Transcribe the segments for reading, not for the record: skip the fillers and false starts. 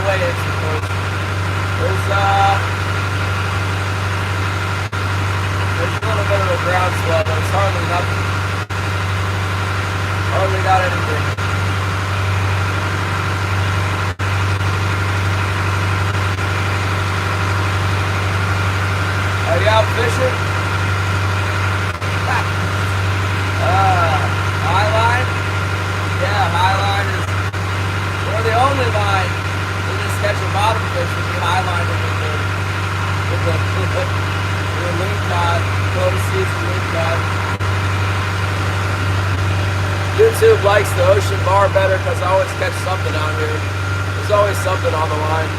the way in, there's a little bit of a groundswell, but it's hardly nothing. Hardly got anything. Are you out fishing? Highline? Yeah, highline is, we're the only line in this catch a bottom fish with the highline with the lean cod, close season lean cod. YouTube likes the ocean bar better because I always catch something out here. There's always something on the line.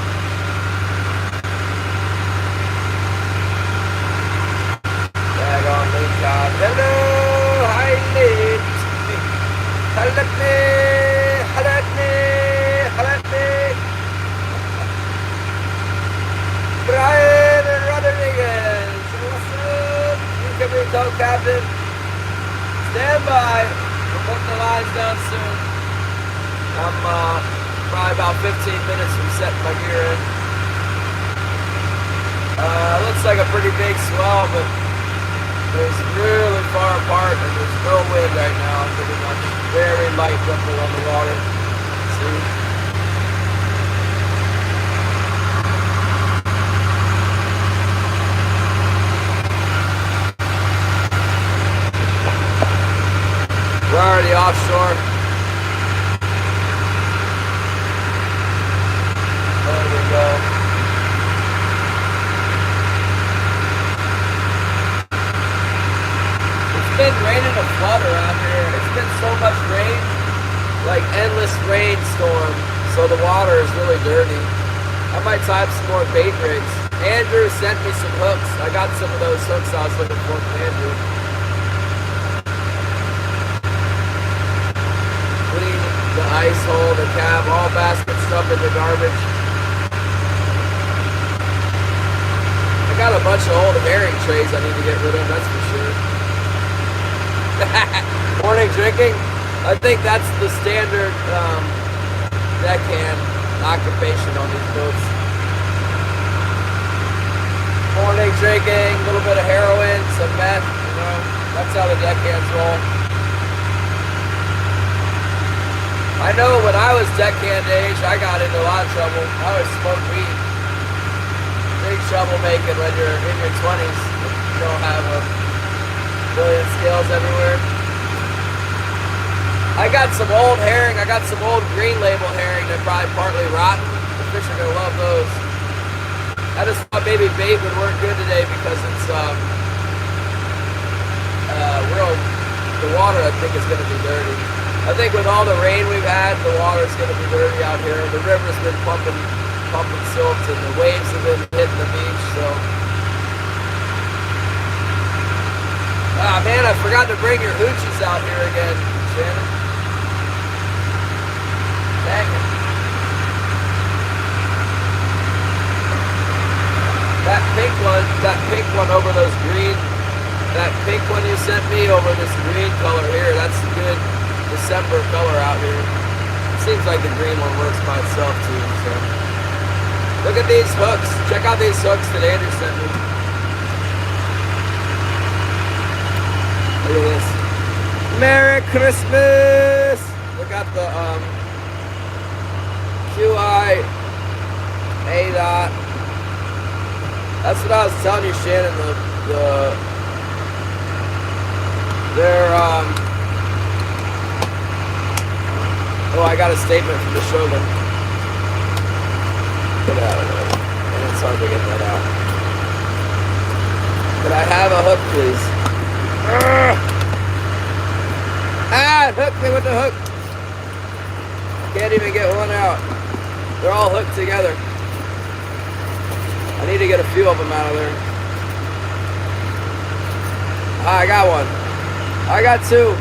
Tag on lean cod. Hello, hi Nate. Hello me, hello me, hello me. Brian Rodriguez. What's up? You can be tow captain. Stand by. We're putting the lines down soon. I'm probably about 15 minutes from setting my gear in. Looks like a pretty big swell, but it's really far apart and there's no wind right now. Pretty much very light ripple on the water. See? We're already offshore. There we go. It's been raining a flood around here. It's been so much rain, like endless rainstorm, so the water is really dirty. I might type some more bait rigs. Andrew sent me some hooks. I got some of those hooks I was looking for from Andrew. The ice hole, the cab, all basket stuff in the garbage. I got a bunch of old herring trays I need to get rid of, that's for sure. Morning drinking? I think that's the standard deckhand occupation on these boats. Morning drinking, a little bit of heroin, some meth, you know, that's how the deckhands roll. I know when I was deckhand age, I got into a lot of trouble. I always smoked weed. Big trouble making when you're in your 20s. You don't have a billion scales everywhere. I got some old herring. I got some old green label herring that probably partly rotten. The fish are gonna love those. I just thought maybe bait would work good today because it's the water I think is gonna be dirty. I think with all the rain we've had, the water's going to be dirty out here. The river's been pumping silt and the waves have been hitting the beach, so. Ah, man, I forgot to bring your hoochies out here again, Shannon. Dang it. That pink one over those green, that pink one you sent me over this green color here, that's good December color out here. It seems like the green one works by itself too, so. Look at these hooks. Check out these hooks that Andrew sent me. Look at this. Merry Christmas! Look at the QI A dot. That's what I was telling you, Shannon, oh, I got a statement from the Shogun. Get out of there. And it's hard to get that out. Could I have a hook, please? Ah, hook me with the hook. Can't even get one out. They're all hooked together. I need to get a few of them out of there. Ah, I got one. I got two.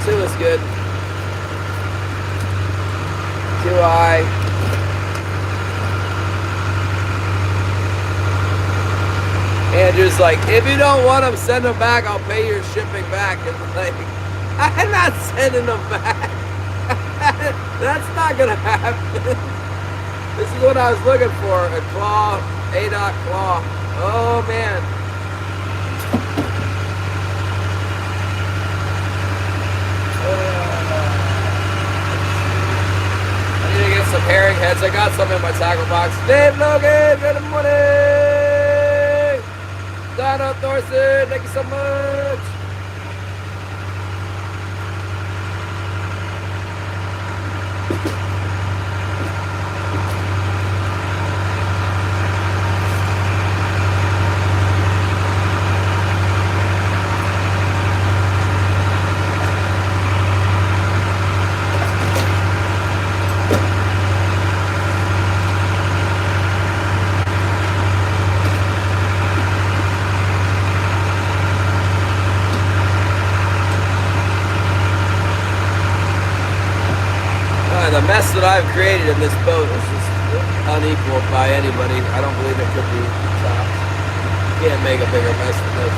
Two is good. QI. Andrew's like, if you don't want them, send them back. I'll pay your shipping back. And like, I'm not sending them back. That's not gonna happen. This is what I was looking for, a claw, A-dot claw. Oh man. I need to get some herring heads. I got some in my tackle box. Dave Logan, good morning. Donald Thorson, thank you so much. The mess that I've created in this boat is just unequaled by anybody. I don't believe it could be topped. You can't make a bigger mess than this.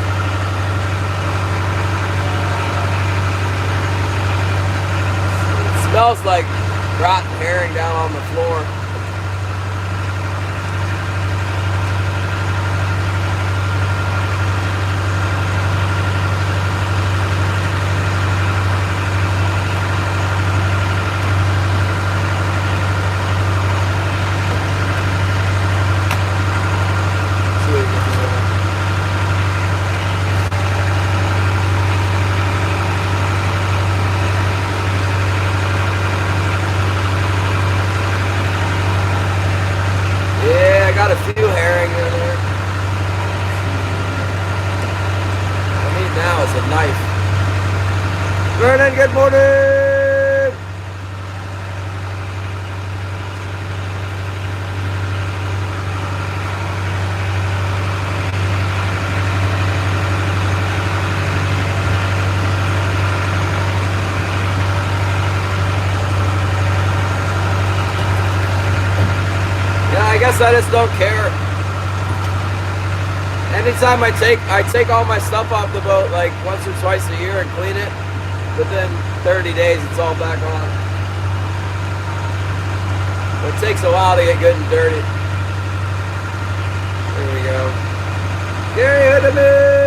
It smells like rotten herring down on the floor. Got a few herring in there. What I need now is a knife. Vernon, good morning. I guess I just don't care. Anytime I take all my stuff off the boat like once or twice a year and clean it, within 30 days it's all back on. But it takes a while to get good and dirty. There we go. Gary Hoodeman!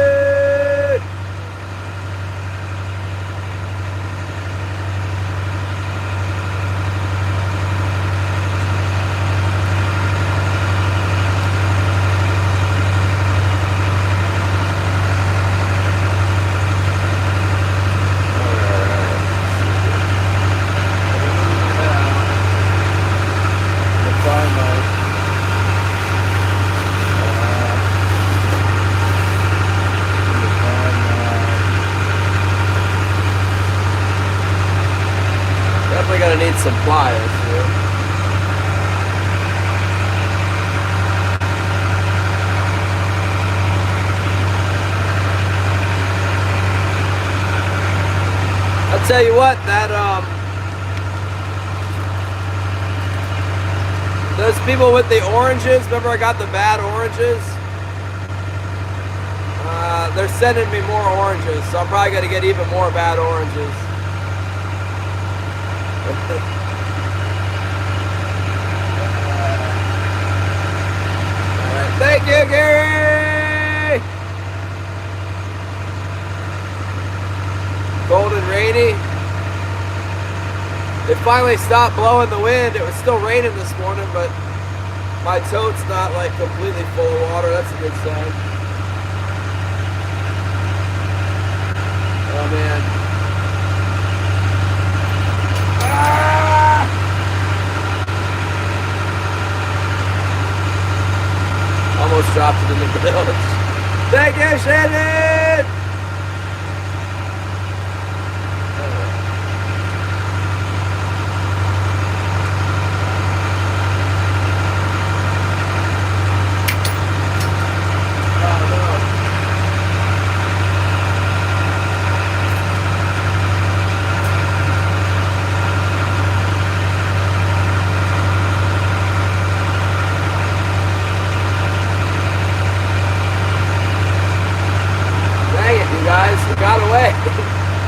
Gonna need some pliers here. I'll tell you what, that those people with the oranges, remember I got the bad oranges? They're sending me more oranges, so I'm probably gonna get even more bad oranges. Alright, thank you, Gary! Cold and rainy. It finally stopped blowing the wind. It was still raining this morning, but my tote's not like completely full of water. That's a good sign. Oh man. Almost dropped it in the village. Thank you, Shannon! Got away.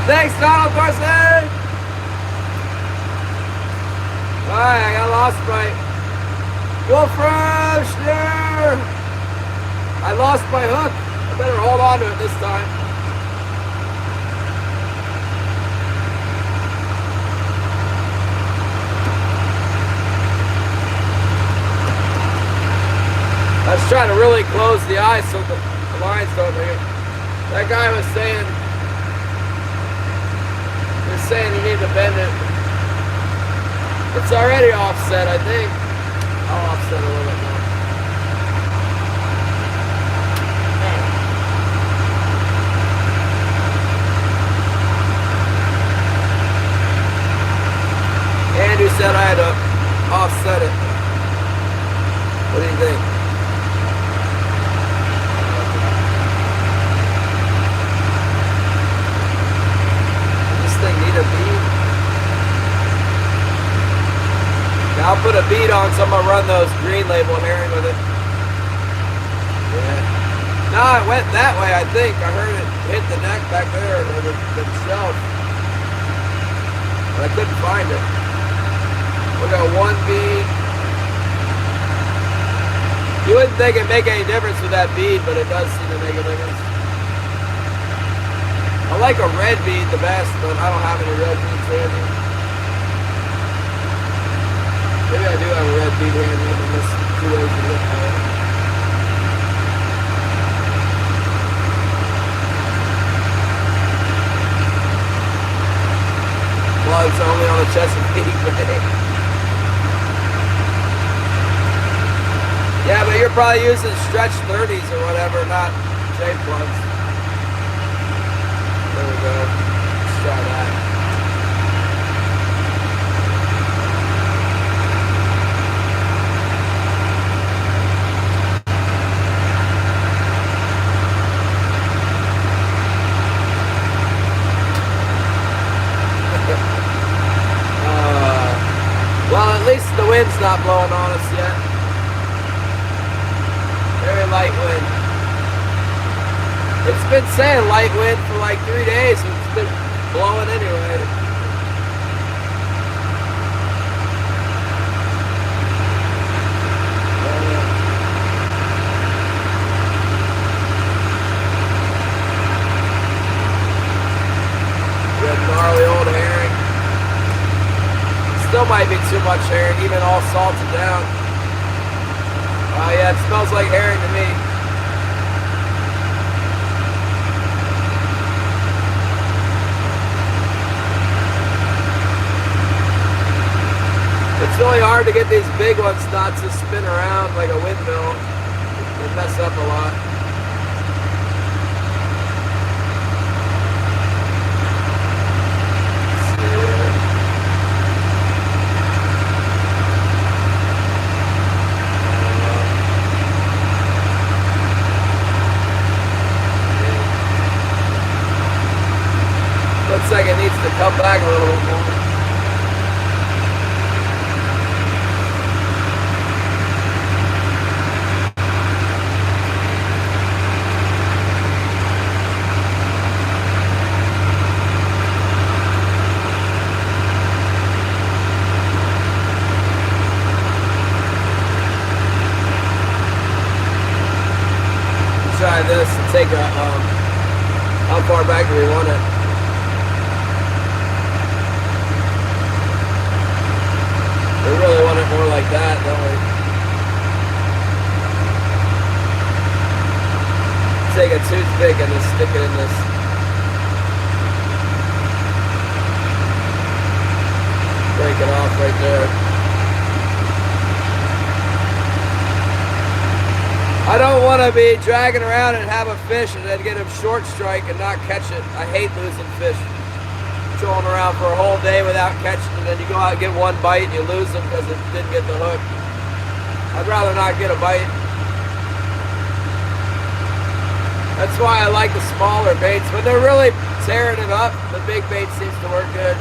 Thanks, Donald Thorson. Alright, I got lost my Wolfram Schnurr! I lost my hook. I better hold on to it this time. I was trying to really close the eye so the lines don't hit. That guy was saying, you need to bend it. It's already offset, I think. I'll offset a little bit more. Andrew said I had to offset it. What do you think? Need a bead? Now I'll put a bead on, so I'm gonna run those green label herring with it. Yeah. No, it went that way, I think. I heard it hit the neck back there, or the shelf. But I couldn't find it. We got one bead. You wouldn't think it'd make any difference with that bead, but it does seem to make a difference. I like a red bead the best, but I don't have any red beads handy. Maybe I do have a red bead handy in this 2 ways to look at it. Well, it's only on the Chesapeake Bay. Yeah, but you're probably using stretch 30s or whatever, not J plugs. There we go. Let's try that. Well, at least the wind's not blowing on us yet. Very light wind. It's been saying light wind for like 3 days, and it's been blowing anyway. Good gnarly old herring. Still might be too much herring, even all salted down. Oh yeah, it smells like herring to me. It's really hard to get these big ones not to spin around like a windmill. They mess up a lot. Looks like it needs to come back a little bit more. Try this and take a, how far back do we want it? We really want it more like that, don't we? Take a toothpick and just stick it in this. Break it off right there. I don't want to be dragging around and have a fish and then get him short strike and not catch it. I hate losing fish. Trolling around for a whole day without catching it, and then you go out and get one bite and you lose them because it didn't get the hook. I'd rather not get a bite. That's why I like the smaller baits. When they're really tearing it up, the big bait seems to work good.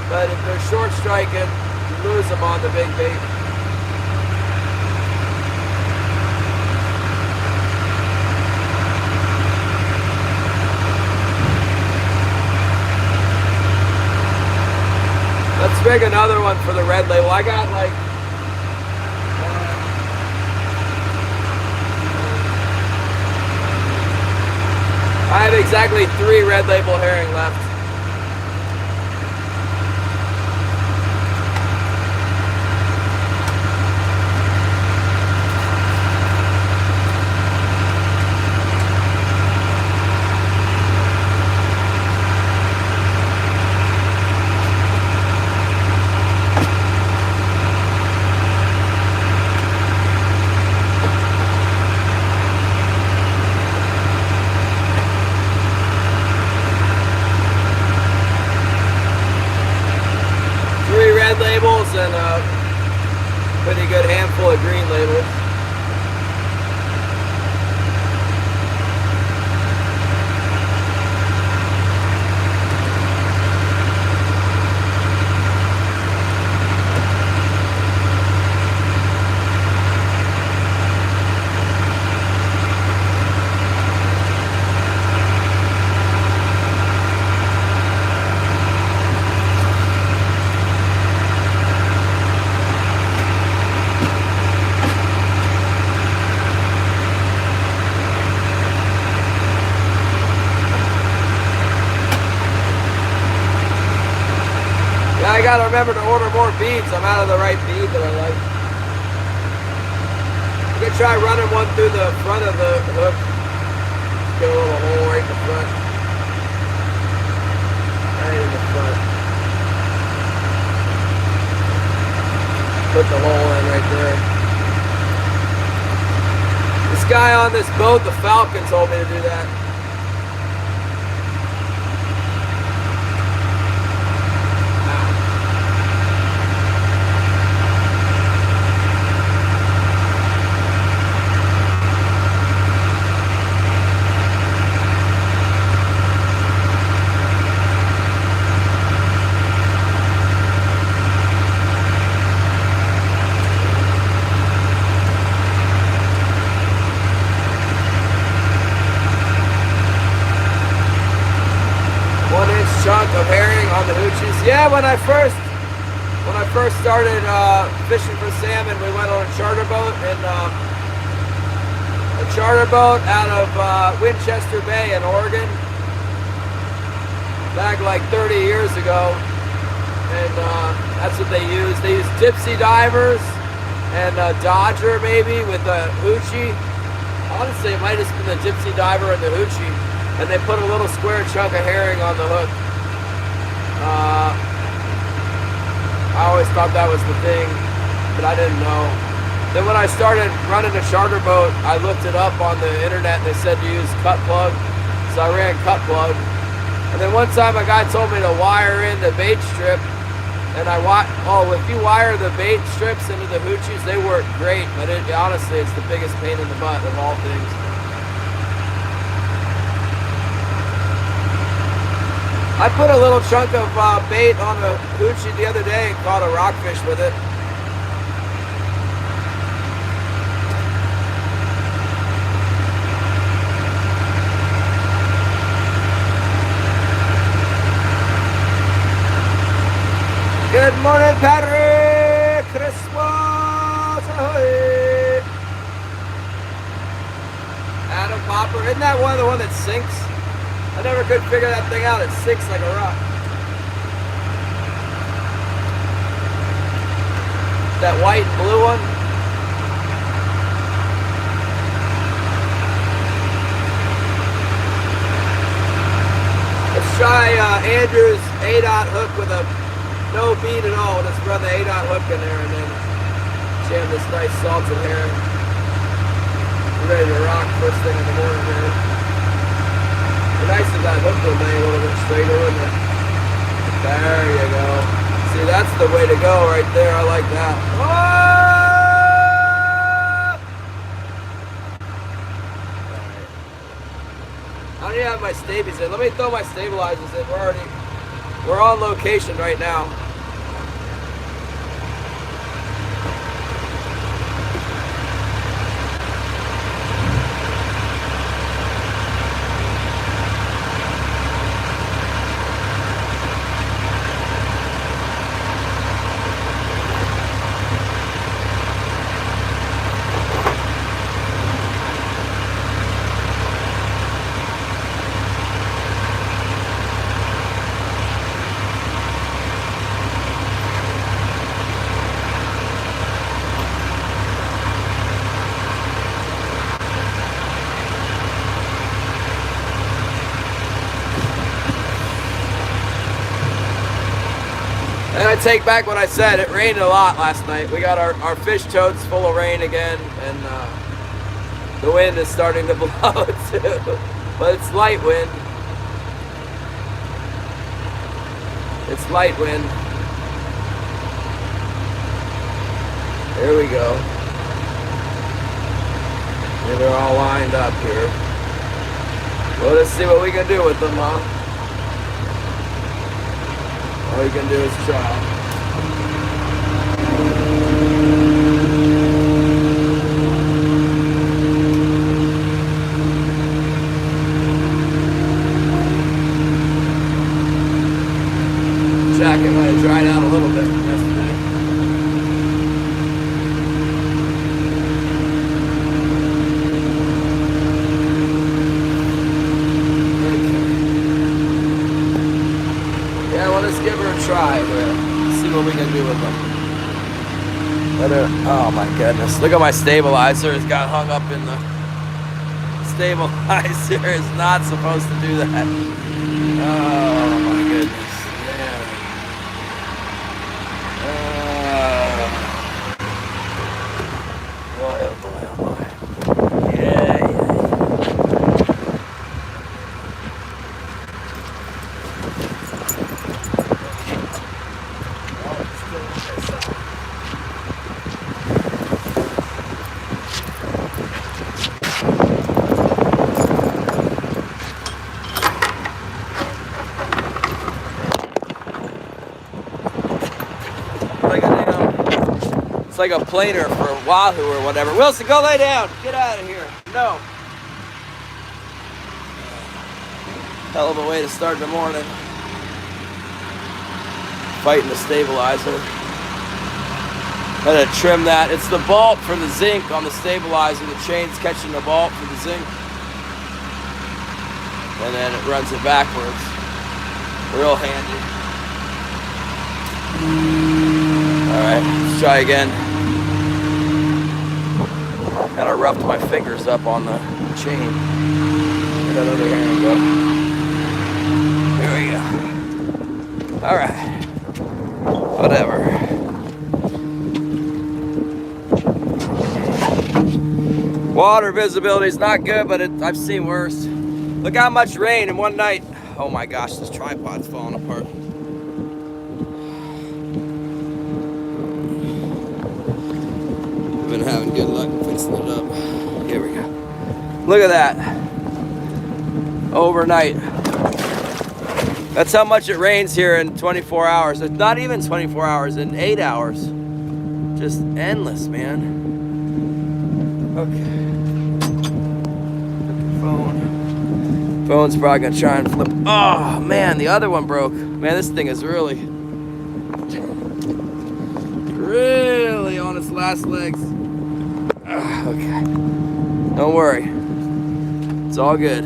But if they're short striking, you lose them on the big bait. Let's make another one for the red label. I got like I have exactly 3 red label herring left. Labels and a pretty good handful of green labels. I gotta remember to order more beads. I'm out of the right bead that I like. You can try running one through the front of the hook. Get a little hole right in the front. Right in the front. Put the hole in right there. This guy on this boat, the Falcon, told me to do that. Chunk of herring on the hoochies. Yeah, when I first started fishing for salmon, we went on a charter boat out of Winchester Bay in Oregon back like 30 years ago, and that's what they used. They used Dipsy divers and a Dodger maybe with a hoochie. Honestly, it might have been the Dipsy diver and the hoochie, and they put a little square chunk of herring on the hook. I always thought that was the thing, but I didn't know. Then when I started running a charter boat, I looked it up on the internet and they said to use cut plug. So I ran cut plug. And then one time a guy told me to wire in the bait strip. And if you wire the bait strips into the hoochies, they work great. But honestly, it's the biggest pain in the butt of all things. I put a little chunk of bait on a hoochie the other day and caught a rockfish with it. Good morning, Patrick! Christmas! Ahoy! Adam Popper, isn't that the one that sinks? I never could figure that thing out. It sinks like a rock. That white and blue one. Let's try Andrew's 8-aught hook with a no bead at all. Let's run the 8-aught hook in there and then jam this nice salted herring. We're ready to rock first thing in the morning, man. It'd be nice if that hook would lay a little bit straighter, wouldn't it? There you go. See, that's the way to go right there. I like that. Oh! I don't even have my stabies in. Let me throw my stabilizers in. We're on location right now. take back what I said. It rained a lot last night. We got our fish totes full of rain again, and the wind is starting to blow too. But it's light wind. It's light wind. Here we go. And they're all lined up here. Well, let's see what we can do with them, huh? All you can do is try. Jacket might have dried out a little bit from yesterday. Yeah, well, let's give her a try here. See what we can do with them. Oh my goodness. Look at my stabilizer. It's got hung up in the stabilizer. It's not supposed to do that. Oh my goodness. Boy, oh boy, oh boy. Yeah. It's like a planer for wahoo or whatever. Wilson, go lay down. Get out of here. No. Hell of a way to start the morning. Fighting the stabilizer. Gotta trim that. It's the bolt for the zinc on the stabilizer. The chain's catching the bolt for the zinc. And then it runs it backwards. Real handy. Alright, let's try again. Kind of roughed my fingers up on the chain. Get that over here and go. Here we go. Alright. Whatever. Water visibility is not good, but I've seen worse. Look how much rain in one night. Oh my gosh, this tripod's falling apart. Been having good luck fixing it up. Here we go. Look at that. Overnight. That's how much it rains here in 24 hours. It's not even 24 hours, in 8 hours. Just endless, man. Okay. Phone. Phone's probably gonna try and flip. Oh man, the other one broke. Man, this thing is really on its last legs. Okay. Don't worry. It's all good.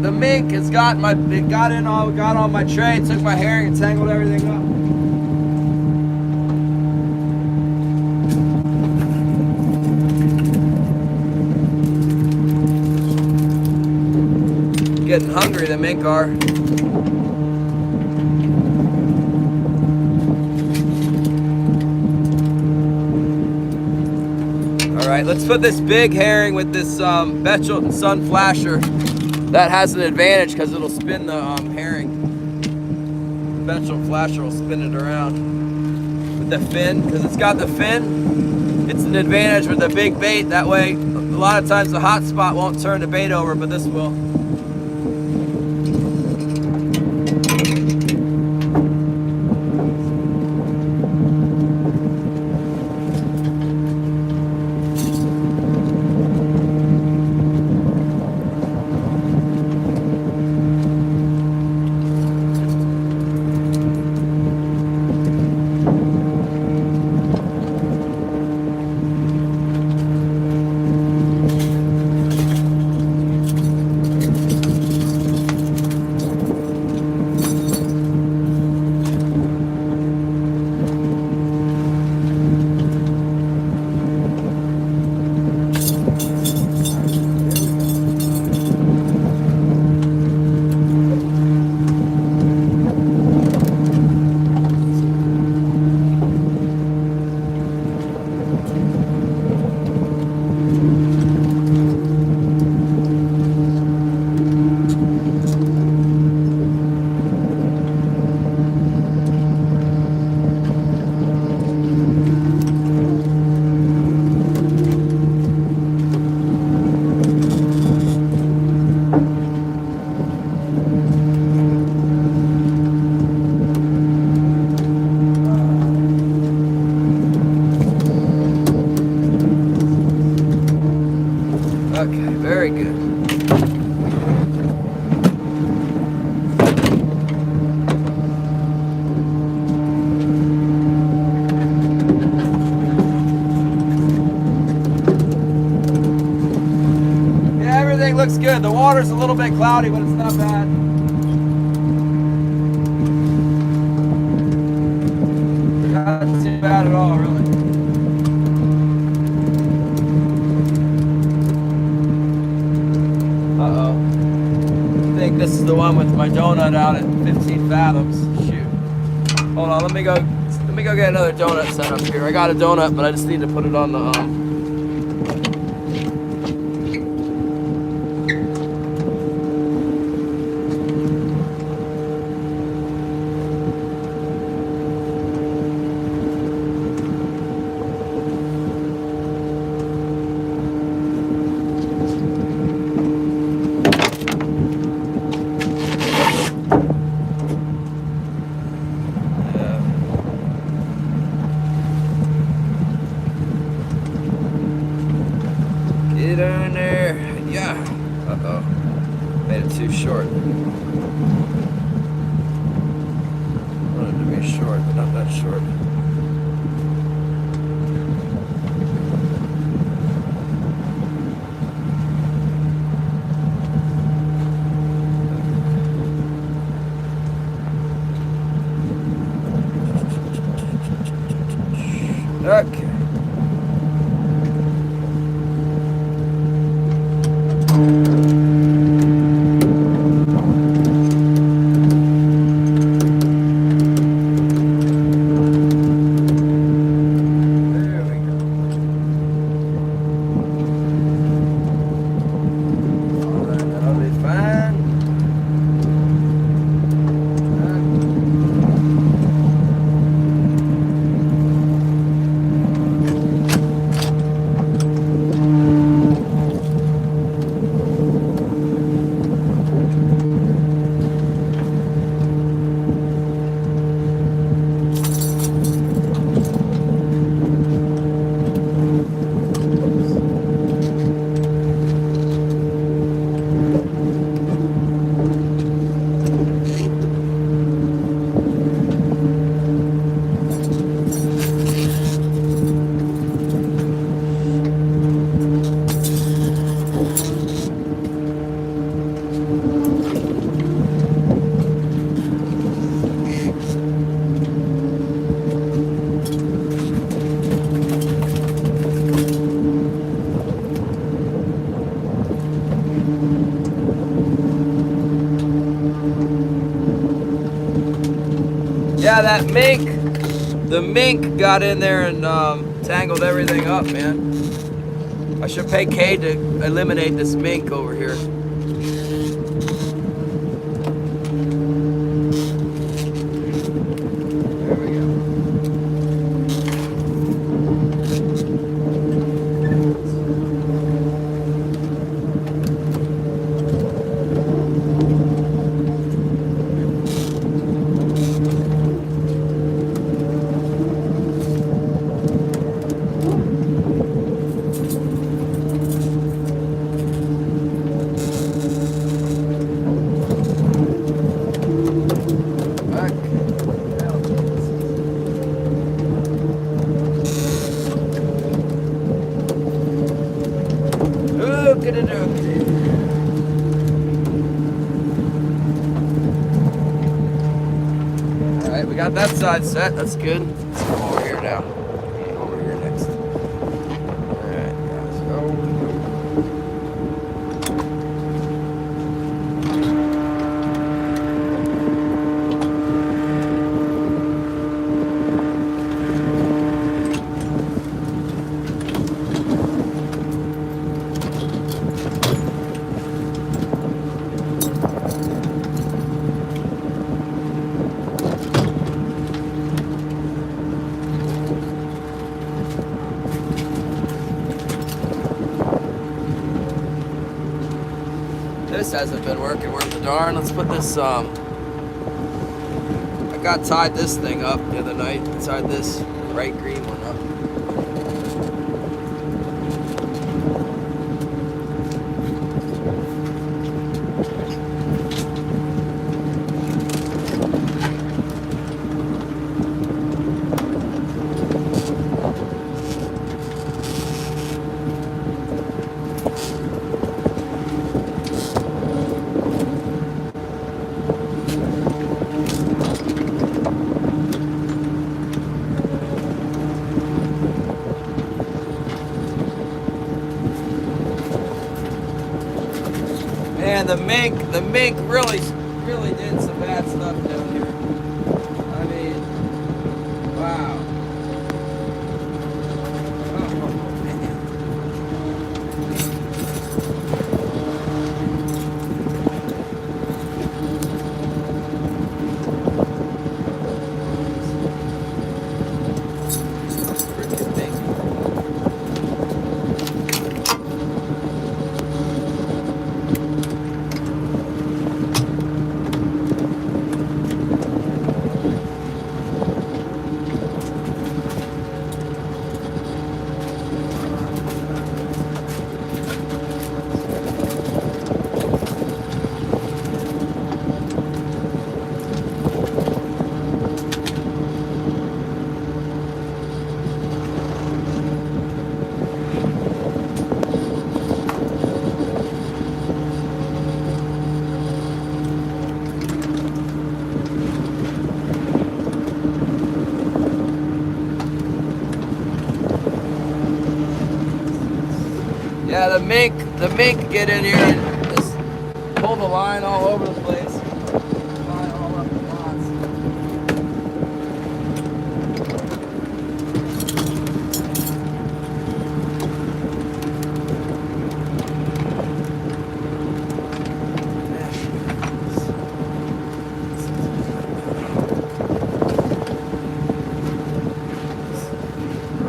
The mink has got on my tray, took my herring and tangled everything up. Getting hungry, the mink are. All right, let's put this big herring with this Betchel Sun Flasher. That has an advantage because it'll spin the herring. The Betchel Flasher will spin it around with the fin, because it's got the fin. It's an advantage with the big bait. That way, a lot of times the hot spot won't turn the bait over, but this will. Very good. Yeah, everything looks good. The water's a little bit cloudy, but it's not bad. Not too bad at all, really. Uh-oh. I think this is the one with my donut out at 15 fathoms. Shoot. Hold on, let me go get another donut set up here. I got a donut, but I just need to put it on the Get on there. Yeah. Uh-oh. Made it too short. Wanted to be short, but not that short. Okay. Yeah, that mink, the mink got in there and tangled everything up, man. I should pay Kay to eliminate this mink over here. There we go. Alright, we got that side set. That's good. Let's come over here now. Over here next. Alright, guys. This hasn't been working worth the darn. Let's put this, I got tied this thing up the other night. Tied this bright green one up. And the mink really did some bad stuff down here. I mean, wow. Oh, man. Freaking mink. Yeah, the mink get in here and just pull the line all over the place. Line all up the lots.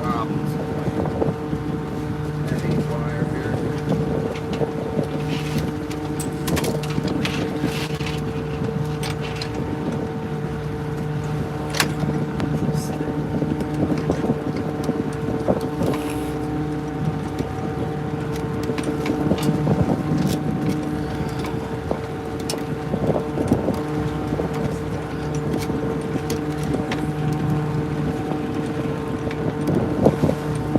Problems. Heavy wire here.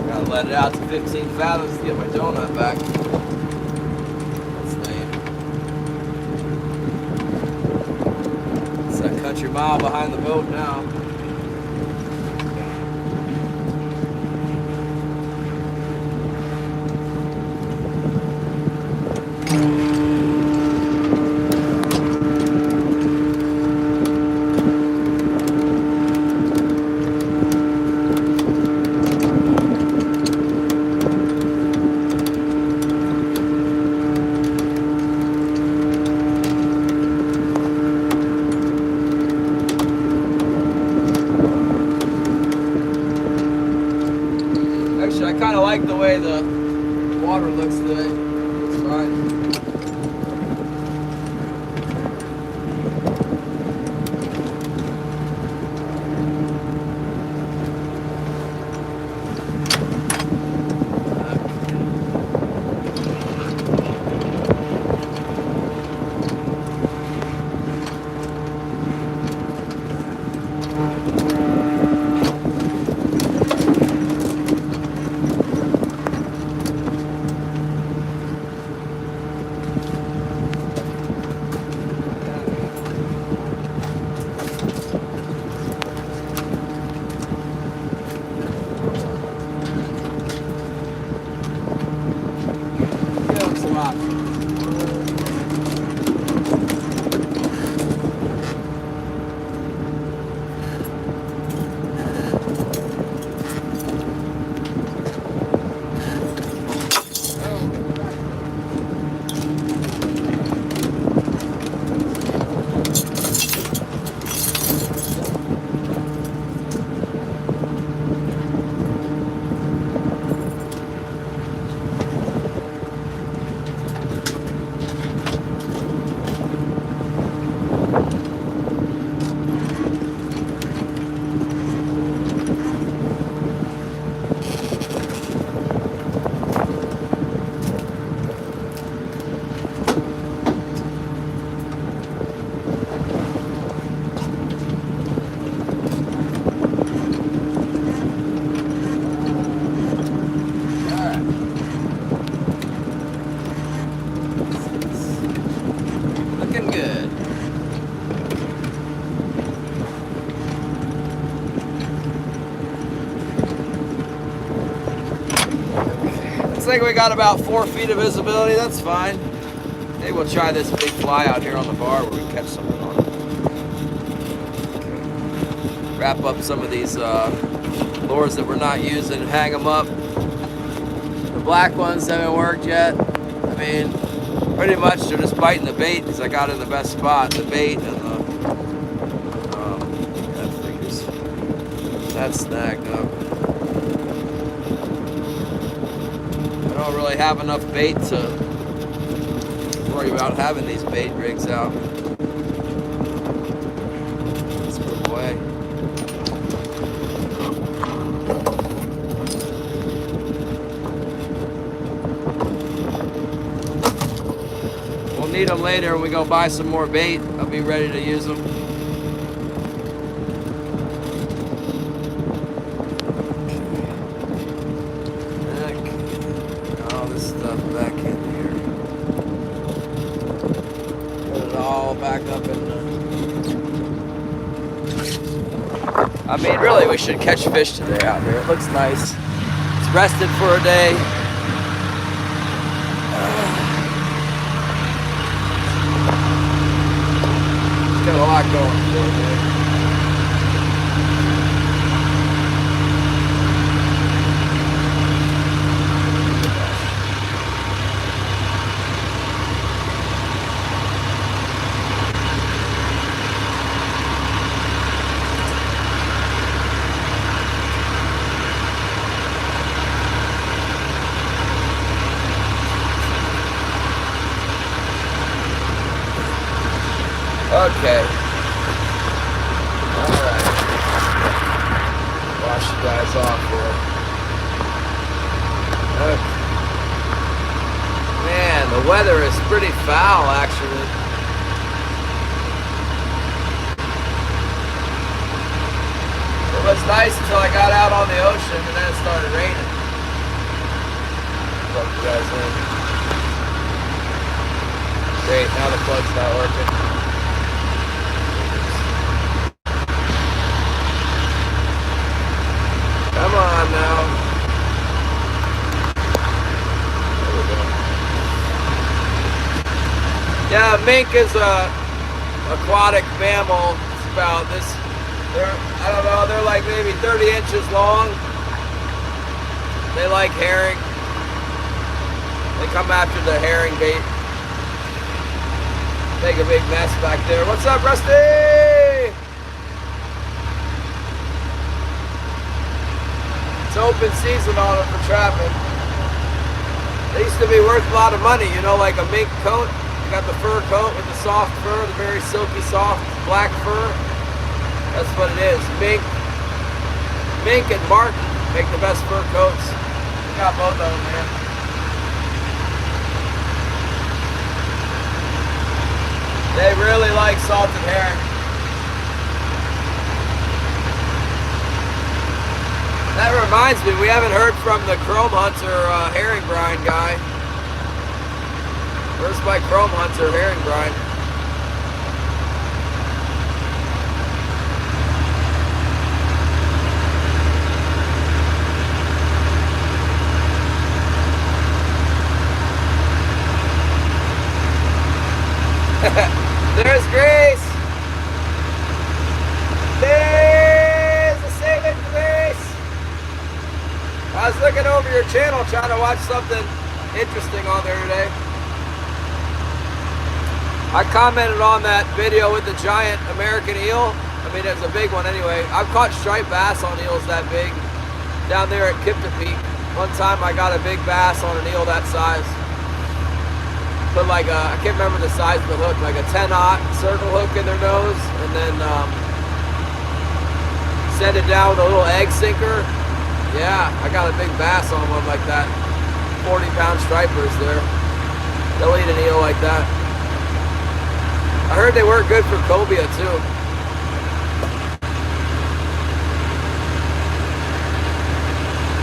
Gotta let it out to 15 fathoms to get my donut back. That's lame. It's that country mile behind the boat now. Actually, I kind of like the way the water looks today. It's fine. Give him some options. Looking good. Looks like we got about 4 feet of visibility. That's fine. Maybe we'll try this big fly out here on the bar where we can catch something on it. Wrap up some of these lures that we're not using, hang them up. The black ones haven't worked yet. I mean, pretty much they're just biting the bait because I got in the best spot. The bait and that figures. That's snagged up. I don't really have enough bait to worry about having these bait rigs out. Let's put them away. We'll need them later when we go buy some more bait. I'll be ready to use them. All this stuff back in here. Put it all back up in there. I mean, really, we should catch fish today out here. It looks nice. It's rested for a day. Got a lot going for it, man. Okay. Alright. Wash you guys off here. Okay. Man, the weather is pretty foul, actually. It was nice until I got out on the ocean and then it started raining. Plug you guys in. Great, now the plug's not working. Come on now. There we go. Yeah, mink is a aquatic mammal. It's about this. I don't know. They're like maybe 30 inches long. They like herring. They come after the herring bait. Make a big mess back there. What's up, Rusty? It's open season on them for trapping. They used to be worth a lot of money, you know, like a mink coat. You got the fur coat with the soft fur, the very silky, soft black fur. That's what it is. Mink and marten make the best fur coats. We got both of them, man. They really like salted herring. That reminds me, we haven't heard from the Chrome Hunter herring brine guy. Where's my Chrome Hunter herring brine? There's Grace. There's the saving Grace. I was looking over your channel trying to watch something interesting on there today. I commented on that video with the giant American eel. I mean, it's a big one anyway. I've caught striped bass on eels that big down there at Kipton Peak. One time I got a big bass on an eel that size. Put like a, I can't remember the size of the hook, like a 10-aught circle hook in their nose, and then send it down with a little egg sinker. Yeah, I got a big bass on one like that. 40-pound stripers there. They'll eat an eel like that. I heard they work good for cobia too.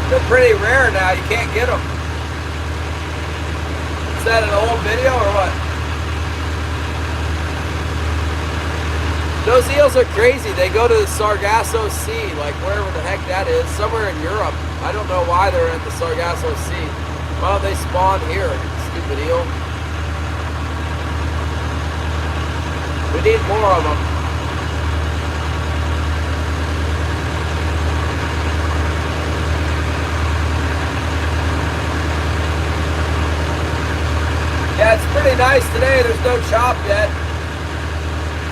They're pretty rare now, you can't get them. Is that an old video or what? Those eels are crazy. They go to the Sargasso Sea, like wherever the heck that is, somewhere in Europe. I don't know why they're at the Sargasso Sea. Why don't they spawn here, stupid eel? need more of them. Yeah, it's pretty nice today. There's no chop yet.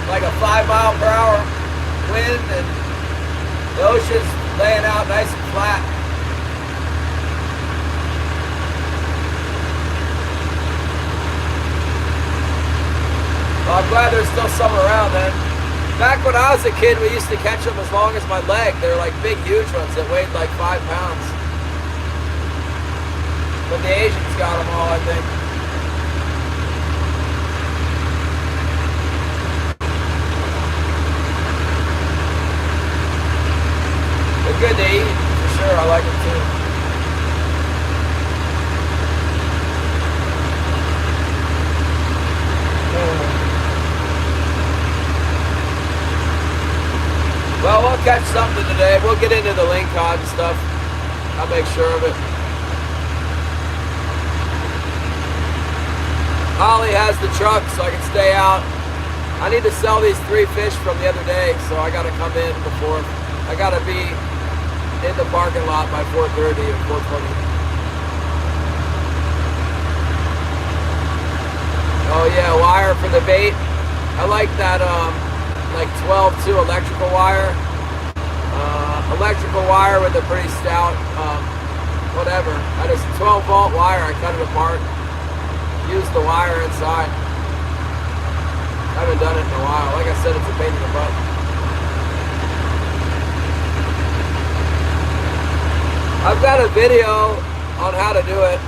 Like a 5-mile-per-hour wind, and the ocean's laying out nice and flat. Well, I'm glad there's still some around then. Back when I was a kid, we used to catch them as long as my leg. They were like big, huge ones that weighed like 5 pounds. But the Asians got them all, I think. They're good to eat, for sure. I like them too. Well, we'll catch something today. We'll get into the lingcod and stuff. I'll make sure of it. Holly has the truck so I can stay out. I need to sell these 3 fish from the other day, so I gotta come in before. I gotta be in the parking lot by 4:30 or 4:20. Oh yeah, wire for the bait. I like that like 12-2 electrical wire. Electrical wire with a pretty stout whatever. I just 12-volt wire, I cut it apart. Use the wire inside. I haven't done it in a while. Like I said, it's a pain in the butt. I've got a video on how to do it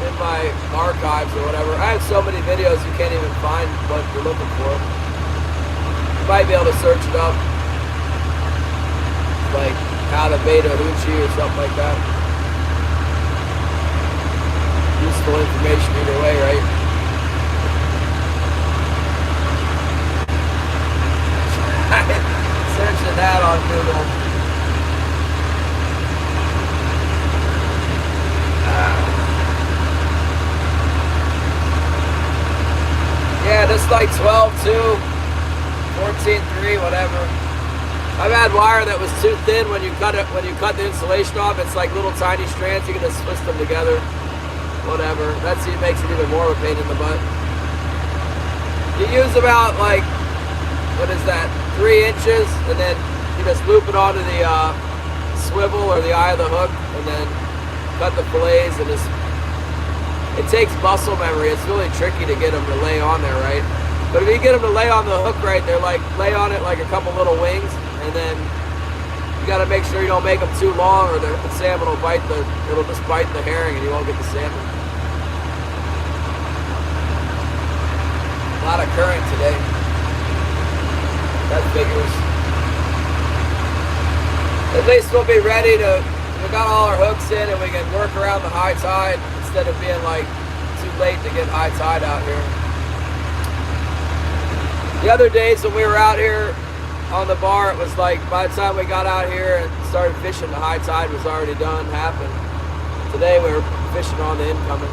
in my archives or whatever. I have so many videos you can't even find what you're looking for. You might be able to search it up. Like how to bait a hoochie or something like that. Useful information either way, right? Searching that on Google. Yeah, just like 12-2, 14-3, whatever. I've had wire that was too thin when you cut it. When you cut the insulation off, it's like little tiny strands. You can just twist them together. Whatever. That's it makes it even more of a pain in the butt. You use about like, what is that, 3 inches, and then you just loop it onto the swivel or the eye of the hook, and then cut the fillets, and just, it takes muscle memory. It's really tricky to get them to lay on there, right? But if you get them to lay on the hook right, they're like, lay on it like a couple little wings, and then you got to make sure you don't make them too long, or the salmon will bite it'll just bite the herring, and you won't get the salmon. A lot of current today. That figures. At least we'll be ready to, we got all our hooks in and we can work around the high tide instead of being like too late to get high tide out here. The other days when we were out here on the bar, it was like by the time we got out here and started fishing, the high tide was already done, happened. Today we were fishing on the incoming.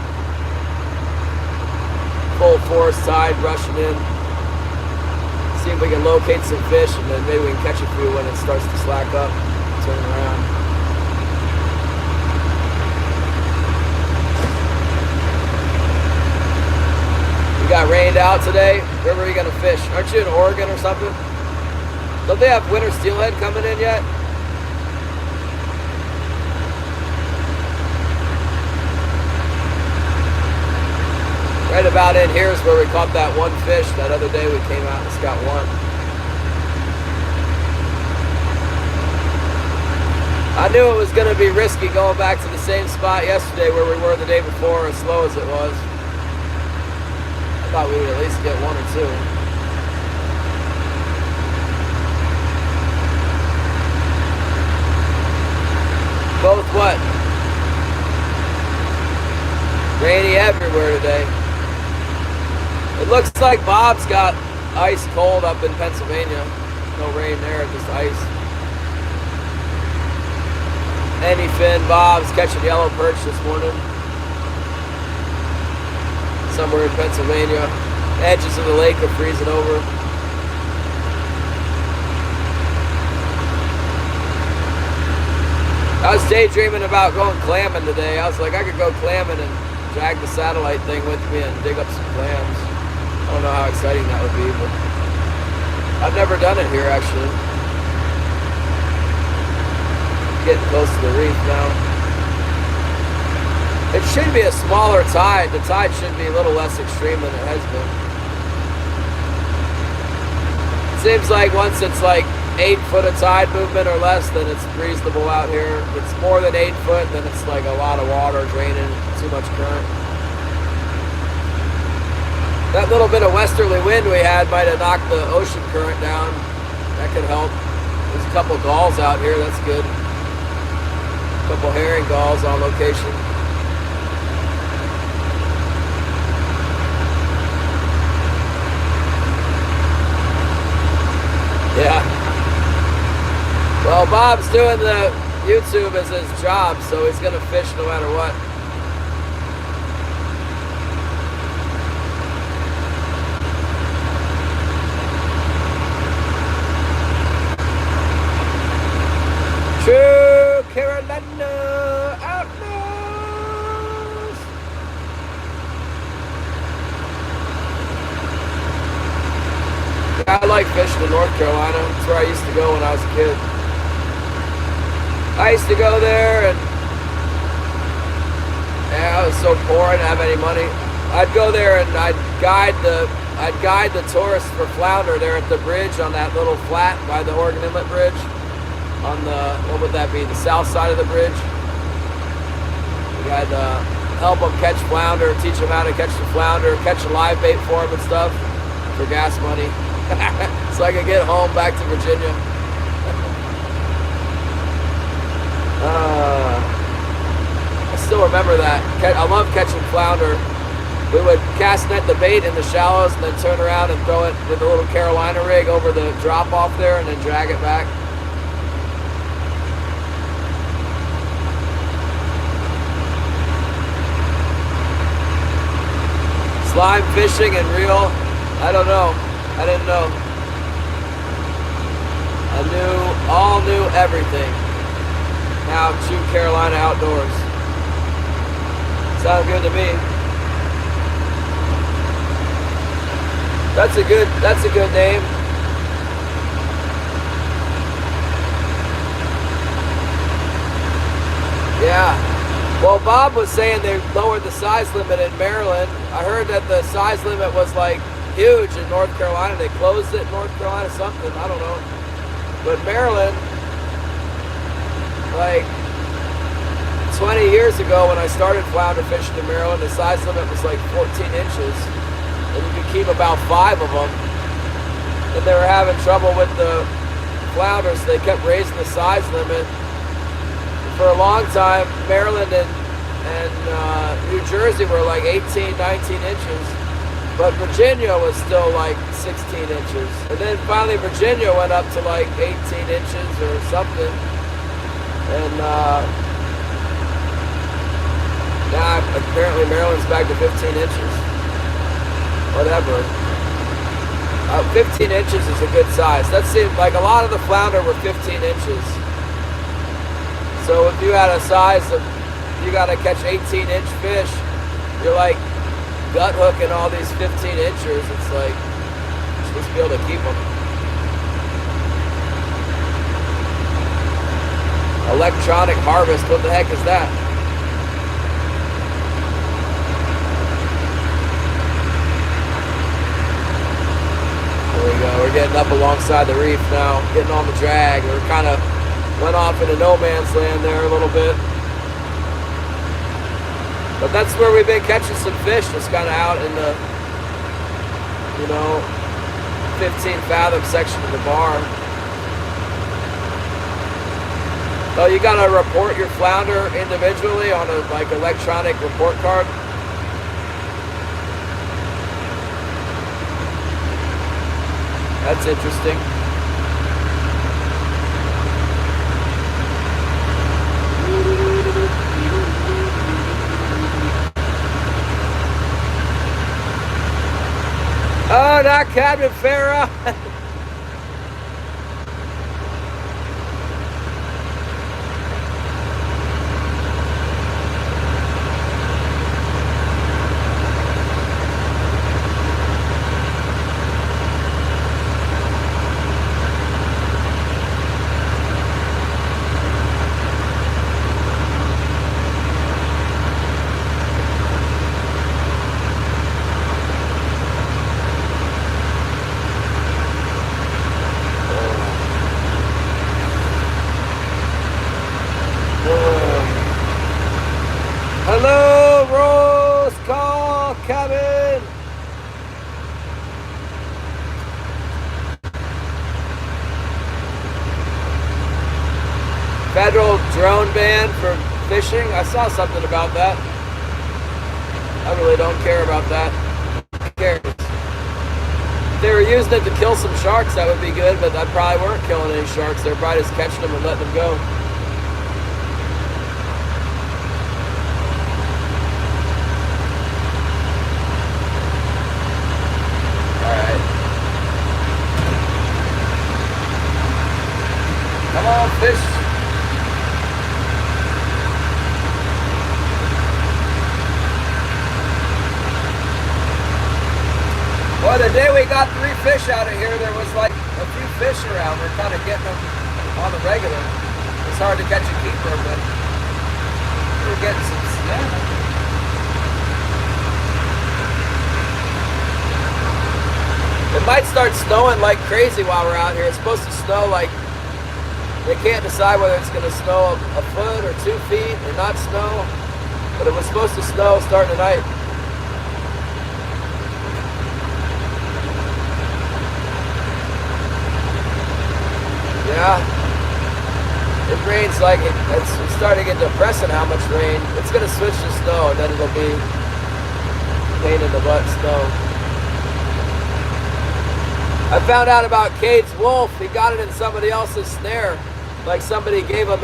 Full force tide rushing in. See if we can locate some fish, and then maybe we can catch a few when it starts to slack up, turn around. We got rained out today. Where were you gonna fish? Aren't you in Oregon or something? Don't they have winter steelhead coming in yet? Right about in here is where we caught that one fish. That other day we came out and just got one. I knew it was going to be risky going back to the same spot yesterday where we were the day before, as slow as it was. I thought we would at least get 1 or 2. Both what? Rainy everywhere today. It looks like Bob's got ice cold up in Pennsylvania. No rain there, just ice. Anyfin Bob's catching yellow perch this morning. Somewhere in Pennsylvania. Edges of the lake are freezing over. I was daydreaming about going clamming today. I was like, I could go clamming and drag the satellite thing with me and dig up some clams. I don't know how exciting that would be, but I've never done it here actually. Getting close to the reef now. It should be a smaller tide. The tide should be a little less extreme than it has been. It seems like once it's like 8 foot of tide movement or less, then it's reasonable out here. If it's more than 8 foot, then it's like a lot of water draining, too much current. That little bit of westerly wind we had might have knocked the ocean current down. That could help. There's a couple galls out here, that's good. A couple herring galls on location. Yeah. Well, Bob's doing the YouTube as his job, so he's gonna fish no matter what. True Carolina Outlaws. Yeah, I like fishing in North Carolina. That's where I used to go when I was a kid. I used to go there, and yeah, I was so poor. I didn't have any money. I'd go there and I'd guide the tourists for flounder there at the bridge on that little flat by the Oregon Inlet Bridge. On the, what would that be, the south side of the bridge. I'd help them catch flounder, teach them how to catch the flounder, catch a live bait for them and stuff for gas money. So I could get home back to Virginia. I still remember that. I love catching flounder. We would cast net the bait in the shallows and then turn around and throw it with a little Carolina rig over the drop off there and then drag it back. Slime fishing and reel, I don't know. I didn't know. All knew everything. Now True Carolina Outdoors. Sounds good to me. That's a good name. Yeah. Well, Bob was saying they lowered the size limit in Maryland. I heard that the size limit was like huge in North Carolina. They closed it in North Carolina, something, I don't know. But Maryland, like 20 years ago when I started flounder fishing in Maryland, the size limit was like 14 inches. And you could keep about 5 of them. And they were having trouble with the flounders, so they kept raising the size limit. For a long time, Maryland and New Jersey were like 18, 19 inches. But Virginia was still like 16 inches. And then finally Virginia went up to like 18 inches or something. And now apparently Maryland's back to 15 inches. Whatever. 15 inches is a good size. That seemed like a lot of the flounder were 15 inches. So if you had a size of, you got to catch 18-inch fish, you're like gut hooking all these 15 inchers. It's like, you're supposed to be able to keep them. Electronic harvest, what the heck is that? There we go, we're getting up alongside the reef now, getting on the drag. We're kind of went off into no man's land there a little bit. But that's where we've been catching some fish, just kind of out in the, 15 fathom section of the bar. So you gotta report your flounder individually on a like electronic report card. That's interesting. Oh, not Captain Farrah. Federal drone ban for fishing. I saw something about that. I really don't care about that. Who cares? If they were using it to kill some sharks, that would be good, but I probably weren't killing any sharks. They're probably just catching them and letting them go. Alright. Come on, fish. Well, the day we got 3 fish out of here, there was like a few fish around. We're kind of getting them on the regular. It's hard to catch a keeper, but we're getting some salmon. It might start snowing like crazy while we're out here. It's supposed to snow like, they can't decide whether it's going to snow a foot or 2 feet or not snow, but it was supposed to snow starting tonight. Yeah, it rains like it's starting to get depressing how much rain. It's going to switch to snow and then it'll be pain in the butt snow. I found out about Cade's wolf. He got it in somebody else's snare. Like somebody gave him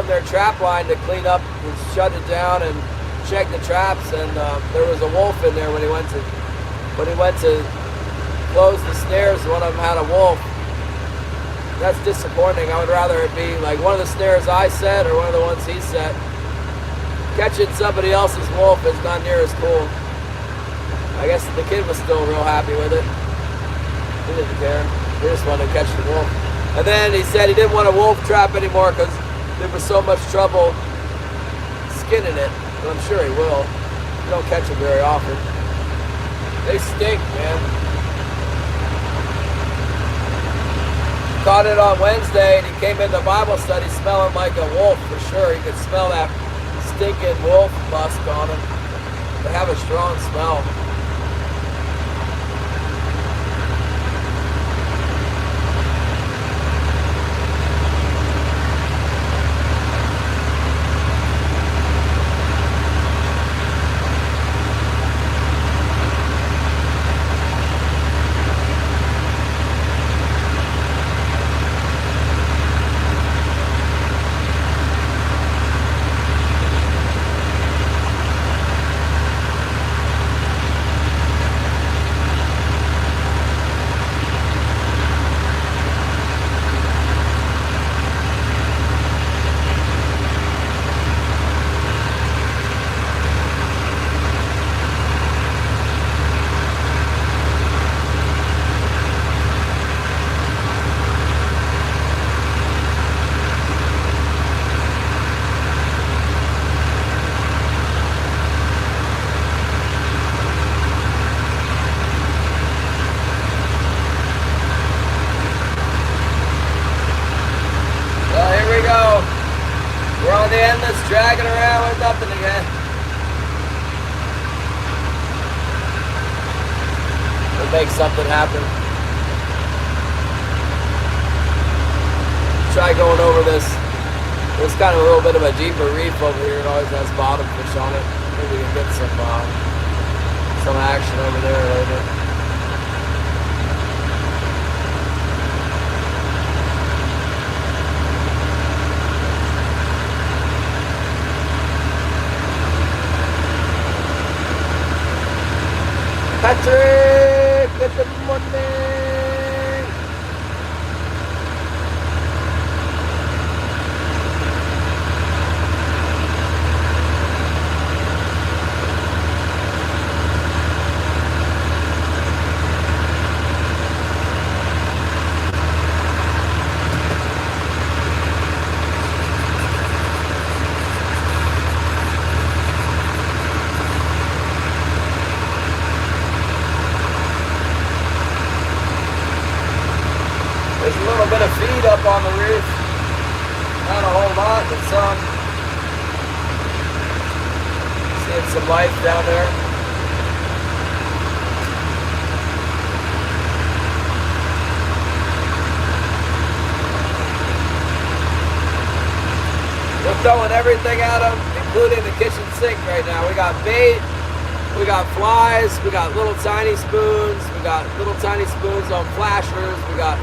their trap line to clean up and shut it down and check the traps, and there was a wolf in there when he went to close the snares. One of them had a wolf. That's disappointing. I would rather it be like one of the snares I set or one of the ones he set. Catching somebody else's wolf is not near as cool. I guess the kid was still real happy with it. He didn't care. He just wanted to catch the wolf. And then he said he didn't want a wolf trap anymore because there was so much trouble skinning it. But I'm sure he will. You don't catch them very often. They stink, man. Caught it on Wednesday and he came into Bible study smelling like a wolf for sure. You could smell that stinking wolf musk on him. They have a strong smell. We're on the endless dragging around with nothing again. We'll make something happen. Try going over this. There's kind of a little bit of a deeper reef over here. It always has bottom fish on it. Maybe we can get some action over there later. Patrick, good morning. There's a little bit of feed up on the reef. Not a whole lot, but some. Seeing some life down there. throwing everything at them, including the kitchen sink right now. We got bait, we got flies, we got little tiny spoons, we got little tiny spoons on flashers, we got,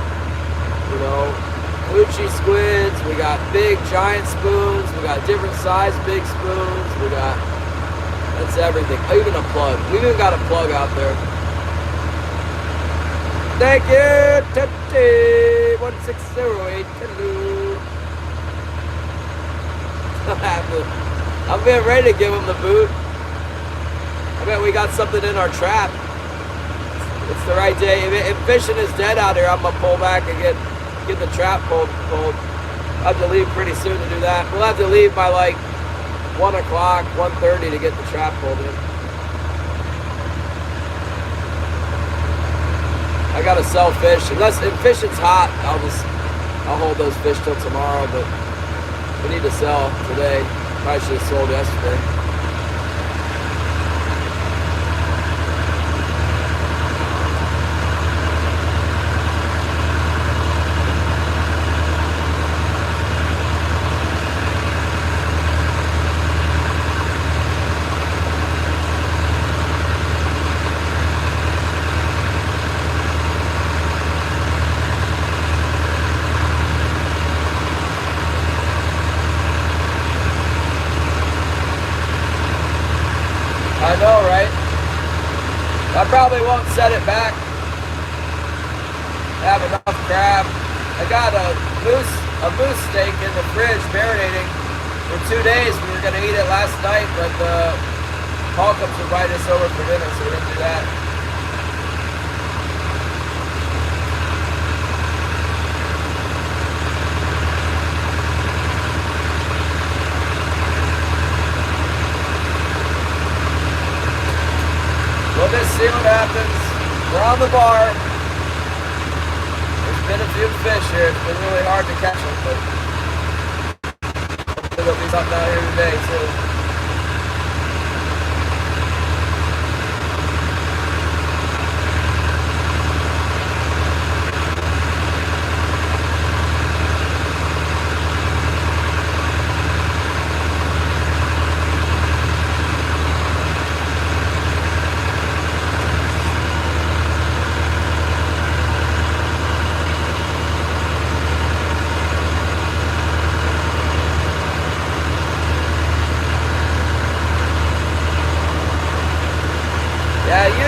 you know, Lucci squids, we got big giant spoons, we got different size big spoons, we got, that's everything. Even a plug. We even got a plug out there. Thank you, Tete 1608. Hello. I'm getting ready to give him the boot. I bet we got something in our trap. It's the right day. If fishing is dead out here, I'm gonna pull back and get the trap pulled. I have to leave pretty soon to do that. We'll have to leave by like 1 o'clock, 1:30 to get the trap pulled in. I gotta sell fish. Unless if fishing's hot, I'll hold those fish till tomorrow, but we need to sell today. Probably should have sold yesterday. I know, right? I probably won't set it back. I have enough crab. I got a moose steak in the fridge marinating for 2 days. We were gonna eat it last night, but Paul comes to invite us over for dinner, so we didn't do that. We'll just see what happens. We're on the bar. There's been a few fish here. It's been really hard to catch them, but hopefully there'll be something out here today too.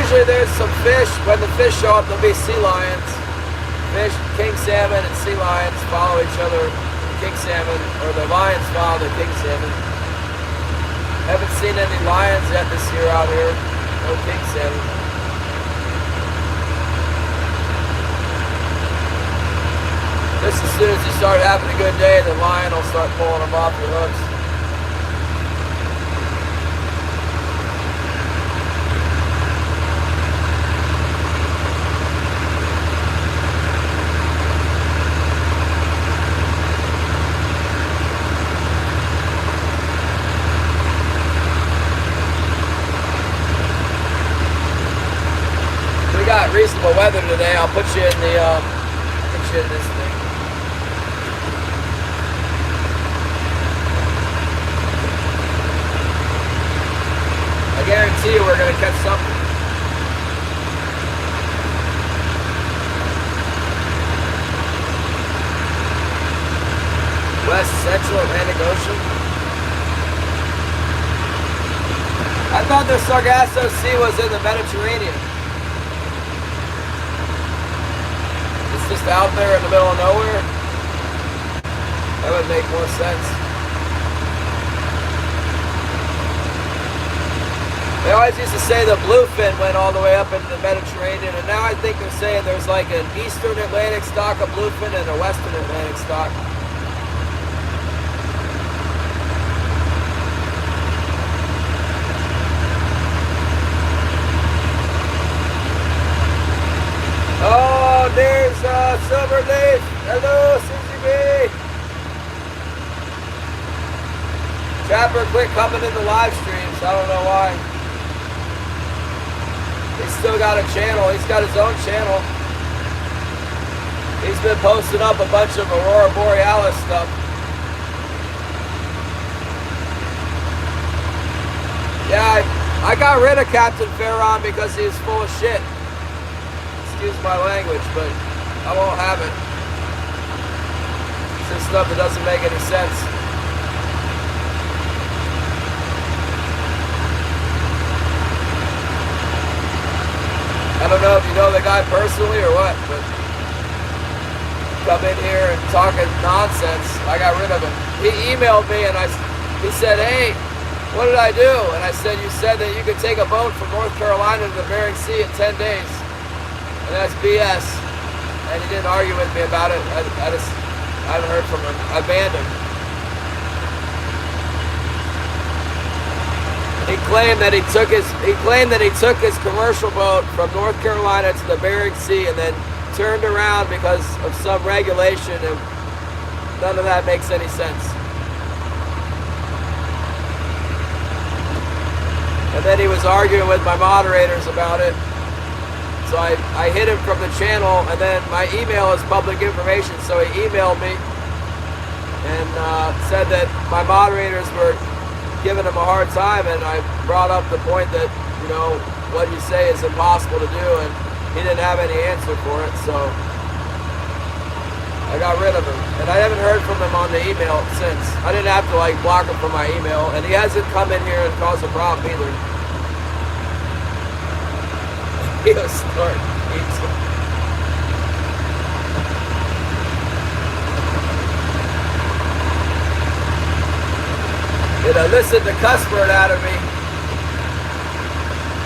Usually there's some fish. When the fish show up, there'll be sea lions. Fish, king salmon and sea lions follow each other. King salmon, or the lions follow the king salmon. Haven't seen any lions yet this year out here. No king salmon. Just as soon as you start having a good day, the lion will start pulling them off your hooks. Got reasonable weather today. I'll put you in the this thing. I guarantee you we're gonna catch something. West Central Atlantic Ocean. I thought the Sargasso Sea was in the Mediterranean. Just out there in the middle of nowhere. That would make more sense. They always used to say the bluefin went all the way up into the Mediterranean, and now I think they're saying there's like an eastern Atlantic stock of bluefin and a western Atlantic stock. Oh, there's Silverleaf. Hello, Susie B. Trapper quit coming in the live streams. I don't know why. He's still got a channel. He's got his own channel. He's been posting up a bunch of Aurora Borealis stuff. Yeah, I got rid of Captain Farron because he's full of shit. Excuse my language, but I won't have it. It's just stuff that doesn't make any sense. I don't know if you know the guy personally or what, but come in here and talking nonsense. I got rid of him. He emailed me and he said, hey, what did I do? And I said, you said that you could take a boat from North Carolina to the Bering Sea in 10 days. And that's BS. And he didn't argue with me about it. I haven't heard from him. I banned him. He claimed that he took his commercial boat from North Carolina to the Bering Sea and then turned around because of some regulation, and none of that makes any sense. And then he was arguing with my moderators about it. So I hid him from the channel, and then my email is public information, so he emailed me and said that my moderators were giving him a hard time, and I brought up the point that, you know, what you say is impossible to do, and he didn't have any answer for it, so I got rid of him. And I haven't heard from him on the email since. I didn't have to like block him from my email, and he hasn't come in here and caused a problem either. He'll start eating. It elicited the cuss word out of me.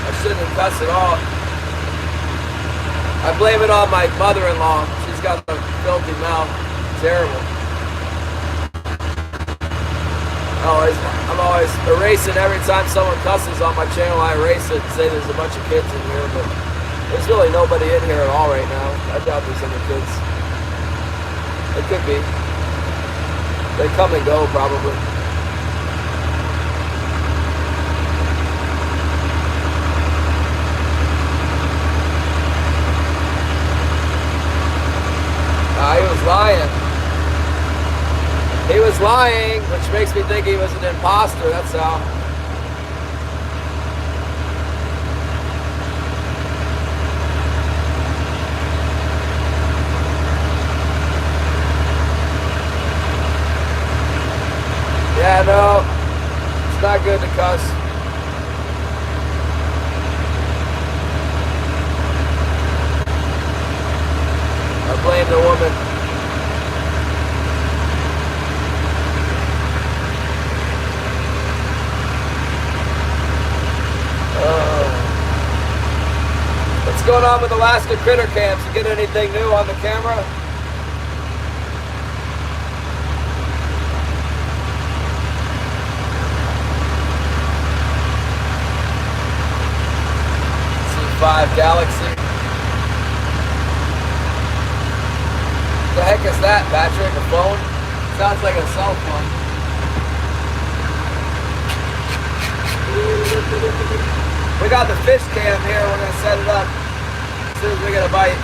I shouldn't cuss at all. I blame it on my mother-in-law. She's got a filthy mouth. Terrible. I'm always erasing every time someone cusses on my channel. I erase it and say there's a bunch of kids in here, but there's really nobody in here at all right now. I doubt there's any kids. It could be. They come and go probably. He was lying. He was lying, which makes me think he was an imposter, that's how. Yeah, no, it's not good to cuss. I blame the woman. What's going on with Alaska Critter Camps? You get anything new on the camera? C5 Galaxy. The heck is that, Patrick? A phone? Sounds like a cell phone. We got the fish cam here. We're going to set it up as soon as we get a bite.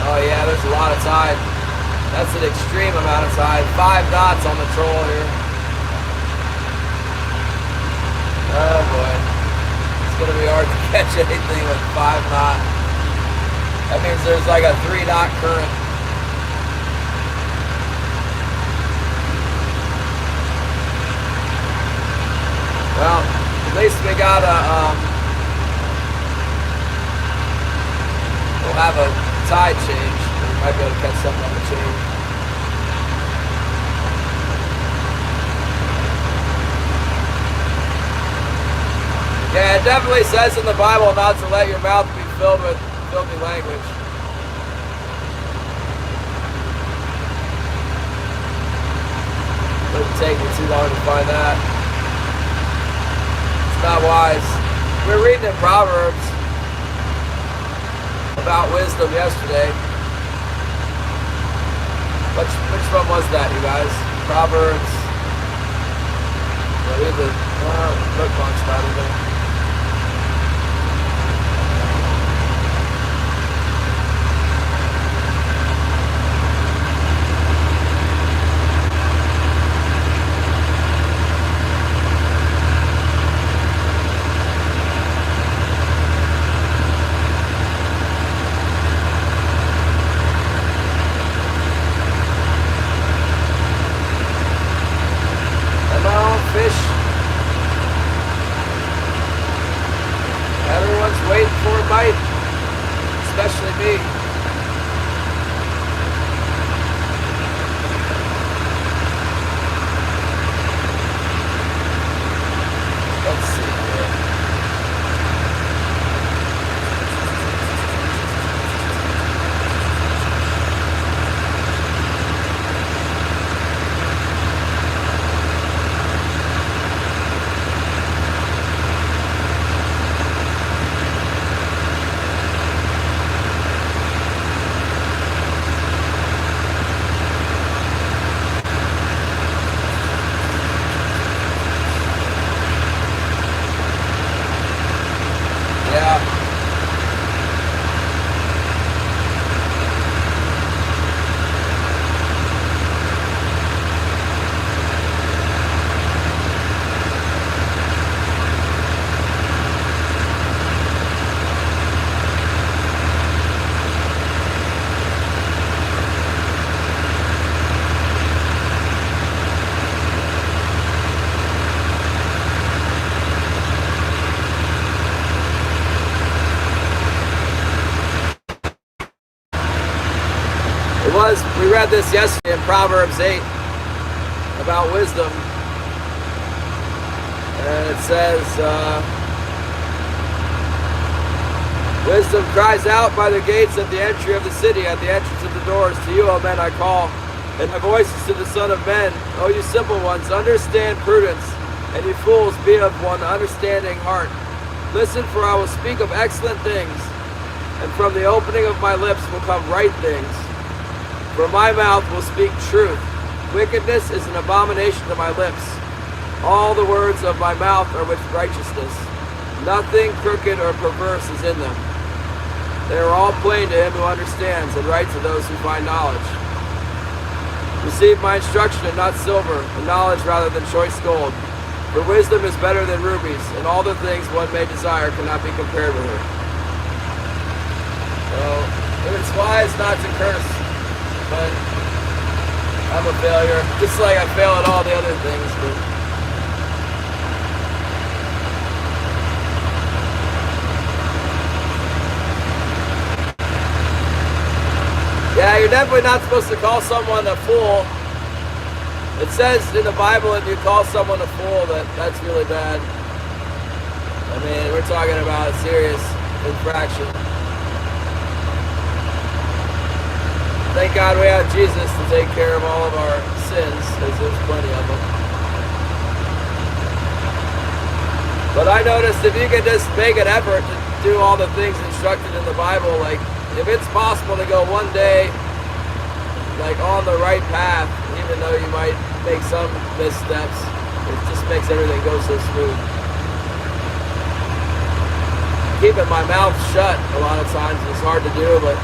Oh yeah, there's a lot of tide. That's an extreme amount of tide. 5 knots on the troll here. Oh boy. It's going to be hard to catch anything with 5 knots. That means there's like a 3 knot current. Well, at least we got we'll have a tide change. We might be able to catch something on the chain. Yeah, it definitely says in the Bible not to let your mouth be filled with filthy language. Wouldn't take me too long to find that. Not wise. We were reading in Proverbs about wisdom yesterday. Which one was that, you guys? Proverbs. Read the bookmarks out of there. right, especially me. Let's see here. Yeah. We read this yesterday in Proverbs 8 about wisdom. And it says, wisdom cries out by the gates at the entry of the city, at the entrance of the doors. To you, O men, I call, and my voice is to the Son of Men. O you simple ones, understand prudence, and you fools, be of one understanding heart. Listen, for I will speak of excellent things, and from the opening of my lips will come right things. For my mouth will speak truth. Wickedness is an abomination to my lips. All the words of my mouth are with righteousness. Nothing crooked or perverse is in them. They are all plain to him who understands, and right to those who find knowledge. Receive my instruction and not silver, and knowledge rather than choice gold. For wisdom is better than rubies, and all the things one may desire cannot be compared with her. So, it is wise not to curse, but I'm a failure, just like I fail at all the other things. But yeah, you're definitely not supposed to call someone a fool. It says in the Bible, if you call someone a fool, that's really bad. I mean, we're talking about a serious infraction. Thank God we have Jesus to take care of all of our sins, because there's plenty of them. But I noticed if you can just make an effort to do all the things instructed in the Bible, like if it's possible to go one day like on the right path, even though you might make some missteps, it just makes everything go so smooth. Keeping my mouth shut a lot of times is hard to do, but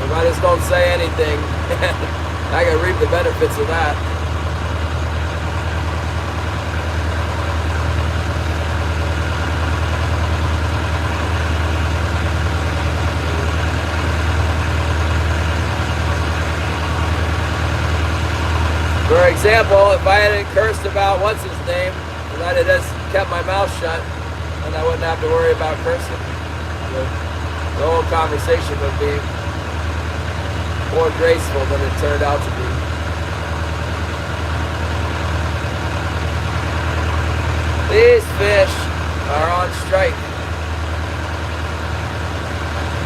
if I just don't say anything, I can reap the benefits of that. For example, if I hadn't cursed about what's his name, and I'd have just kept my mouth shut, then I wouldn't have to worry about cursing. The whole conversation would be more graceful than it turned out to be. These fish are on strike.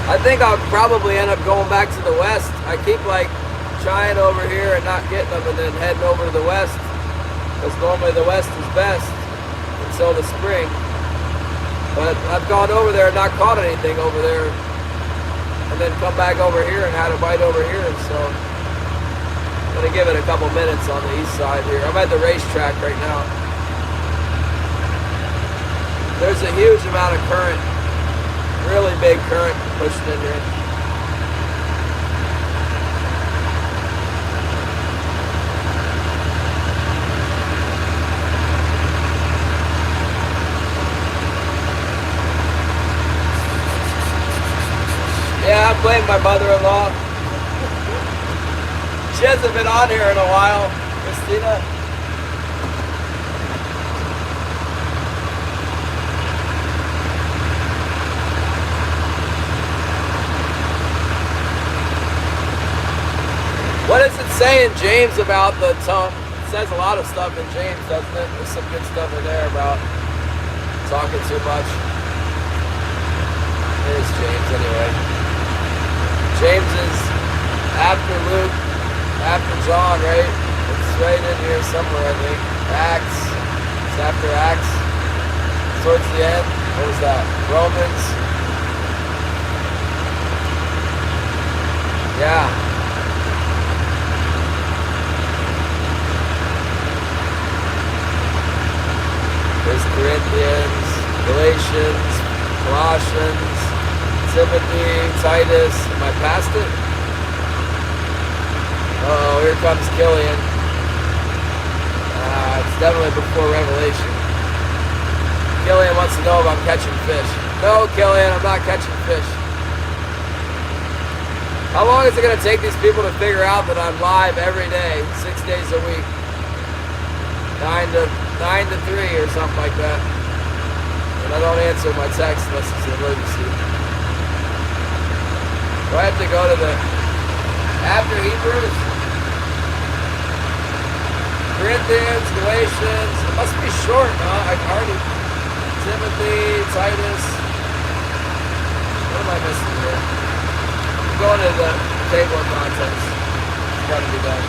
I think I'll probably end up going back to the west. I keep like trying over here and not getting them, and then heading over to the west, because normally the west is best until the spring. But I've gone over there and not caught anything over there, and then come back over here and had a bite over here. So I'm going to give it a couple minutes on the east side here. I'm at the racetrack right now. There's a huge amount of current, really big current pushing in here. Yeah, I'm playing my mother-in-law. She hasn't been on here in a while, Christina. saying James about the tongue. It says a lot of stuff in James, doesn't it? There's some good stuff in there about talking too much. It is James anyway. James is after Luke, after John, right? It's right in here somewhere, I think. Acts. It's after Acts. Towards the end. What was that? Romans. Yeah. There's Corinthians, Galatians, Colossians, Timothy, Titus. Am I past it? Uh-oh, here comes Killian. It's definitely before Revelation. Killian wants to know if I'm catching fish. No, Killian, I'm not catching fish. How long is it going to take these people to figure out that I'm live every day, 6 days a week? 9 to 3 or something like that. And I don't answer my text unless it's an emergency. Do I have to go to the after Hebrews? Corinthians, Galatians. It must be short, huh? I've already Timothy, Titus. What am I missing here? I'm going to the table of contents. It's got to be done.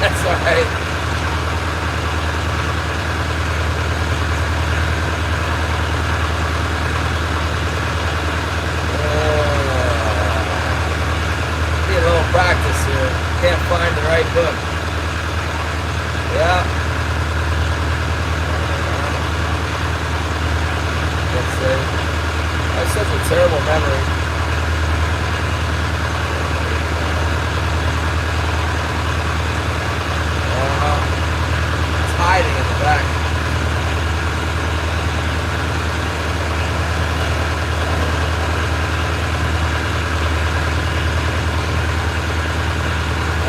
That's alright. Need a little practice here. Can't find the right book. Yeah. Let's see. I have such a terrible memory. It's hiding in the back.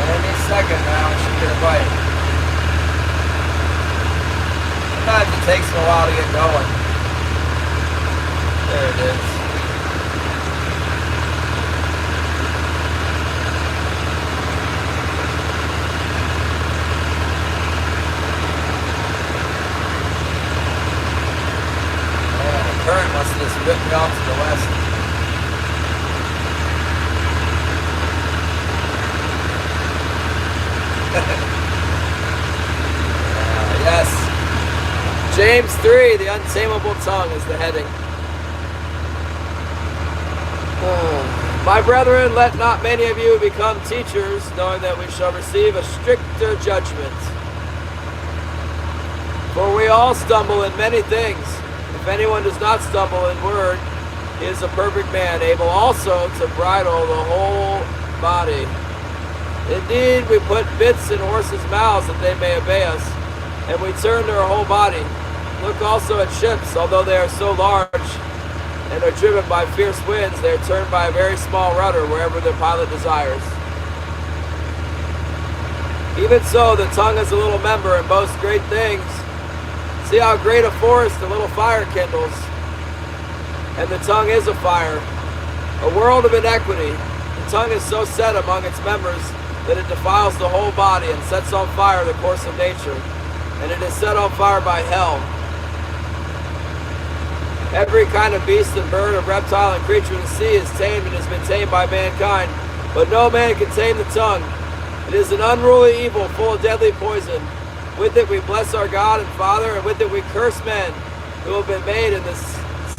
Any second now, I should get a bite. Sometimes it takes me a while to get going. There it is. Man, the current must have just ripped me off to the west. Yes. James 3, the untamable tongue is the heading. My brethren, let not many of you become teachers, knowing that we shall receive a stricter judgment. For we all stumble in many things. If anyone does not stumble in word, he is a perfect man, able also to bridle the whole body. Indeed, we put bits in horses' mouths that they may obey us, and we turn their whole body. Look also at ships, although they are so large, and are driven by fierce winds, they are turned by a very small rudder wherever their pilot desires. Even so, the tongue is a little member and boasts great things. See how great a forest a little fire kindles. And the tongue is a fire, a world of iniquity. The tongue is so set among its members that it defiles the whole body and sets on fire the course of nature, and it is set on fire by hell. Every kind of beast and bird, of reptile and creature of the sea is tamed and has been tamed by mankind, but no man can tame the tongue. It is an unruly evil, full of deadly poison. With it we bless our God and Father, and with it we curse men who have been made in the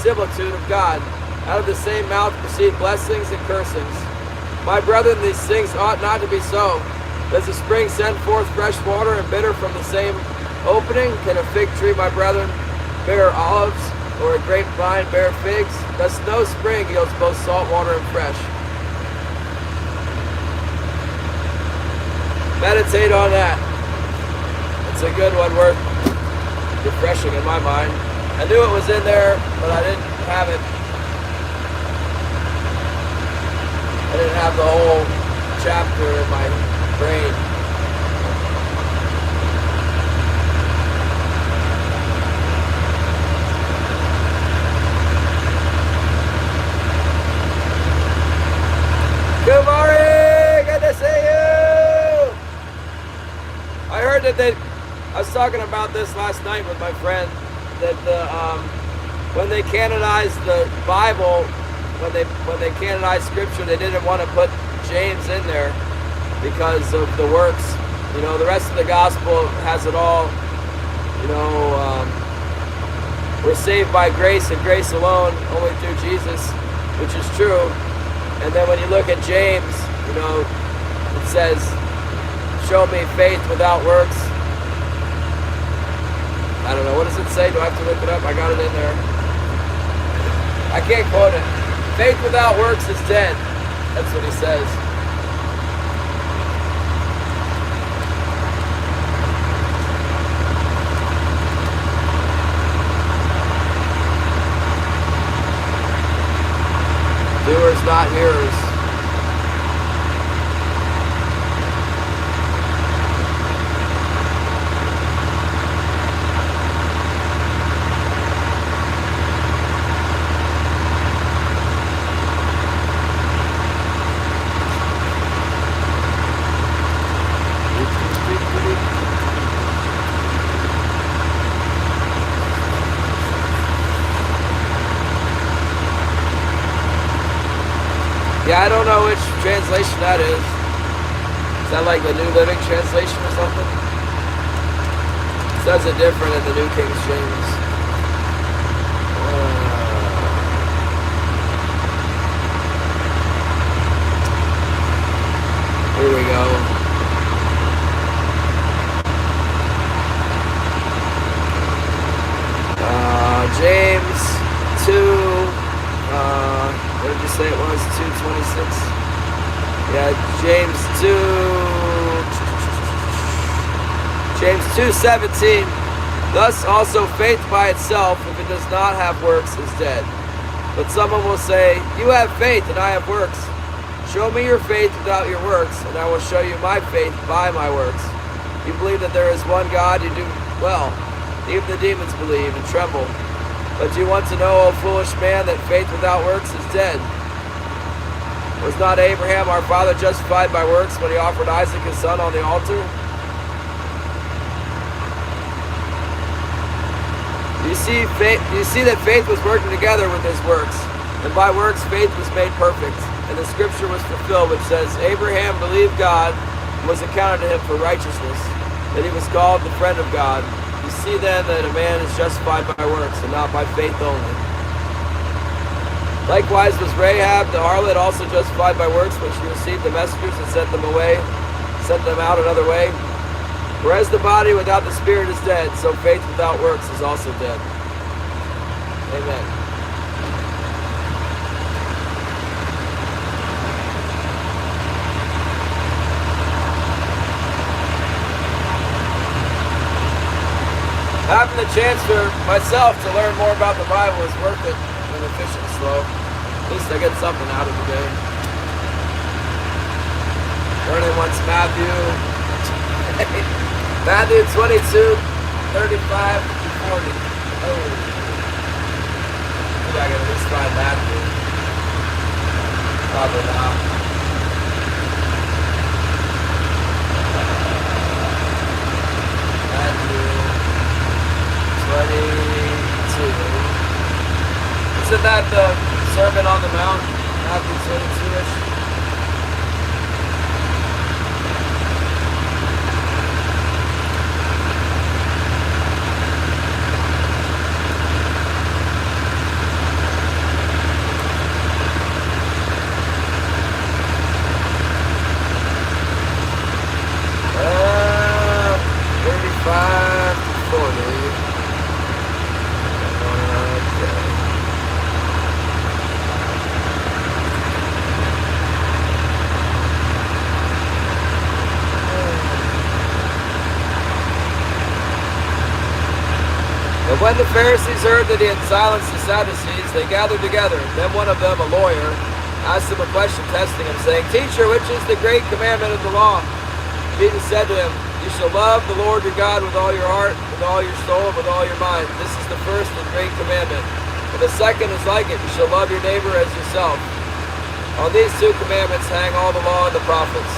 similitude of God. Out of the same mouth proceed blessings and cursings. My brethren, these things ought not to be so. Does a spring send forth fresh water and bitter from the same opening? Can a fig tree, my brethren, bear olives, or a grapevine bear figs? Thus no spring yields both salt water and fresh. Meditate on that. It's a good one, worth refreshing in my mind. I knew it was in there, but I didn't have it. I didn't have the whole chapter in my brain. talking about this last night with my friend, that when they canonized the Bible, when they canonized Scripture, they didn't want to put James in there because of the works. You know, the rest of the gospel has it all. You know, we're saved by grace and grace alone, only through Jesus, which is true. And then when you look at James, you know, it says, show me faith without works. I don't know, what does it say? Do I have to look it up? I got it in there. I can't quote it. Faith without works is dead. That's what he says. Doers, not hearers. Yeah, I don't know which translation that is. Is that like the New Living Translation or something? It says it different in the New King James. Here we go. James 2. What did you say it was? 2:26. Yeah, James 2:17. Thus also faith by itself, if it does not have works, is dead. But someone will say, you have faith and I have works. Show me your faith without your works, and I will show you my faith by my works. You believe that there is one God, you do well. Even the demons believe and tremble. But do you want to know, O foolish man, that faith without works is dead? Was not Abraham our father justified by works when he offered Isaac his son on the altar? You see that faith was working together with his works, and by works faith was made perfect. And the scripture was fulfilled, which says, Abraham believed God, and was accounted to him for righteousness, that he was called the friend of God. You see then that a man is justified by works, and not by faith only. Likewise was Rahab the harlot also justified by works when she received the messengers and sent them out another way. For as the body without the spirit is dead, so faith without works is also dead. Amen. Having the chance for myself to learn more about the Bible is worth it when the fishing's slow. At least I get something out of the day. Learning what's Matthew 22:35-40. Oh. Maybe I can at least find Matthew. Probably not. Matthew 22. Isn't that the Sermon on the Mount? Matthew 22-ish? When the Pharisees heard that he had silenced the Sadducees, they gathered together. Then one of them, a lawyer, asked him a question, testing him, saying, Teacher, which is the great commandment of the law? Jesus said to him, You shall love the Lord your God with all your heart, with all your soul, and with all your mind. This is the first and great commandment. And the second is like it, you shall love your neighbor as yourself. On these two commandments hang all the law and the prophets.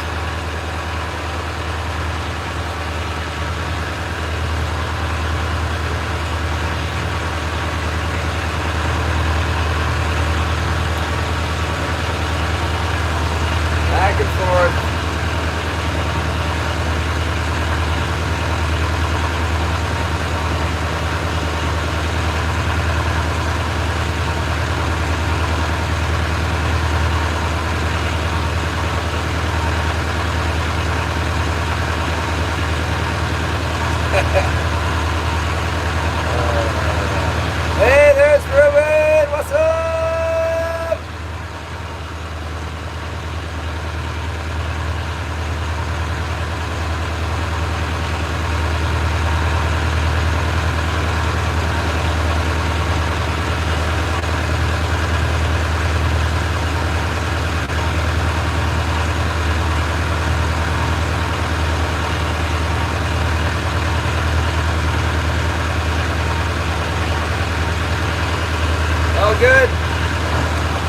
Going good?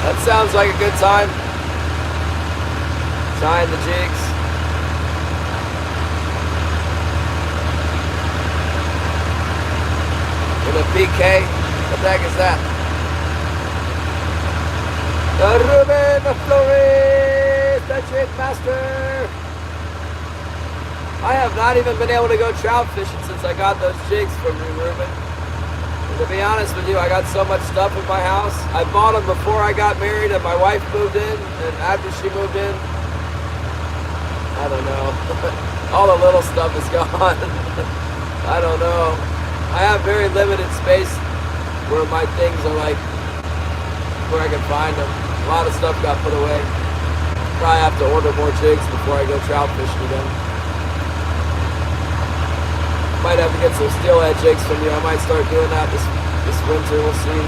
That sounds like a good time. Tying the jigs. In a PK. What the heck is that? Ruben Flores, the jig master. I have not even been able to go trout fishing since I got those jigs from you, Ruben. And to be honest with you, I got so much stuff in my house. I bought them before I got married and my wife moved in, and after she moved in, I don't know. All the little stuff is gone. I don't know. I have very limited space where my things are like, where I can find them. A lot of stuff got put away. Probably have to order more jigs before I go trout fishing again. Might have to get some steelhead jigs from you. I might start doing that this winter. We'll see.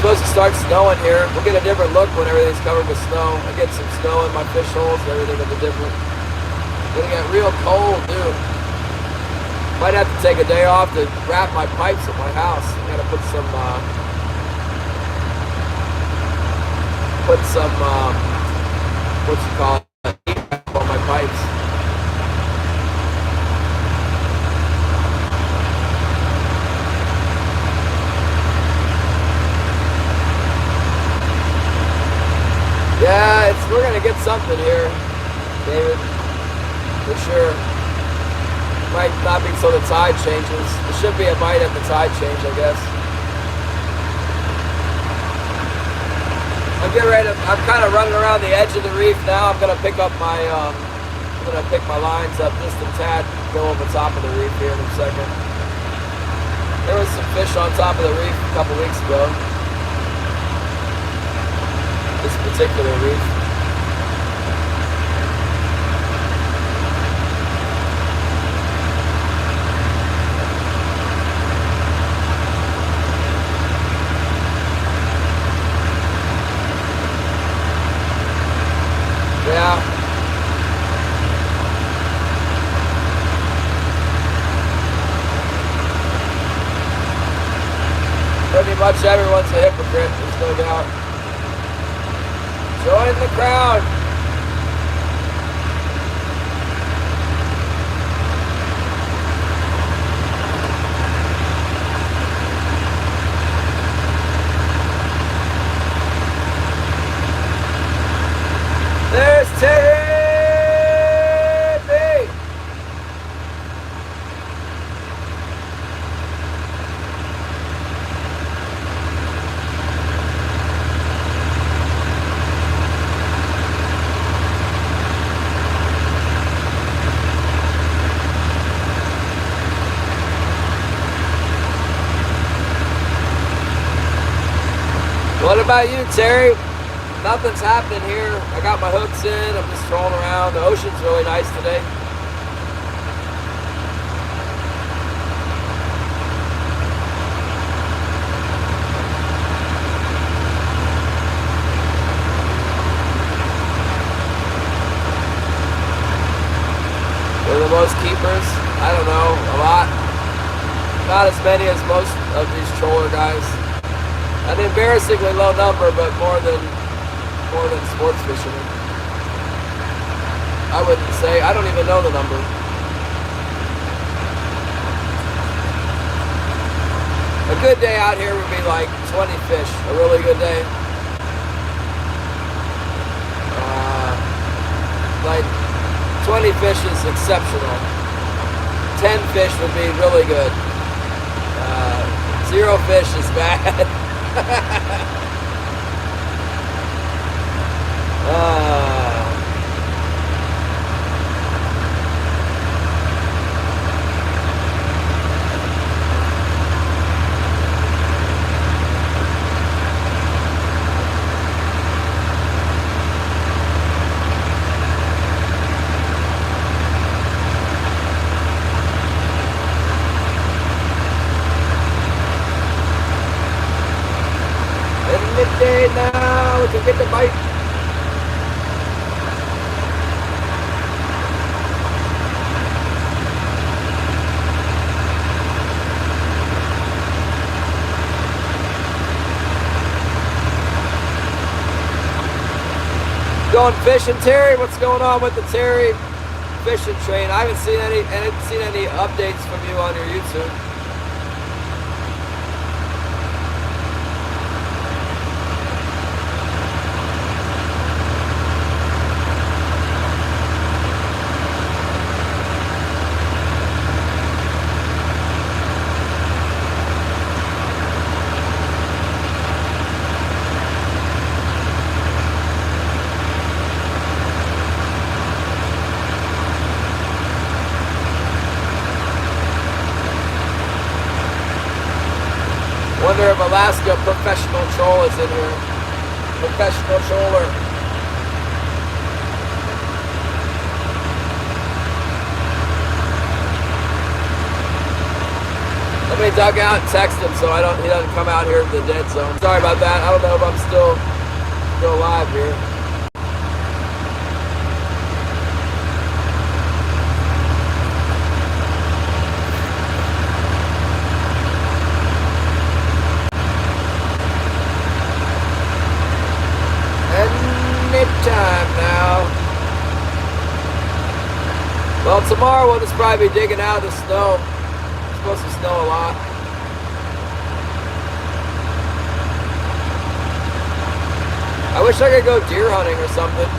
Supposed to start snowing here. We'll get a different look when everything's covered with snow. I get some snow in my fish holes and everything will be different. Gonna get real cold, dude. Might have to take a day off to wrap my pipes at my house. I gotta put some what you call it, heat wrap on my pipes. Yeah, we're gonna get something here, David, for sure. Might not be until the tide changes. There should be a bite at the tide change, I guess. I'm getting ready to, I'm kind of running around the edge of the reef now. I'm gonna pick up my, I'm gonna pick my lines up just a tad, go over top of the reef here in a second. There was some fish on top of the reef a couple weeks ago. This particular reef. Yeah. Pretty much everyone's a hypocrite, there's no doubt. Join the crowd. There's Terry B. What about you, Terry? Nothing's happening here. I got my hooks in. I'm just trolling around. The ocean's really nice today. They're the most keepers. I don't know, a lot. Not as many as most of these troller guys. An embarrassingly low number, but more than sports fishermen. I wouldn't say. I don't even know the number. A good day out here would be like 20 fish. A really good day. Like 20 fish is exceptional. 10 fish would be really good. 0 fish is bad. midday now. We can get the bite. Going fishing, Terry. What's going on with the Terry fishing train? I haven't seen any updates from you on your YouTube. Wonder if Alaska professional troll is in here. Professional troller. Somebody dug out and text him so he doesn't come out here to the dead zone. Sorry about that. I don't know if I'm still alive here. Time now. Well, tomorrow we'll just probably be digging out of the snow. It's supposed to snow a lot. I wish I could go deer hunting or something.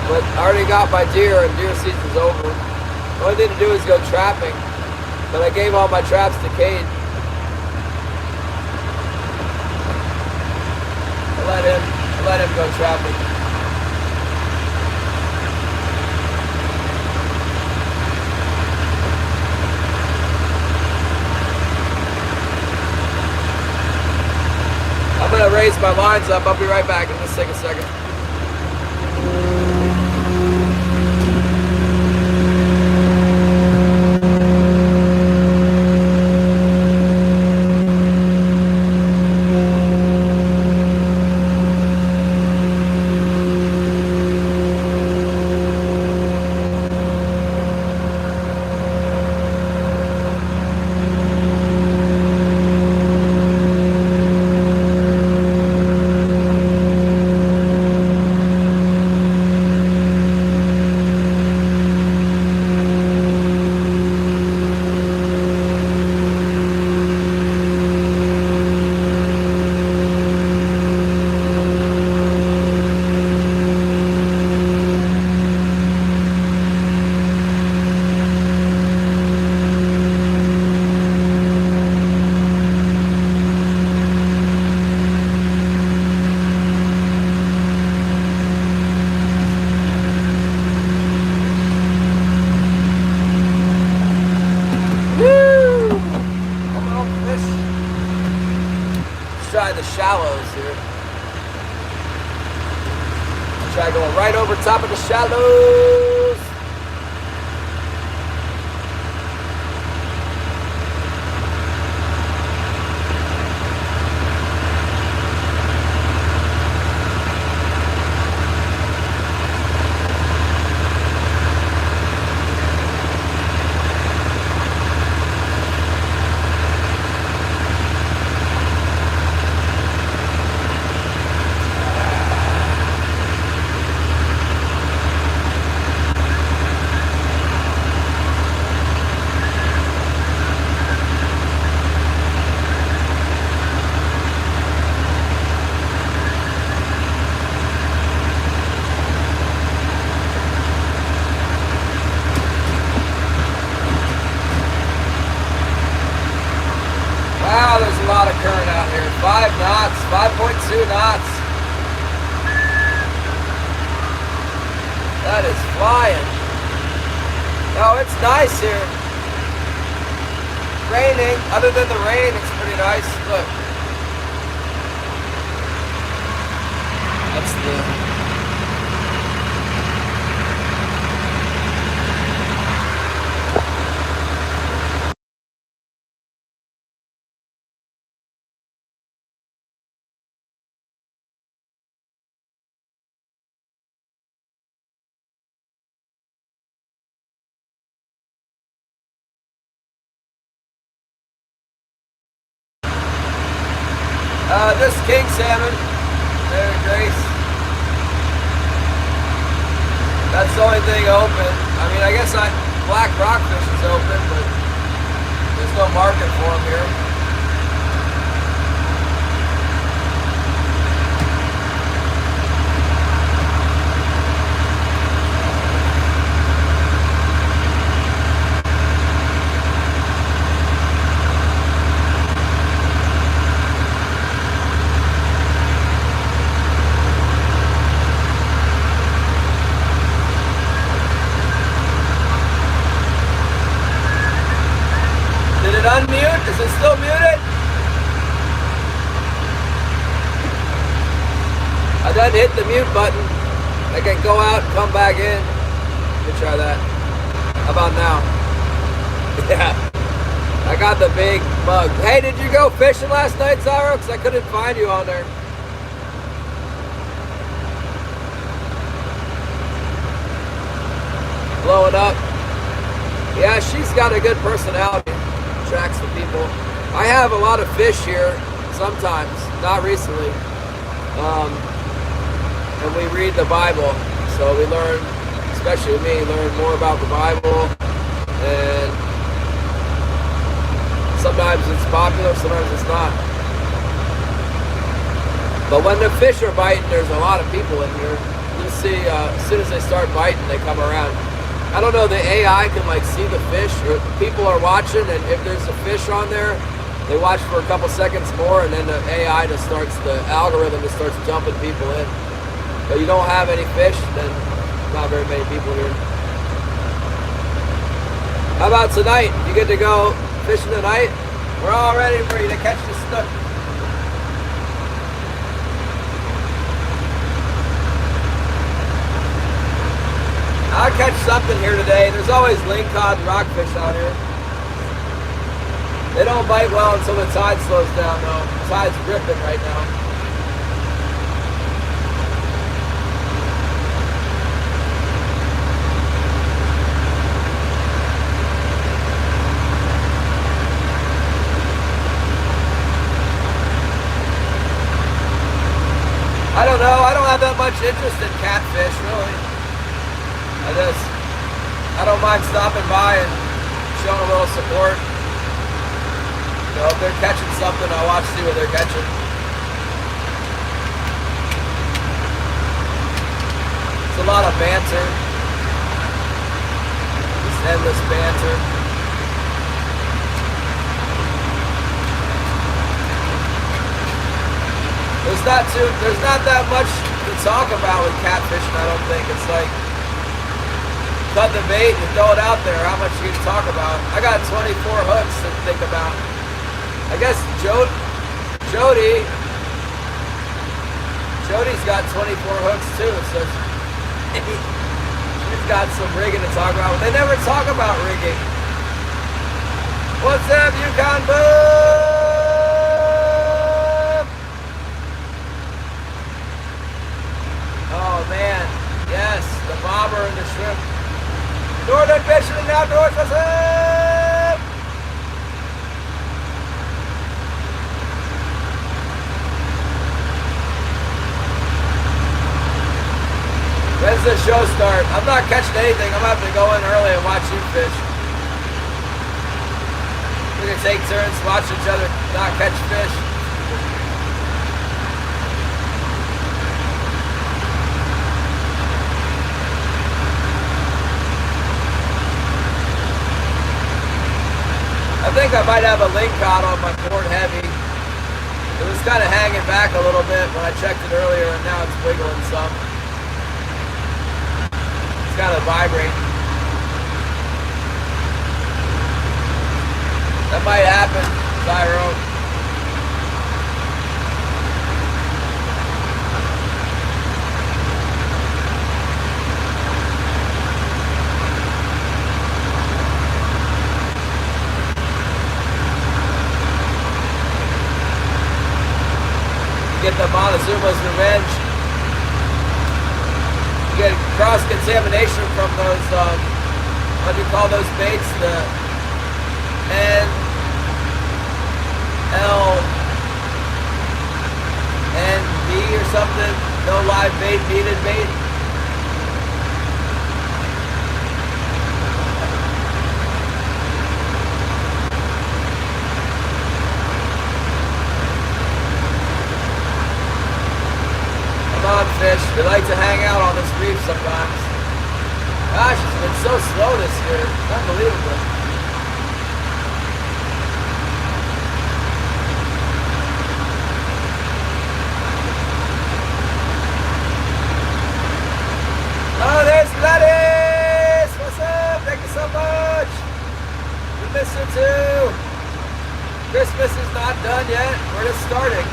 But I already got my deer and deer season's over. The only thing to do is go trapping. But I gave all my traps to Cade. Let him go trapping. I'm gonna raise my lines up. I'll be right back in just a second. Try the shallows here. Try going right over top of the shallows. Wow, there's a lot of current out here. 5 knots, 5.2 knots. That is flying. Oh, it's nice here. Raining. Other than the rain, it's pretty nice. Look. That's the Just king salmon. There, Grace. That's the only thing open. I mean, I guess black rockfish is open, but there's no market for them here. Unmute? Is it still muted? I done hit the mute button. I can go out and come back in. Let me try that. How about now? Yeah. I got the big bug. Hey, did you go fishing last night, Zyro? Because I couldn't find you on there. Blowing up. Yeah, she's got a good personality. Attracts the people. I have a lot of fish here sometimes, not recently. And we read the Bible, so we learn, especially me, learn more about the Bible. And sometimes it's popular, sometimes it's not. But when the fish are biting, there's a lot of people in here. You see, as soon as they start biting, they come around. I don't know, the AI can like see the fish, or people are watching, and if there's a fish on there, they watch for a couple seconds more, and then the AI just starts, the algorithm just starts dumping people in. But you don't have any fish, then not very many people here. How about tonight? You get to go fishing tonight? We're all ready for you to catch the snook. I'll catch something here today. There's always lingcod and rockfish out here. They don't bite well until the tide slows down though. The tide's ripping right now. I don't know. I don't have that much interest in catfish, really. I don't mind stopping by and showing a little support. You know, if they're catching something, I'll watch, see what they're catching. It's a lot of banter. Just endless banter. There's not that much to talk about with catfishing, I don't think. It's like, cut the bait and throw it out there. How much you can talk about? I got 24 hooks to think about. I guess Jody's got 24 hooks too, so she's got some rigging to talk about. They never talk about rigging. What's up, Yukon Boom? Oh man, yes, the bobber and the shrimp. Northern fishing and outdoors, what's up? When's the show start? I'm not catching anything. I'm gonna have to go in early and watch you fish. We're gonna take turns, watch each other not catch fish. I think I might have a lingcod on my board heavy. It was kind of hanging back a little bit when I checked it earlier, and now it's wiggling some. It's kind of vibrating. That might happen, Zyro. Get the Montezuma's revenge. You get cross-contamination from those, what do you call those baits? The No live bait needed bait. Come on, fish. They like to hang out on this reef sometimes. Gosh, it's been so slow this year. Unbelievable. Oh, there's Gladys! What's up? Thank you so much. We miss you too. Christmas is not done yet. We're just starting.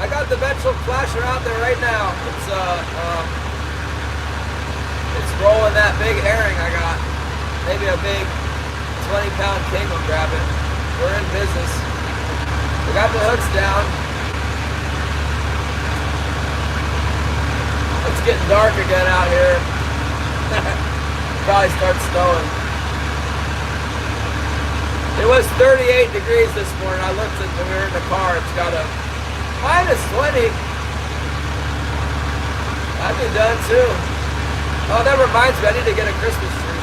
I got the Vetchel flasher out there right now. It's rolling that big herring I got. Maybe a big 20-pound king will grab it. We're in business. We got the hooks down. It's getting dark again out here. Probably start snowing. It was 38 degrees this morning. I looked at when we were in the car. It's got a minus 20. I'd be done too. Oh, that reminds me, I need to get a Christmas tree.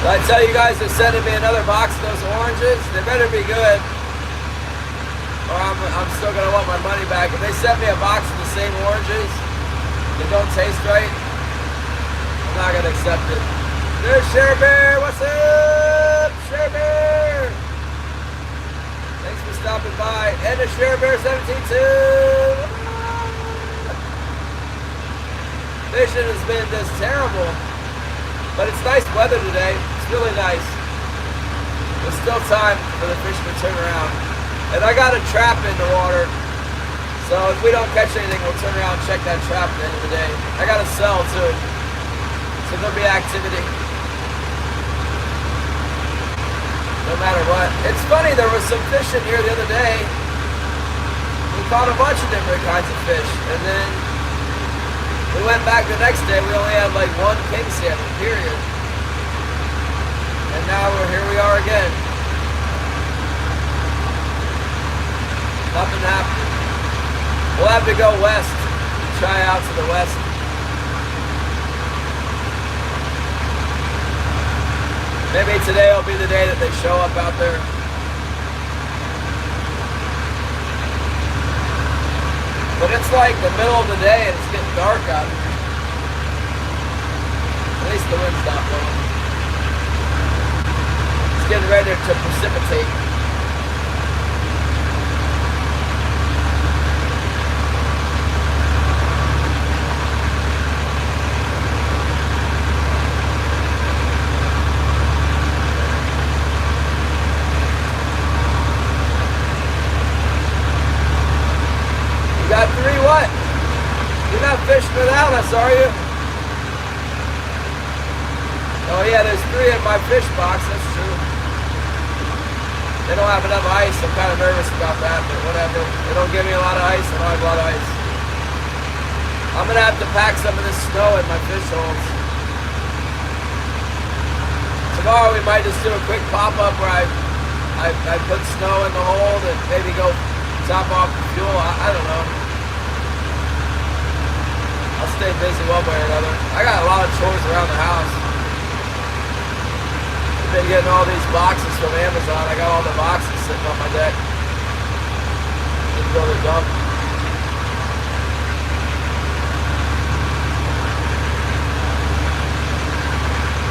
Did I tell you guys they're sending me another box of those oranges? They better be good, or I'm still gonna want my money back. If they send me a box of the same oranges that don't taste right, I'm not gonna accept it. There's Share Bear, what's up? Share Bear! Thanks for stopping by. And to Share Bear 17 too. Fishing has been just terrible. But it's nice weather today. It's really nice. There's still time for the fish to turn around. And I got a trap in the water. So if we don't catch anything, we'll turn around and check that trap at the end of the day. I got to sell too. So there'll be activity. No matter what. It's funny, there was some fish in here the other day. We caught a bunch of different kinds of fish. And then we went back the next day, we only had like one king salmon, period. And now here we are again. Nothing happened. We'll have to go west, try out to the west. Maybe today will be the day that they show up out there. But it's like the middle of the day and it's getting dark out here. At least the wind's not blowing. It's getting ready to precipitate. Got three what? You're not fishing without us, are you? Oh yeah, there's three in my fish box, that's true. They don't have enough ice, I'm kind of nervous about that, but whatever. They don't give me a lot of ice, I don't have a lot of ice. I'm gonna have to pack some of this snow in my fish holes. Tomorrow we might just do a quick pop-up where I put snow in the hole and maybe go top off the fuel, I don't know. I'll stay busy one way or another. I got a lot of chores around the house. I've been getting all these boxes from Amazon. I got all the boxes sitting on my deck. Need to go to the dump.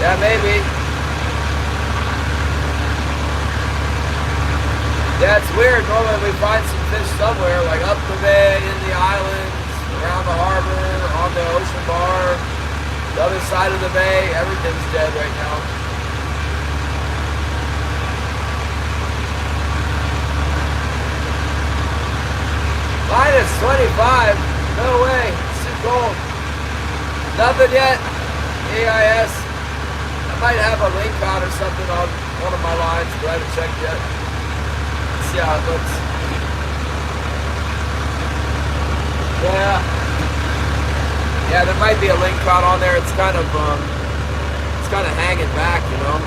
Yeah, maybe. Yeah, it's weird. Normally we find some fish somewhere, like up the bay, in the islands, around the harbor, on the ocean bar, the other side of the bay. Everything's dead right now. 5. No way. It's too cold. Nothing yet. AIS. I might have a link out or something on one of my lines, but I haven't checked yet. Let's see how it looks. Yeah, there might be a link caught on there. It's kind of hanging back, you know.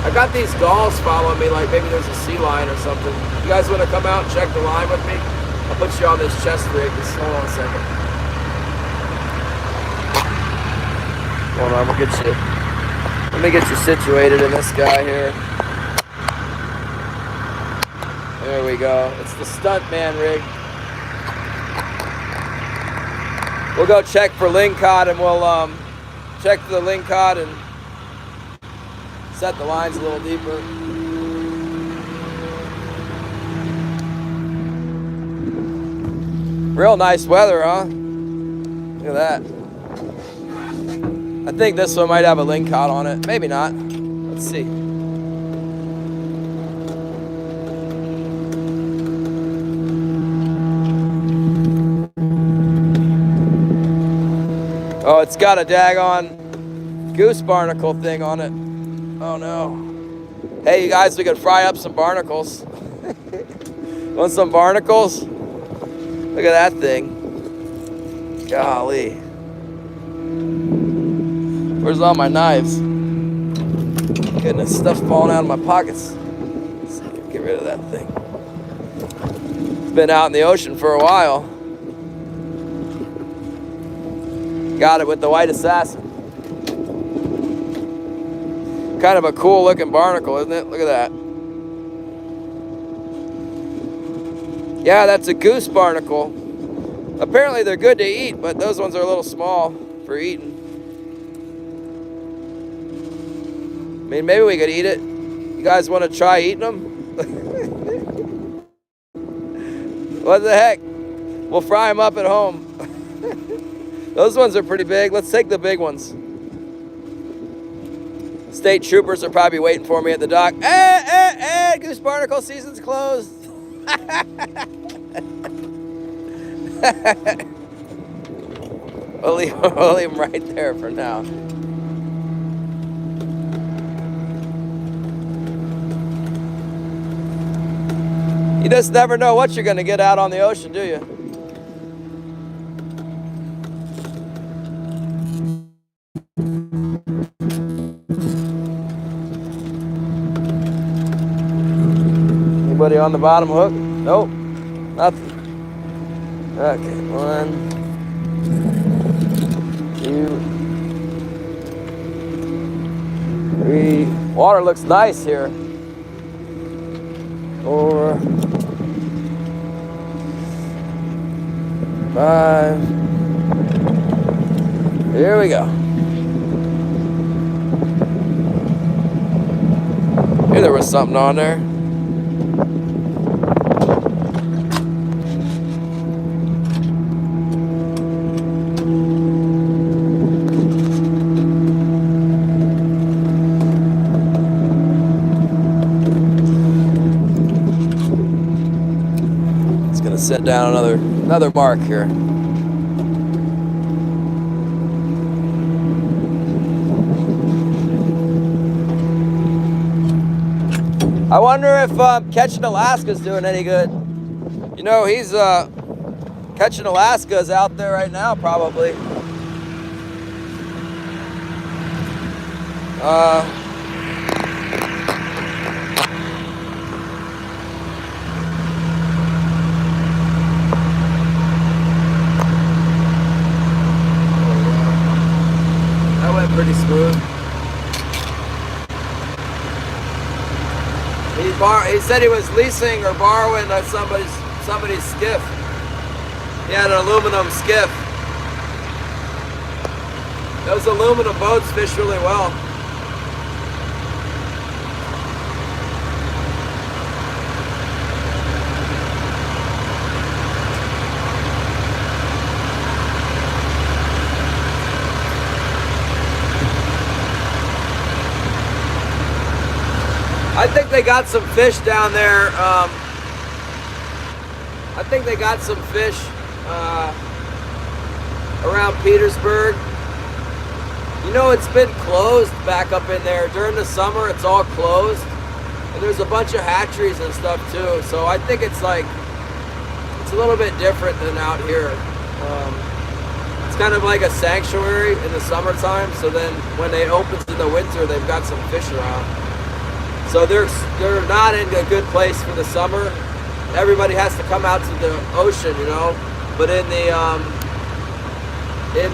I got these gulls following me, like maybe there's a sea lion or something. You guys want to come out and check the line with me? I'll put you on this chest rig. Just hold on a second. Hold on, let me get you situated in this guy here. There we go. It's the Stuntman rig. We'll go check for lingcod, and we'll check for the lingcod and set the lines a little deeper. Real nice weather, huh? Look at that. I think this one might have a lingcod on it. Maybe not. Let's see. Oh, it's got a daggone goose barnacle thing on it. Oh no. Hey, you guys, we could fry up some barnacles. Want some barnacles? Look at that thing. Golly. Where's all my knives? Goodness, stuff falling out of my pockets. Let's see if I can get rid of that thing. It's been out in the ocean for a while. Got it with the white assassin. Kind of a cool looking barnacle, isn't it? Look at that. Yeah, that's a goose barnacle. Apparently they're good to eat, but those ones are a little small for eating. I mean, maybe we could eat it. You guys want to try eating them? What the heck? We'll fry them up at home. Those ones are pretty big. Let's take the big ones. State troopers are probably waiting for me at the dock. Goose barnacle season's closed. We'll leave them right there for now. You just never know what you're going to get out on the ocean, do you? Anybody on the bottom hook? Nope, nothing. Okay, 1, 2, 3. Water looks nice here. 4, 5. Here we go. Hey, there was something on there. Set down another mark here. I wonder if catching Alaska's doing any good. You know, he's catching Alaska's out there right now, probably. Pretty smooth. He said he was leasing or borrowing somebody's skiff. He had an aluminum skiff. Those aluminum boats fish really well. I think they got some fish down there. I think they got some fish around Petersburg. You know, it's been closed back up in there. During the summer, it's all closed. And there's a bunch of hatcheries and stuff too. So I think it's like, it's a little bit different than out here. It's kind of like a sanctuary in the summertime. So then when it opens in the winter, they've got some fish around. So they're not in a good place for the summer. Everybody has to come out to the ocean, you know. But in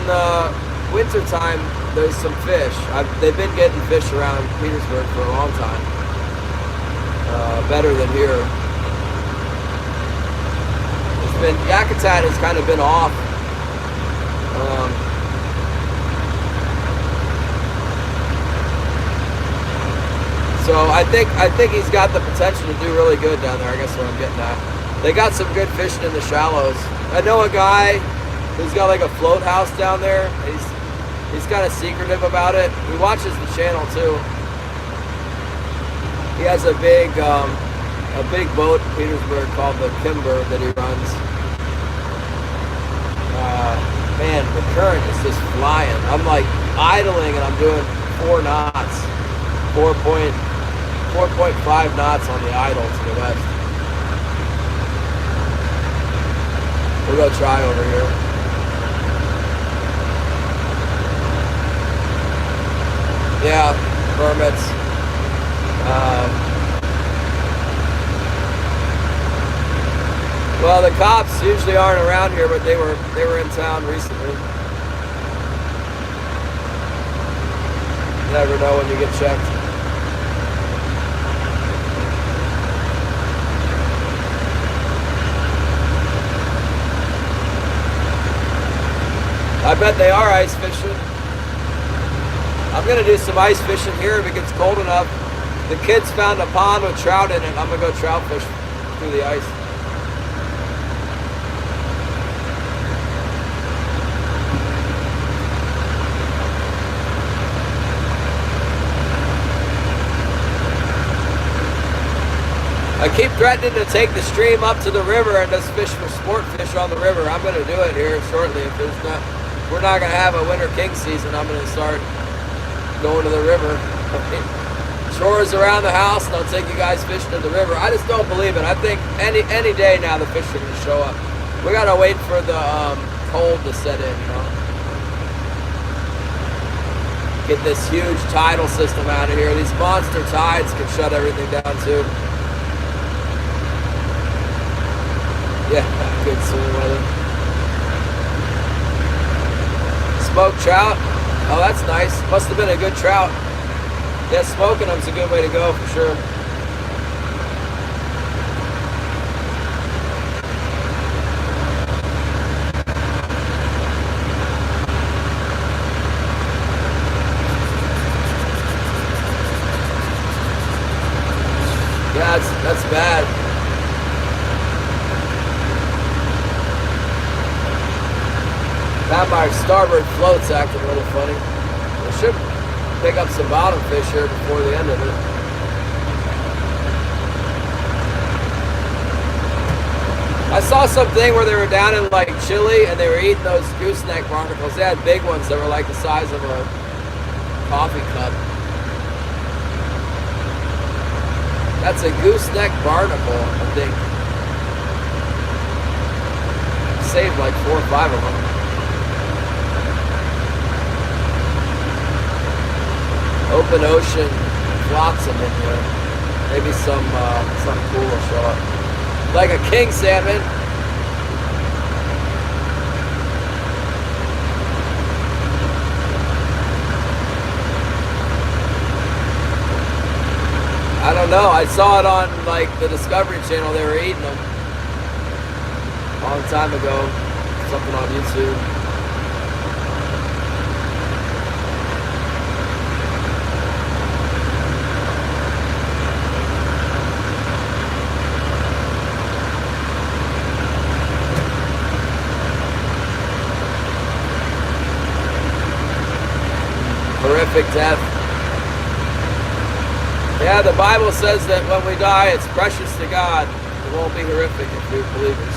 the winter time, there's some fish. They've been getting fish around Petersburg for a long time. Better than here. It's been, Yakutat has kind of been off. So I think he's got the potential to do really good down there. I guess what I'm getting at. They got some good fishing in the shallows. I know a guy who's got like a float house down there. He's kind of secretive about it. He watches the channel too. He has a big boat in Petersburg called the Kimber that he runs. Man, the current is just flying. I'm like idling and I'm doing 4 knots, 4.5 knots on the idle to the west. We'll go try over here. Yeah, permits. Well, the cops usually aren't around here, but they were in town recently. You never know when you get checked. I bet they are ice fishing. I'm gonna do some ice fishing here if it gets cold enough. The kids found a pond with trout in it. I'm gonna go trout fish through the ice. I keep threatening to take the stream up to the river and just fish for sport fish on the river. I'm gonna do it here shortly. If we're not gonna have a winter king season, I'm gonna start going to the river. Shores around the house, and I'll take you guys fishing to the river. I just don't believe it. I think any day now the fish are gonna show up. We gotta wait for the cold to set in, you know. Get this huge tidal system out of here. These monster tides can shut everything down too. Yeah, good swimming weather. Smoked trout. Oh, that's nice. Must have been a good trout. Yeah, smoking them's a good way to go for sure. Yeah, that's bad. Now my starboard float's acting a little funny. I should pick up some bottom fish here before the end of it. I saw something where they were down in like Chile and they were eating those gooseneck barnacles. They had big ones that were like the size of a coffee cup. That's a gooseneck barnacle, I think. Saved like 4 or 5 of them. Open ocean, flotsam in here. Maybe some cool will show up. Like a king salmon. I don't know. I saw it on like the Discovery Channel. They were eating them a long time ago. Something on YouTube. Horrific death. Yeah, the Bible says that when we die, it's precious to God. It won't be horrific if we're believers.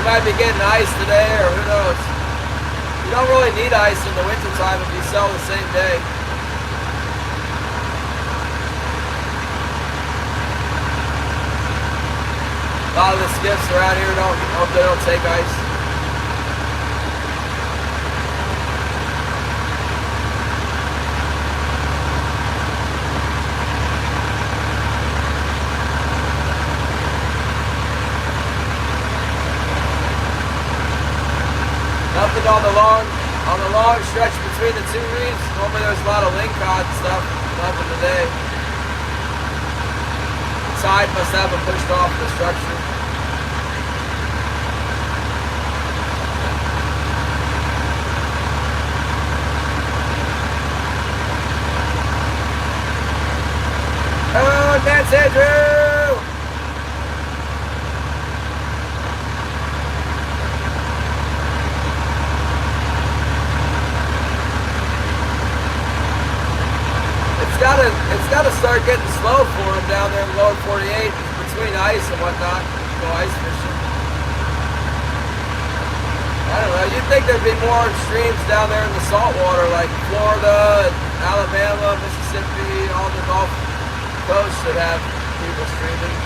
We might be getting ice today, or who knows. You don't really need ice in the wintertime if you sell the same day. A lot of the skiffs around here they don't take ice. Nothing on the long stretch between the two reefs. Normally there's a lot of lingcod and stuff. Nothing today. The tide must have them pushed off the structure. Oh, that's Andrew! It's gotta start getting slow for them down there in the lower 48 between ice and whatnot. Go ice fishing. I don't know. You'd think there'd be more streams down there in the saltwater, like Florida, Alabama, Mississippi, all the Gulf Coast should have people streaming.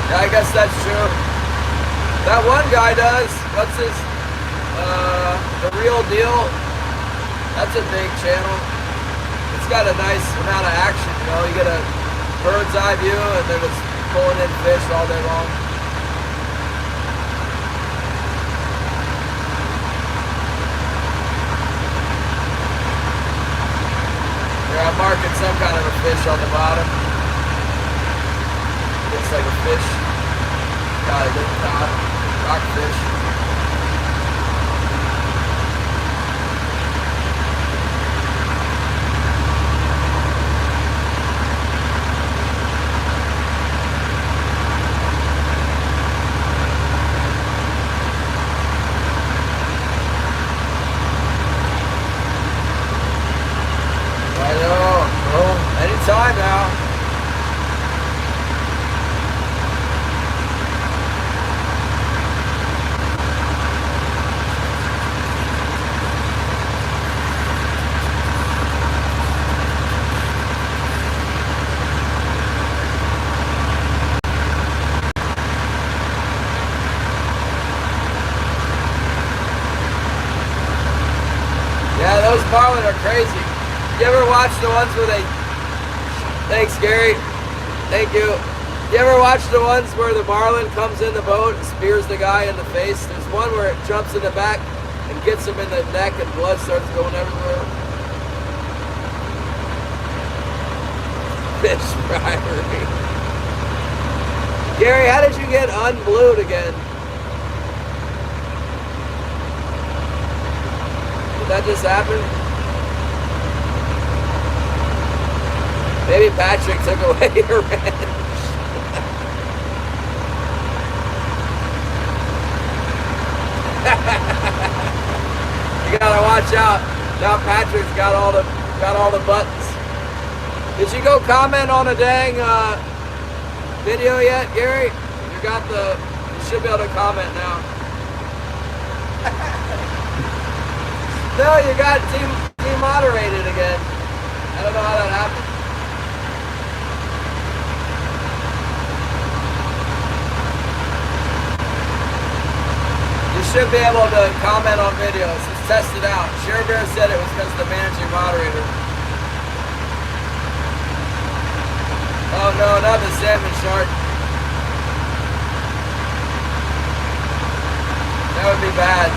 Yeah, I guess that's true. That one guy does. What's his? The Real Deal. That's a big channel. It's got a nice amount of action, you know. You get a bird's eye view and they're just pulling in fish all day long. Yeah, I'm marking some kind of a fish on the bottom. Looks like a fish. Got a little rockfish. I know. Well, anytime now. Yeah, those marlin are crazy. You ever watch the ones where they... Thanks, Gary. Thank you. You ever watch the ones where the marlin comes in the boat and spears the guy in the face? There's one where it jumps in the back and gets him in the neck and blood starts going everywhere. Fish Priory. Gary, how did you get unblued again? Did that just happen? Maybe Patrick took away your wrench. You gotta watch out. Now Patrick's got all the buttons. Did you go comment on a dang video yet, Gary? You should be able to comment now. No, you got team moderated again. I don't know how that happened. You should be able to comment on videos. Let's test it out. Share Bear said it was because of the managing moderator. Oh no, not the salmon shark. That would be bad.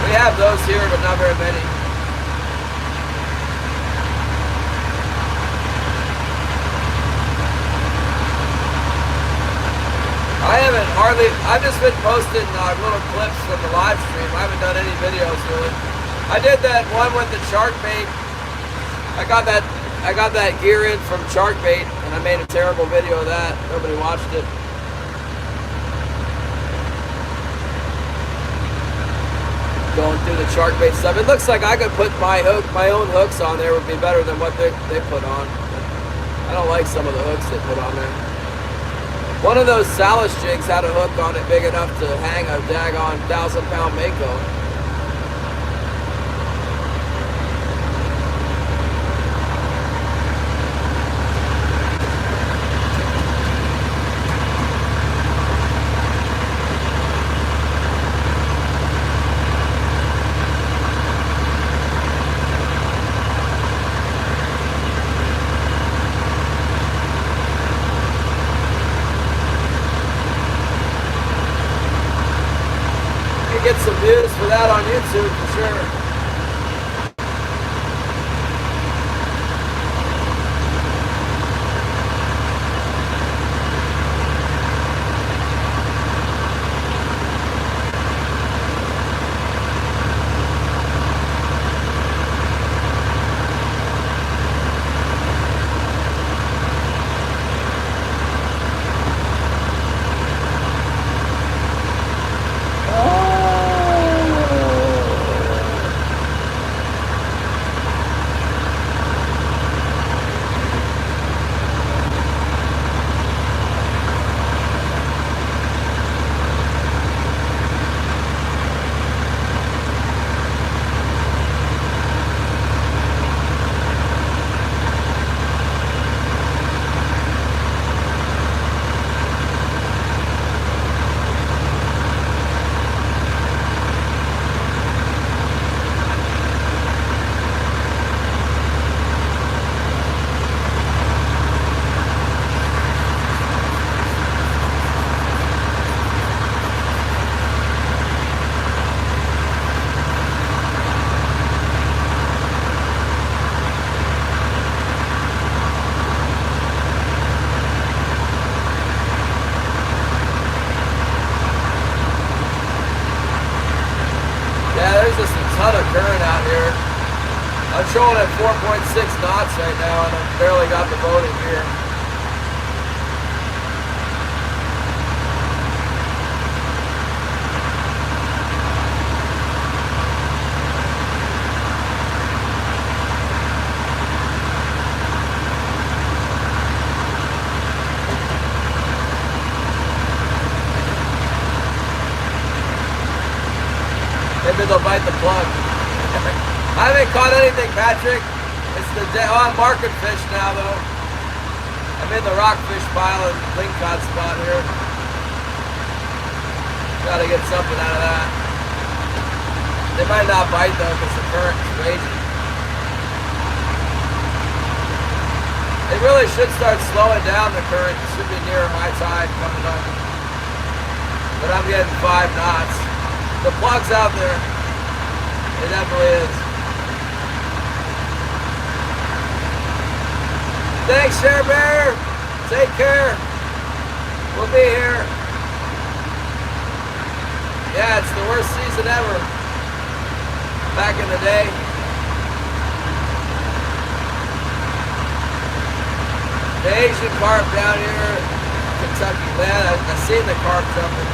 We have those here, but not very many. I've just been posting little clips from the live stream. I haven't done any videos really. I did that one with the shark bait. I got that I got that gear in from Sharkbait, and I made a terrible video of that. Nobody watched it. Going through the Sharkbait stuff. It looks like I could put my own hooks on there would be better than what they put on. I don't like some of the hooks they put on there. One of those Salas jigs had a hook on it big enough to hang a daggone 1,000-pound Mako. Get some views for that on YouTube for sure. Just a ton of current out here. I'm showing at 4.6 knots right now, and I've barely got the boat in gear. Maybe they'll bite the plug. I haven't caught anything, Patrick. It's the day. Oh, I'm marking fish now, though. I'm in the rockfish pile and lingcod spot here. Gotta get something out of that. They might not bite, though, because the current is raging. It really should start slowing down the current. It should be near high tide coming up. But I'm getting 5 knots. The plug's out there. It definitely is. Thanks, Share Bear. Take care. We'll be here. Yeah, it's the worst season ever. Back in the day. The Asian carp down here in Kentucky. Man, I've seen the carp jumping.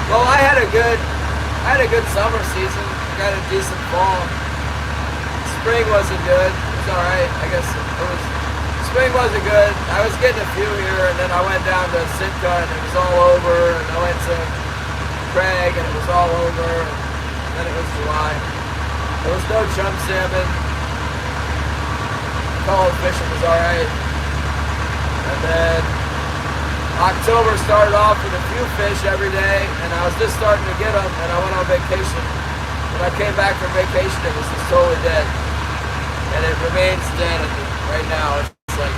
Well, I had a good summer season. Got a decent fall. Spring wasn't good. It was all right. I guess spring wasn't good. I was getting a few here, and then I went down to Sitka, and it was all over. And I went to Craig, and it was all over. And then it was July. There was no chum salmon. Cold fishing was all right. And then October started off with a few fish every day, and I was just starting to get them, and I went on vacation. When I came back from vacation, it was just totally dead. And it remains dead right now. It's like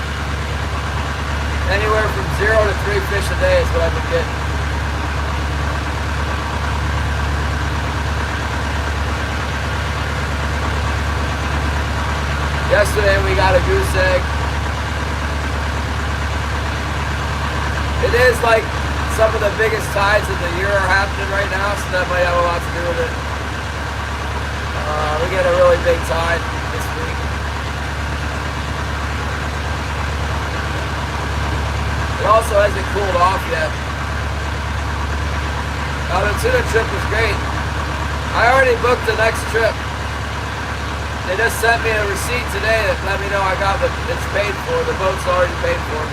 anywhere from 0 to 3 fish a day is what I've been getting. Yesterday we got a goose egg. It is like some of the biggest tides of the year are happening right now, so that might have a lot to do with it. We get a really big tide this week. It also hasn't cooled off yet. Now the tuna trip was great. I already booked the next trip. They just sent me a receipt today that let me know I got what it's paid for. The boat's already paid for.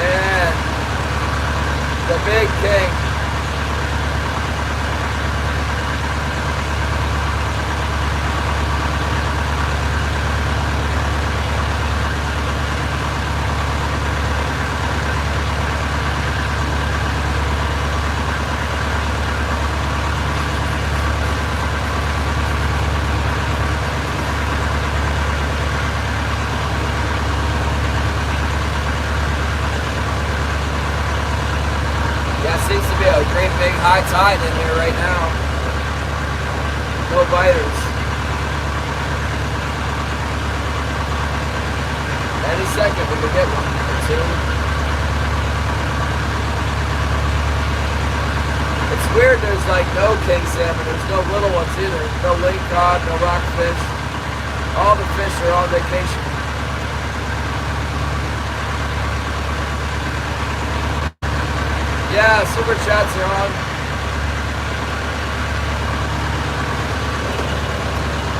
And the big king. Seems to be a great big high tide in here right now. No biters. Any second we could get one or two. It's weird there's like no king salmon. There's no little ones either. No lingcod, no rockfish. All the fish are on vacation. Yeah, super chats are on.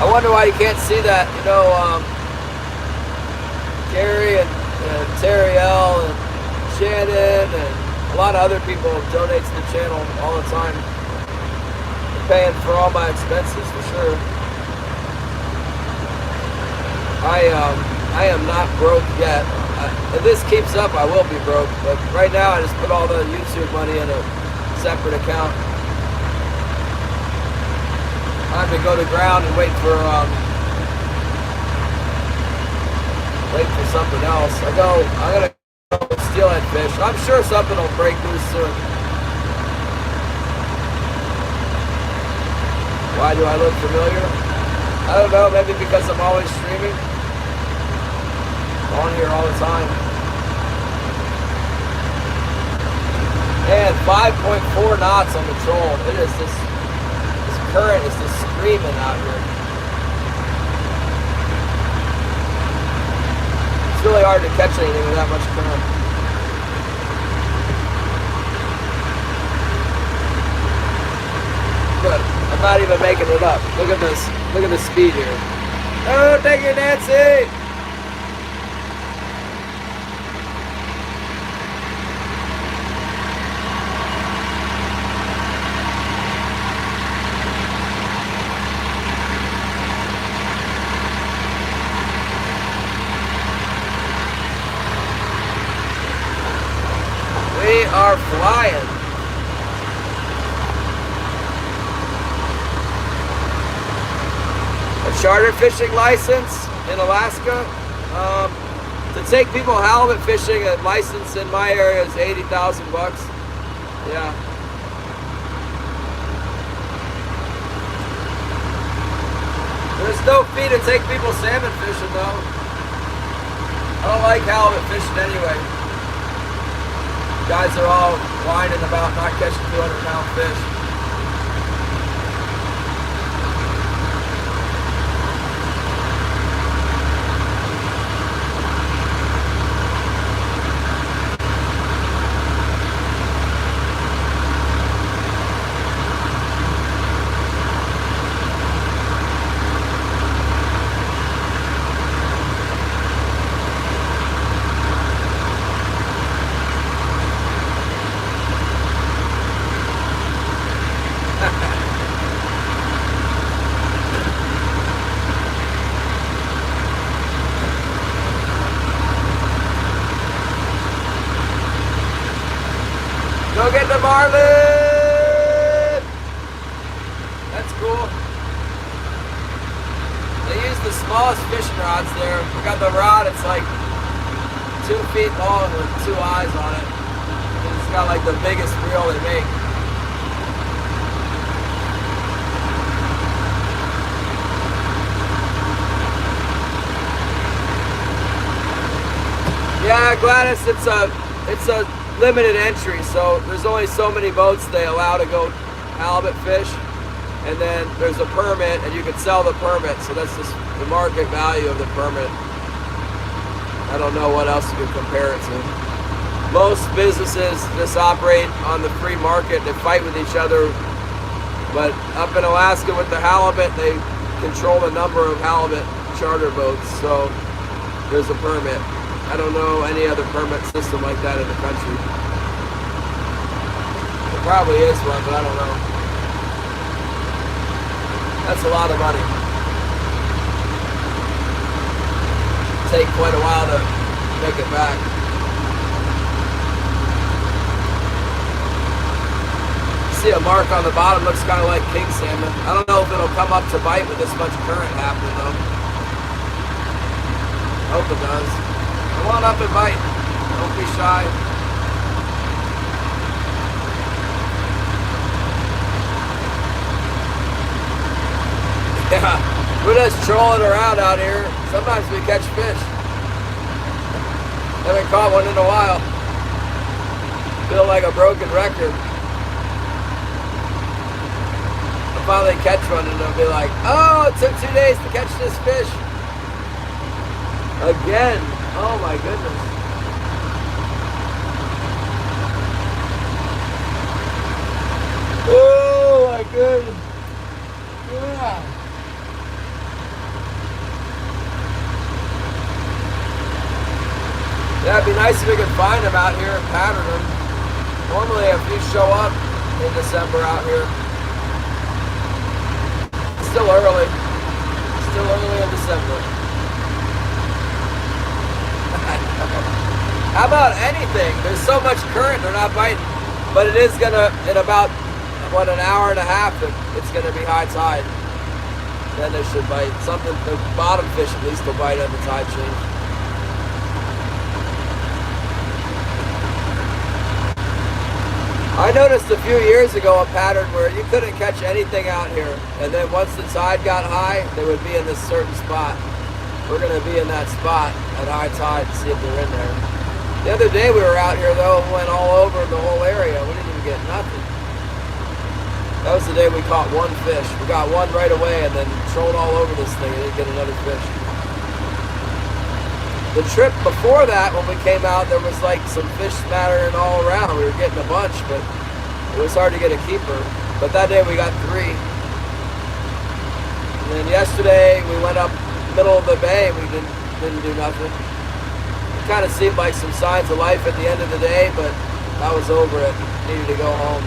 I wonder why you can't see that. You know, Gary and Terry L and Shannon and a lot of other people donate to the channel all the time. They're paying for all my expenses for sure. I am not broke yet. If this keeps up, I will be broke. But right now, I just put all the YouTube money in a separate account. I'm gonna go to ground and wait for something else. I'm gonna go steelhead fish. I'm sure something will break loose soon. Why do I look familiar? I don't know. Maybe because I'm always streaming. On here all the time. And 5.4 knots on the troll. It is this current is just screaming out here. It's really hard to catch anything with that much current. Good. I'm not even making it up. Look at this. Look at the speed here. Oh, thank you, Nancy. We are flying. A charter fishing license in Alaska. To take people halibut fishing, a license in my area is $80,000. Yeah. There's no fee to take people salmon fishing though. I don't like halibut fishing anyway. Guys are all whining about not catching 200-pound fish. Go get the marlin! That's cool. They use the smallest fishing rods there. We got the rod, it's like 2 feet long with 2 eyes on it. And it's got like the biggest reel they make. Yeah, Gladys, it's a limited entry, so there's only so many boats they allow to go halibut fish, and then there's a permit, and you can sell the permit, so that's just the market value of the permit. I don't know what else you can compare it to. Most businesses just operate on the free market. They fight with each other, but up in Alaska with the halibut, they control the number of halibut charter boats, so there's a permit. I don't know any other permit system like that in the country. There probably is one, but I don't know. That's a lot of money. Take quite a while to make it back. See a mark on the bottom, looks kind of like king salmon. I don't know if it'll come up to bite with this much current happening though. Hope it does. Come on up and bite. Don't be shy. Yeah, we're just trolling around out here. Sometimes we catch fish. Haven't caught one in a while. Feel like a broken record. I'll finally catch one and they'll be like, oh, it took 2 days to catch this fish. Again. Oh my goodness. Oh my goodness. Yeah. Yeah, it'd be nice if we could find them out here and pattern them. Normally a few show up in December out here. It's still early. Still early in December. How about anything? There's so much current, they're not biting. But it is gonna, in about, what, an hour and a half, it's gonna be high tide. Then they should bite. Something, the bottom fish at least will bite at the tide change. I noticed a few years ago a pattern where you couldn't catch anything out here. And then once the tide got high, they would be in this certain spot. We're gonna be in that spot at high tide to see if they're in there. The other day we were out here though, went all over the whole area. We didn't even get nothing. That was the day we caught one fish. We got one right away and then trolled all over this thing and didn't get another fish. The trip before that, when we came out, there was like some fish smattering all around. We were getting a bunch, but it was hard to get a keeper. But that day we got 3. And then yesterday we went up middle of the bay, we didn't do nothing. It kind of seemed like some signs of life at the end of the day, but I was over it. Needed to go home.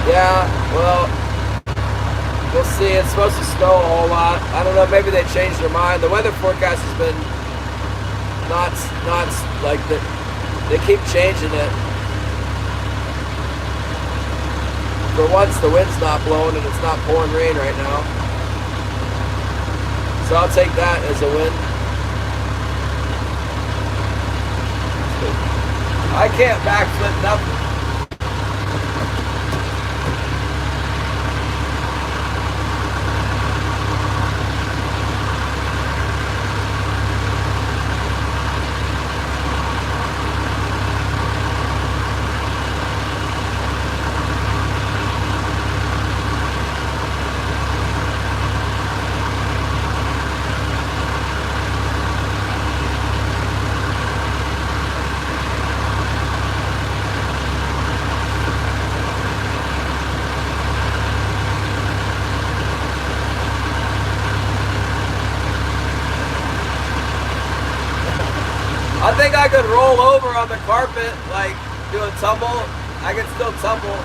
Yeah, well, we'll see. It's supposed to snow a whole lot. I don't know, maybe they changed their mind. The weather forecast has been not like that. They keep changing it. For once, the wind's not blowing and it's not pouring rain right now. So I'll take that as a win. I can't backflip nothing. I think I could roll over on the carpet, like do a tumble. I could still tumble,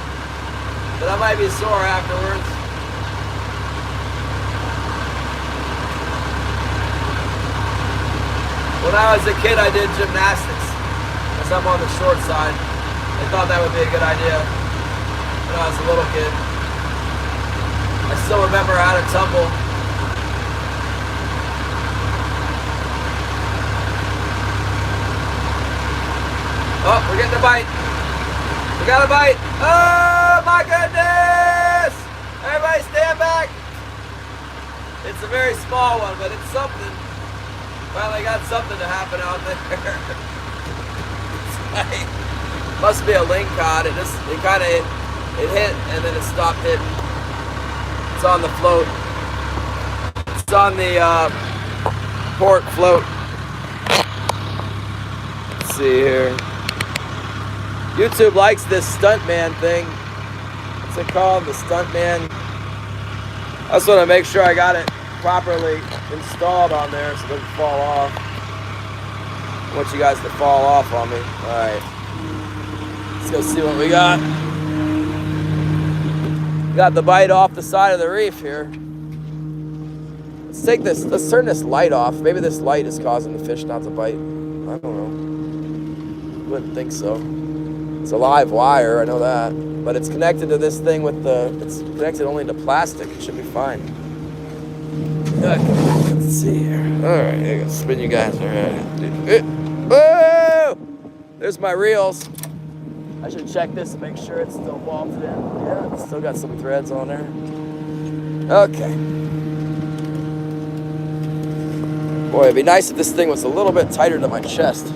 but I might be sore afterwards. When I was a kid, I did gymnastics, because I'm on the short side. I thought that would be a good idea when I was a little kid. I still remember how to tumble. Oh, we're getting a bite. We got a bite. Oh my goodness! Everybody stand back. a very small one, but it's something. Finally got something to happen out there. Must be a lingcod. It kind of hit and then it stopped hitting. It's on the float. It's on the port float. Let's see here. YouTube likes this stuntman thing. What's it called? The stuntman. I just want to make sure I got it properly installed on there so it doesn't fall off. I want you guys to fall off on me. Alright. Let's go see what we got. Got the bite off the side of the reef here. Let's take this, let's turn this light off. Maybe this light is causing the fish not to bite. I don't know. Wouldn't think so. It's a live wire, I know that. But it's connected to this thing with the, it's connected only to plastic. It should be fine. Okay, let's see here. Alright, I gotta spin you guys. Alright. Whoa! There's my reels. I should check this to make sure it's still bolted in. Yeah, it's still got some threads on there. Okay. Boy, it'd be nice if this thing was a little bit tighter to my chest.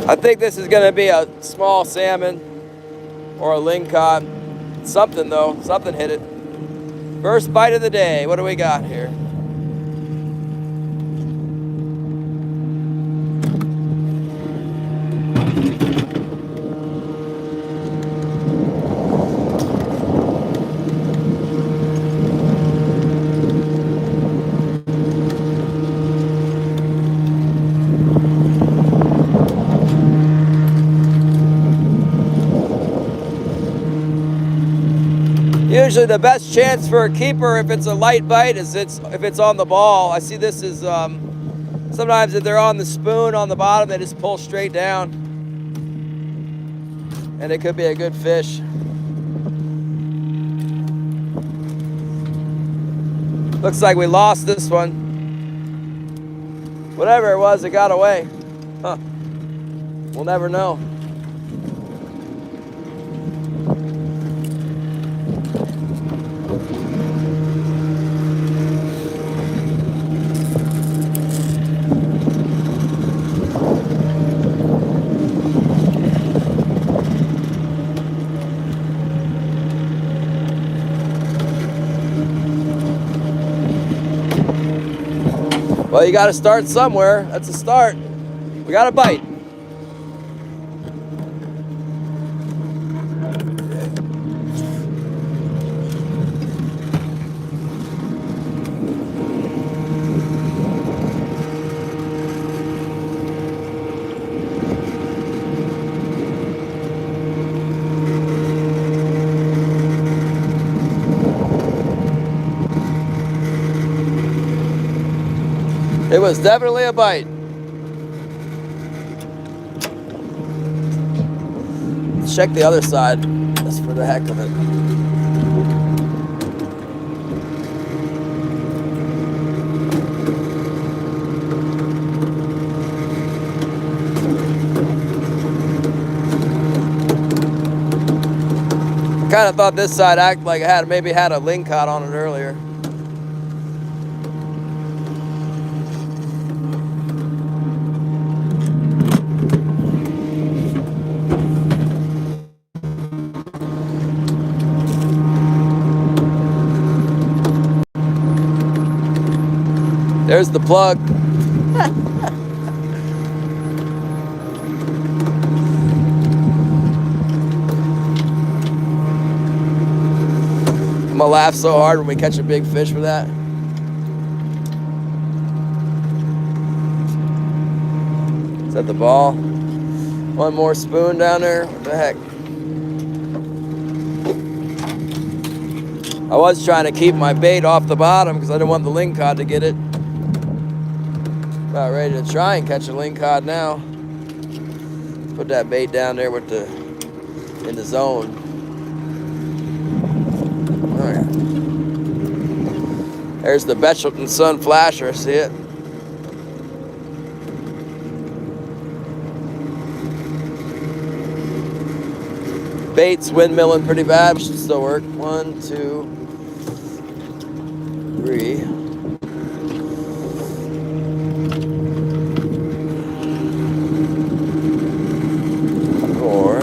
I think this is going to be a small salmon or a lingcod. Something though, something hit it. First bite of the day. What do we got here? Usually the best chance for a keeper if it's a light bite is if it's on the ball. I see this is sometimes if they're on the spoon on the bottom, they just pull straight down. And it could be a good fish. Looks like we lost this one. Whatever it was, it got away. Huh. We'll never know. Well, you got to start somewhere. That's a start. We got a bite. It was definitely a bite. Let's check the other side, just for the heck of it. I kind of thought this side acted like it maybe had a lingcod on it earlier. There's the plug. I'm gonna laugh so hard when we catch a big fish with that. Is that the ball? One more spoon down there. What the heck? I was trying to keep my bait off the bottom because I didn't want the lingcod to get it. About ready to try and catch a lingcod now. Put that bait down there with in the zone. All right. There's the Betchelton Sun flasher, see it? Bait's windmilling pretty bad, should still work. 1, 2, 3. 4.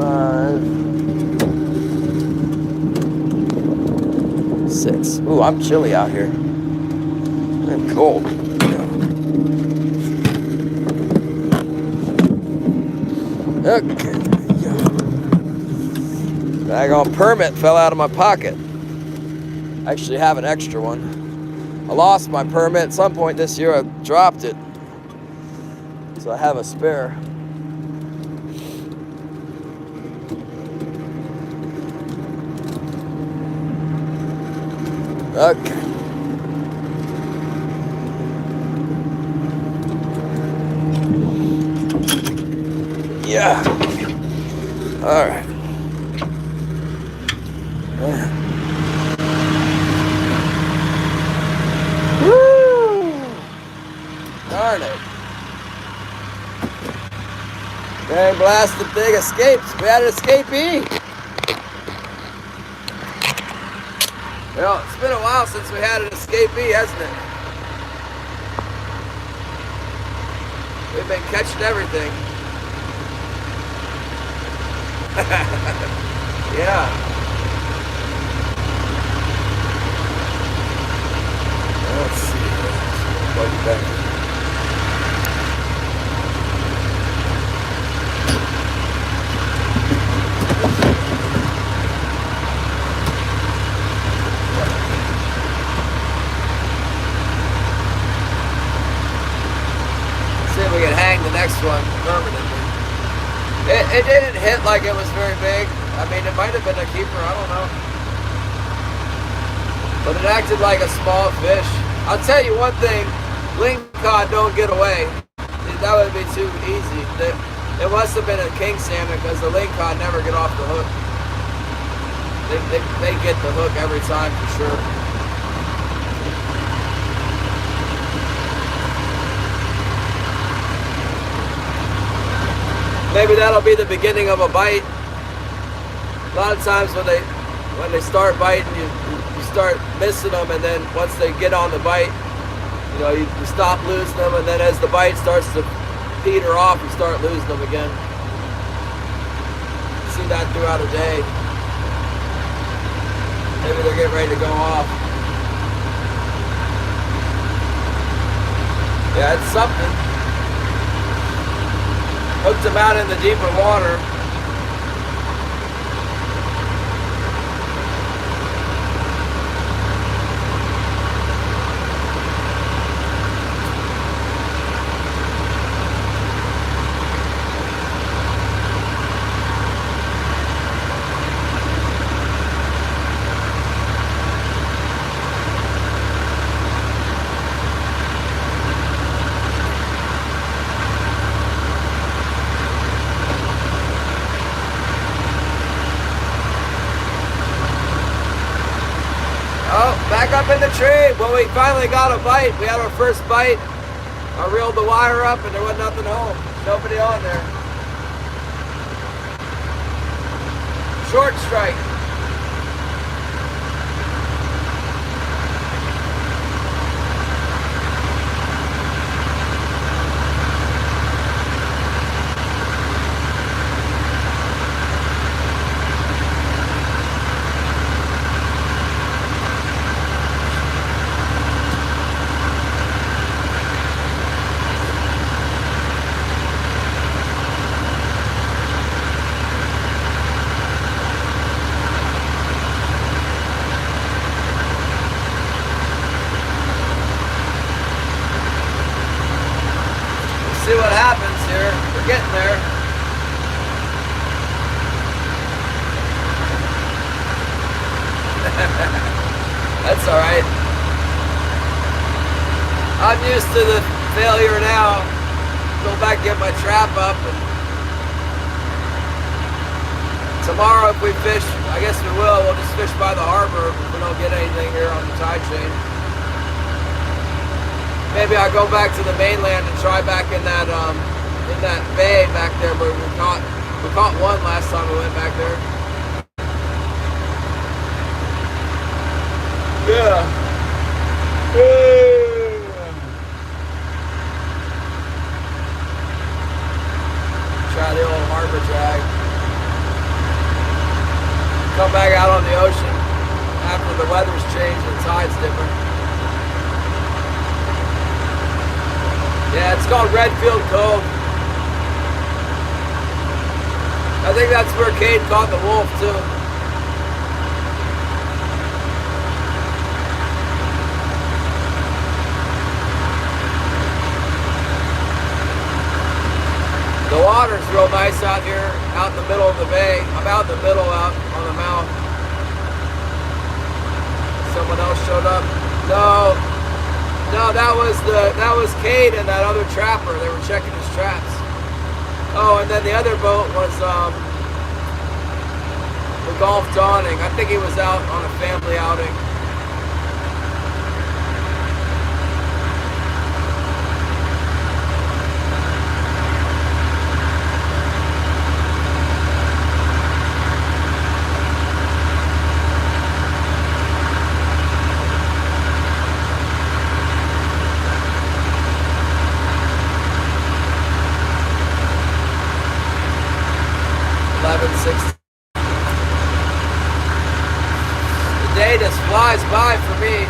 5. 6. Ooh, I'm chilly out here. I'm cold. Okay. Daggone permit fell out of my pocket. I actually have an extra one. I lost my permit at some point this year. I dropped it. So I have a spare. Okay. Yeah. All right. Woo! Darn it. Dang blasted thing escaped. We had an escapee. Well, it's been a while since we had an escapee, hasn't it? We've been catching everything. Yeah. Let's see. Plug it back. See if we can hang the next one permanently. It didn't hit like it was very big. I mean, it might have been a keeper, I don't know. But it acted like a small fish. I'll tell you one thing, lingcod don't get away. That would be too easy. It must have been a king salmon because the lingcod never get off the hook. They get the hook every time for sure. Maybe that'll be the beginning of a bite. A lot of times when they start biting, you start missing them, and then once they get on the bite, you stop losing them, and then as the bite starts to peter off, you start losing them again. You see that throughout a day. Maybe they're getting ready to go off. Yeah, it's something. Hooked them out in the deeper water. Back up in the tree. Well, we finally got a bite. We had our first bite. I reeled the wire up and there wasn't nothing home. Nobody on there. Short strike. See what happens here. We're getting there. That's all right. I'm used to the failure now. Go back and get my trap up. And Tomorrow, if we fish, I guess we will. We'll just fish by the harbor if we don't get anything here on the tide chain. Maybe I'll go back to the mainland and try back in that bay back there where we caught one last time we went back there. Yeah. Try the old harbor drag. Come back out on the ocean after the weather's changed and the tide's different. Yeah, it's called Redfield Cove. I think that's where Cade caught the wolf too. The water's real nice out here, out in the middle of the bay. I'm out in the middle, out on the mouth. Someone else showed up. No, that was Cade and that other trapper. They were checking his traps. Oh, and then the other boat was the Gulf Dawning. I think he was out on a family outing. The day just flies by for me.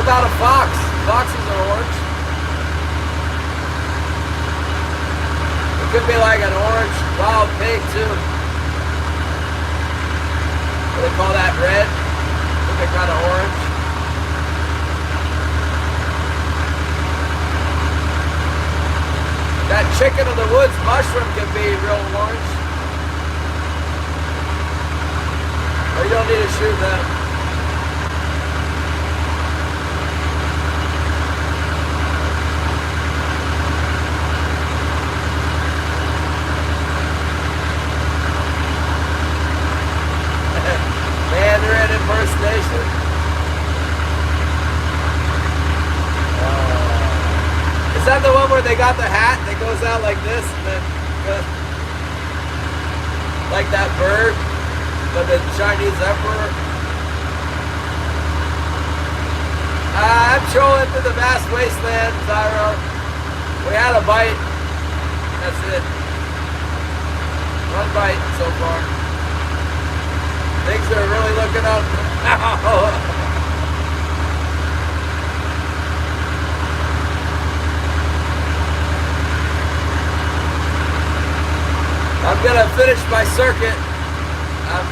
About a fox. Foxes are orange. It could be like an orange wild pig too. What do they call that, red? I think they're kind of orange. That chicken of the woods mushroom can be real orange. Or you don't need to shoot them. Impersonation. Is that the one where they got the hat that goes out like this and then goes like that bird, but the Chinese emperor? I'm trolling through the vast wasteland, Tyro. We had a bite. That's it. One bite so far. Things are really looking up now. I'm gonna finish my circuit. I'm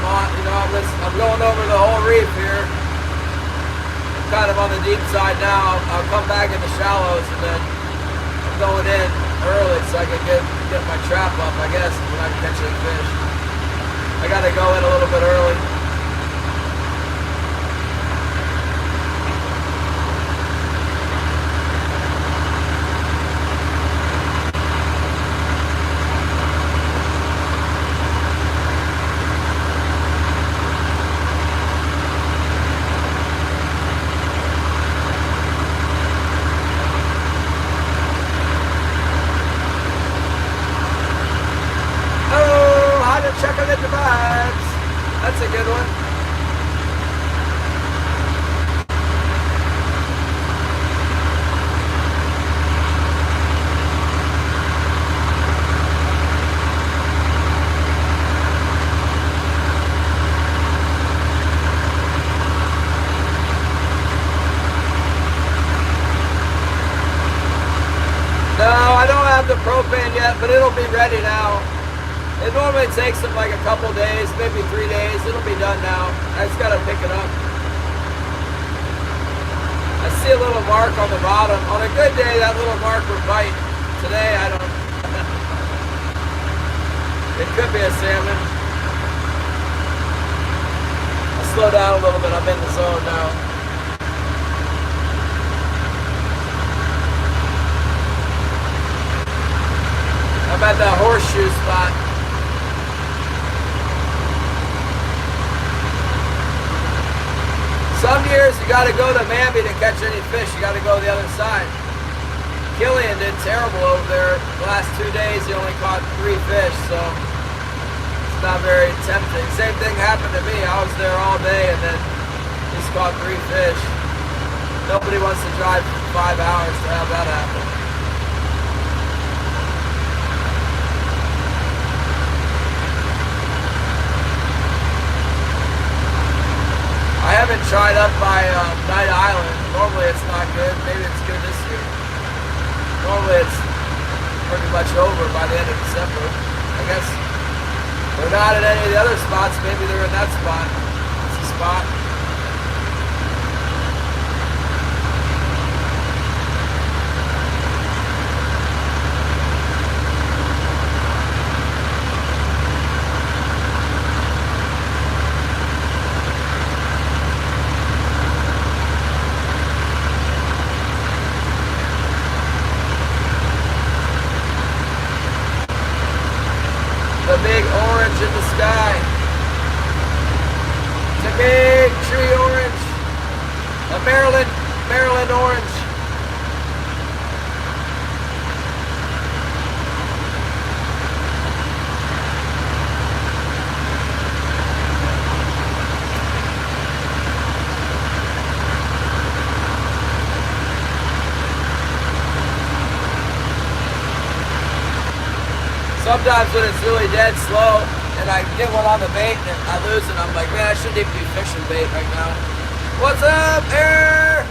going over the whole reef here. I'm kind of on the deep side now. I'll come back in the shallows and then I'm going in early so I can get my trap up, I guess, when I'm catching fish. I gotta go in a little bit early. Check on the divides. That's a good one. but it'll be ready now. It normally takes them like a couple days, maybe 3 days. It'll be done now. I just gotta pick it up. I see a little mark on the bottom. On a good day, that little mark would bite. Today, I don't. It could be a salmon. I'll slow down a little bit. I'm in the zone now. I'm at that horseshoe spot. Some years you got to go to Mamby to catch any fish. You got to go the other side. Killian did terrible over there. The last 2 days he only caught 3 fish, so it's not very tempting. Same thing happened to me. I was there all day and then just caught 3 fish. Nobody wants to drive 5 hours to have that happen. I haven't tried up by Night Island. Normally it's not good. Maybe it's good this year. Normally it's pretty much over by the end of December. I guess they're not at any of the other spots. Maybe they're in that spot. It's a spot. The big orange in the sky. It's a big tree orange. A Maryland orange. Sometimes when it's really dead slow and I get one on the bait and I lose it, I'm like, man, I shouldn't even be fishing bait right now. What's up, Air?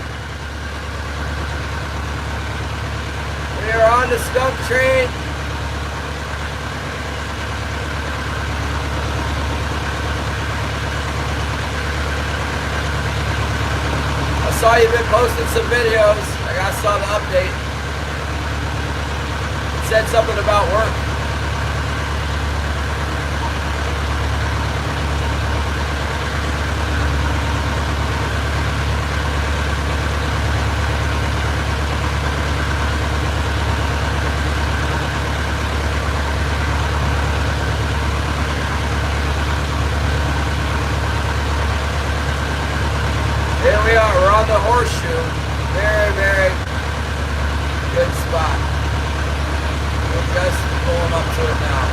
We are on the skunk train. I saw you've been posting some videos. I saw the update. It said something about work. Here we are, we're on the horseshoe. Very, very good spot. We're just pulling up to it now.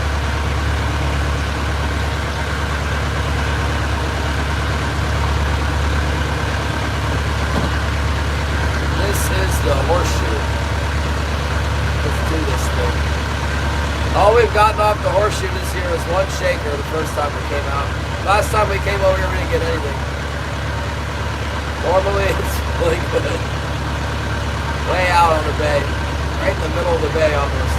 This is the horseshoe. Let's do this thing. All we've gotten off the horseshoe this year is 1 shaker the first time we came out. Last time we came over here, we didn't get anything. Normally it's really good. Way out on the bay. Right in the middle of the bay almost.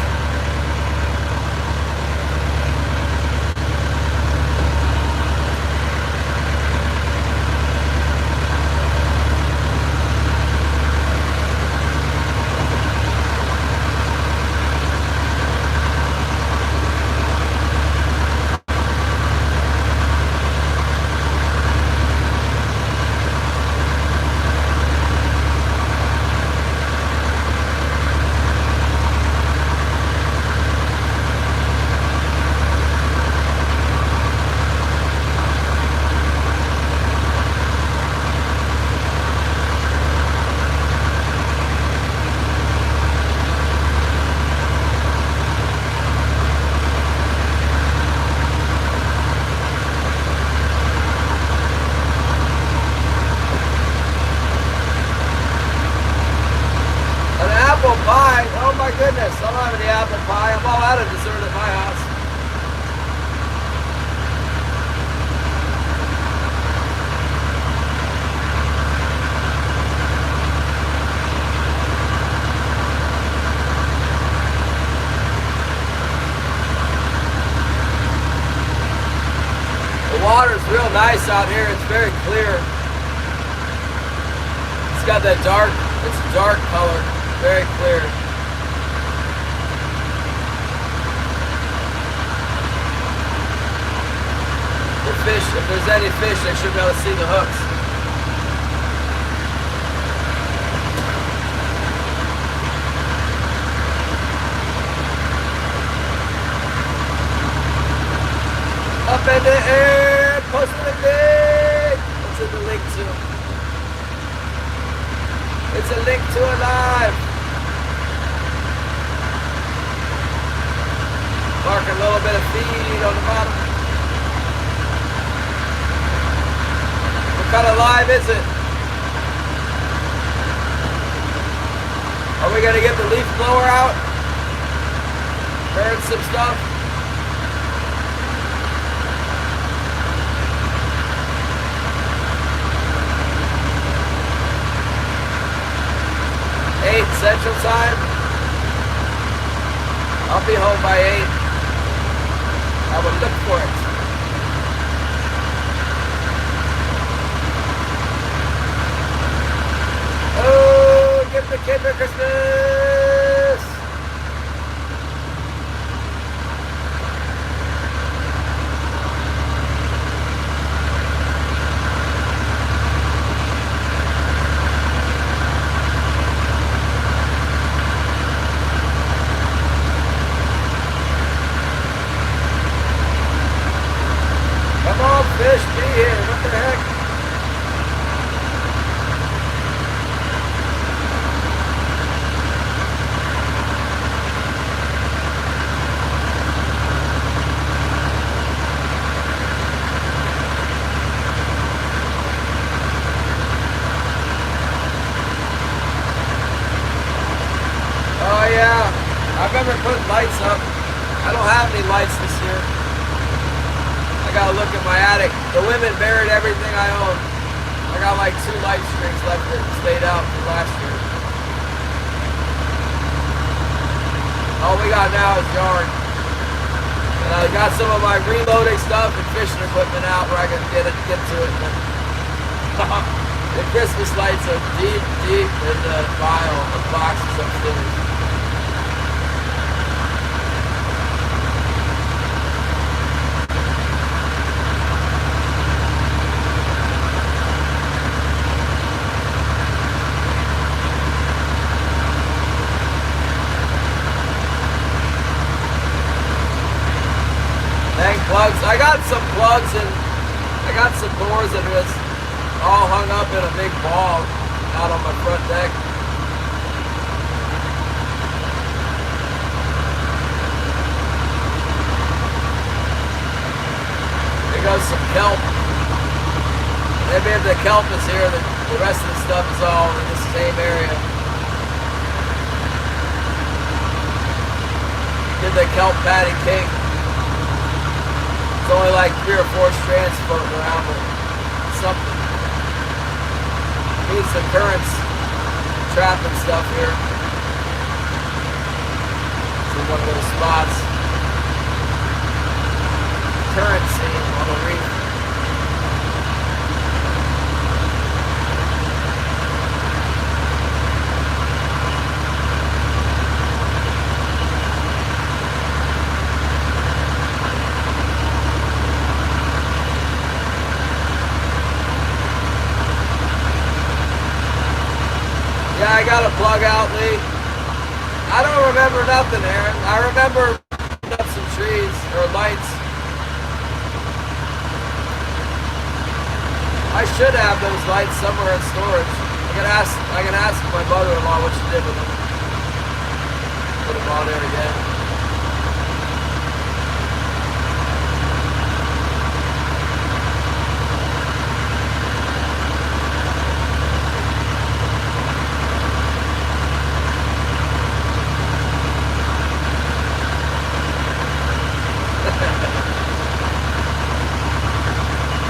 Apple pie. Oh my goodness, I'm having the apple pie. I'm all out of dessert at my house. water's real nice out here. It's very clear. It's got that dark, it's a dark color, very clear. The fish, if there's any fish, they should be able to see the hooks. Up in the air, posting the link. What's in the link to? It's a link to a live. Mark a little bit of feed on the bottom. What kind of live is it? Are we gonna get the leaf blower out? Burn some stuff? Central Time. I'll be home by 8. I will look for it. Oh, give the kid for Christmas! Fish, be here. What the heck? Oh yeah, I remember putting lights up. I don't have any lights this year. I gotta look at my attic. The women buried everything I own. I got like 2 light strings left that stayed out from last year. All we got now is yarn. And I got some of my reloading stuff and fishing equipment out where I can get to it. The Christmas lights are deep in the pile of boxes upstairs. Plugs. I got some plugs and I got some doors that are just all hung up in a big ball out on my front deck. There goes some kelp. Maybe if the kelp is here, the rest of the stuff is all in the same area. Did the kelp patty cake. It's only like 3 or 4 strands floating around, but something. Needs the currents trapping stuff here. See one of those spots. Current scene on the reef. Yeah, I got a plug out, Lee. I don't remember nothing, Aaron. I remember putting up some trees or lights. I should have those lights somewhere in storage. I can ask my mother-in-law what she did with them. Put them on there again.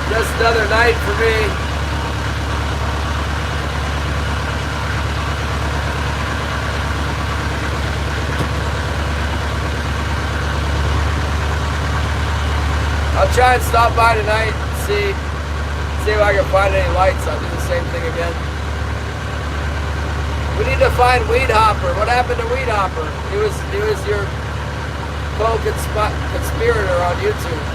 Just another night for me. I'll try and stop by tonight and see if I can find any lights. I'll do the same thing again. We need to find Weed Hopper. What happened to Weed Hopper? He was your co-conspirator on YouTube.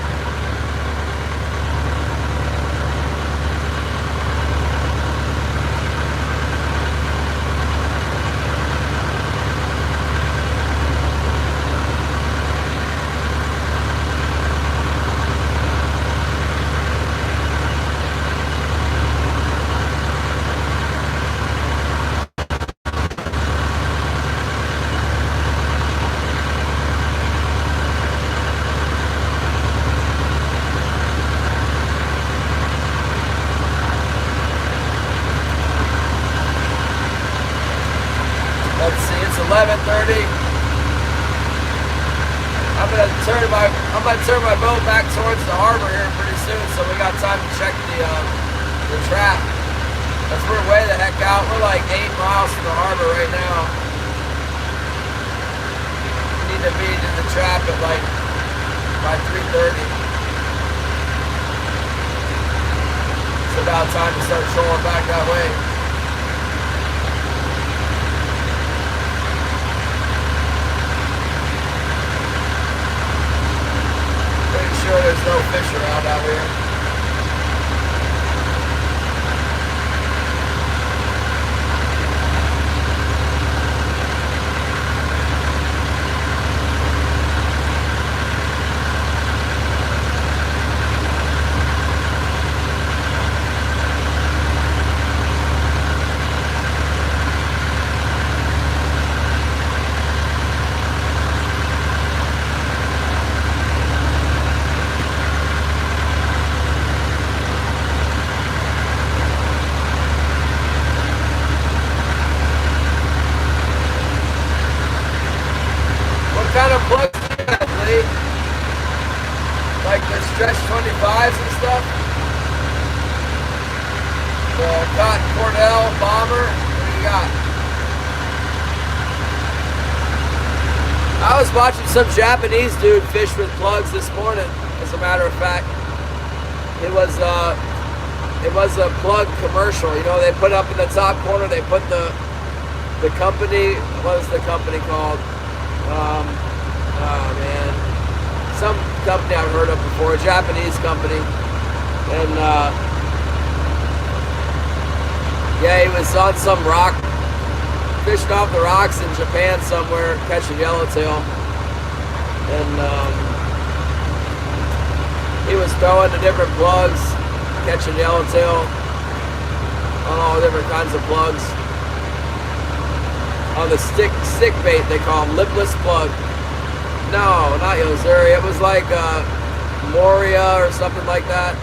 Let's see, it's 11:30. I'm gonna turn my boat back towards the harbor here pretty soon, so we got time to check the trap. Because we're way the heck out. We're like 8 miles from the harbor right now. We need to be in the trap at like by 3:30. It's about time to start trolling back that way. Sure there's no fish around out here. What kind of plugs do you have, Lee? Like the stretch 25s and stuff? The Cotton Cornell Bomber? What do you got? I was watching some Japanese dude fish with plugs this morning, as a matter of fact. It was a plug commercial. You know, they put up in the top corner, they put the company, what was the company called? Oh man, some company I've heard of before, a Japanese company, and yeah, he was on some rock, fishing off the rocks in Japan somewhere, catching yellowtail, and he was throwing the different plugs, catching yellowtail on all different kinds of plugs. On the stick bait, they call them lipless plug. No, not Yozuri. It was like Moria or something like that.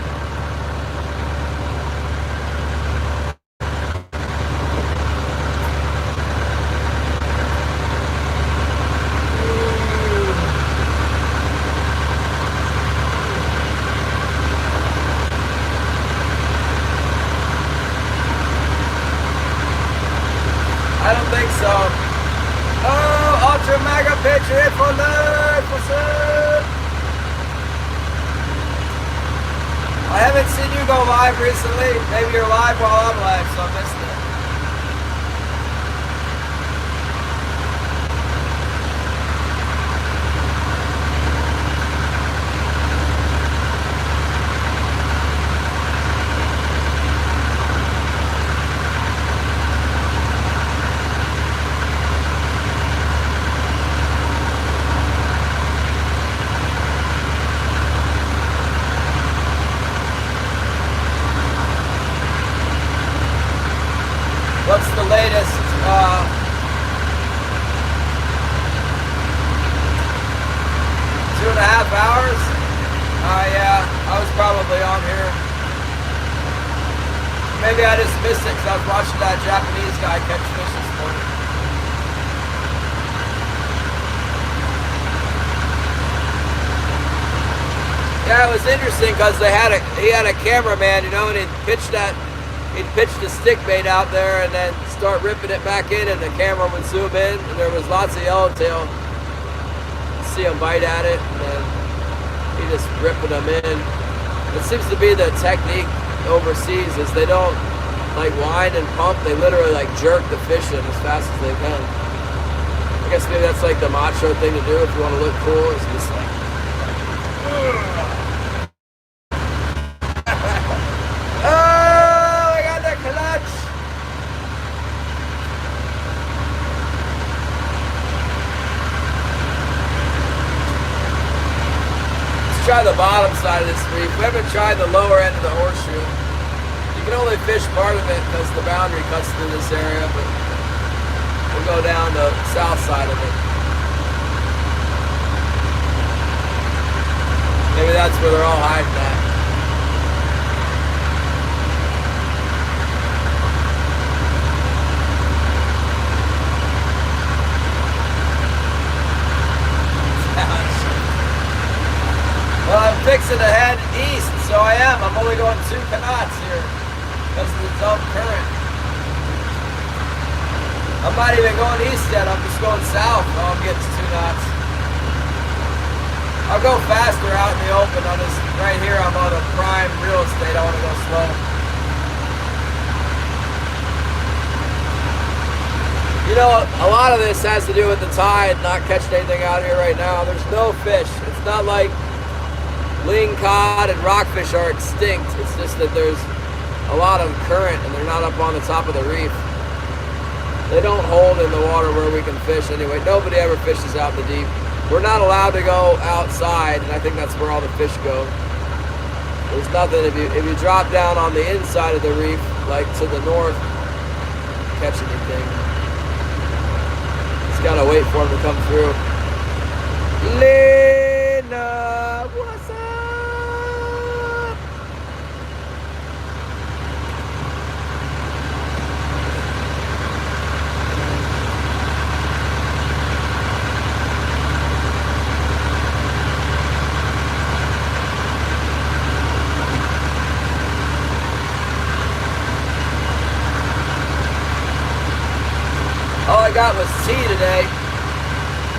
I don't think so. Oh, ultra mega picture for love, what's up? I haven't seen you go live recently. Maybe you're live while I'm live, so I missed it. What's the latest? 2.5 hours? Yeah, I was probably on here. Maybe I just missed it because I was watching that Japanese guy catch fish this morning. Yeah, it was interesting because he had a cameraman, you know, and he'd pitch the stick bait out there and then start ripping it back in, and the camera would zoom in, and there was lots of yellowtail. See him bite at it, and then he just ripping them in. It seems to be the technique overseas is they don't like wind and pump. They literally like jerk the fish in as fast as they can. I guess maybe that's like the macho thing to do if you want to look cool. It's just like, oh, I got the clutch. Let's try the bottom side of this reef. We haven't tried the lower end of the horseshoe. You can only fish part of it because the boundary cuts through this area, but we'll go down the south side of it. Maybe that's where they're all hiding at. Well, I'm fixing to head east, so I am. I'm only going 2 knots here because of the dump current. I'm not even going east yet. I'm just going south. Oh, I'm getting 2 knots. I'll go faster out in the open on this. Right here, I'm on a prime real estate. I want to go slow. You know, a lot of this has to do with the tide, not catching anything out here right now. There's no fish. It's not like ling cod and rockfish are extinct. It's just that there's a lot of current and they're not up on the top of the reef. They don't hold in the water where we can fish anyway. Nobody ever fishes out in the deep. We're not allowed to go outside, and I think that's where all the fish go. There's nothing, if you drop down on the inside of the reef, like to the north, catch anything. Just gotta wait for them to come through. Lena, what's up? All I got was tea today.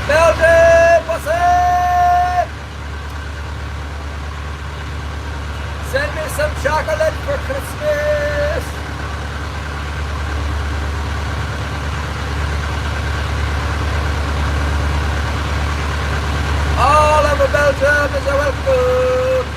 Belgium, what's up? Send me some chocolate for Christmas. All over Belgium is a welcome.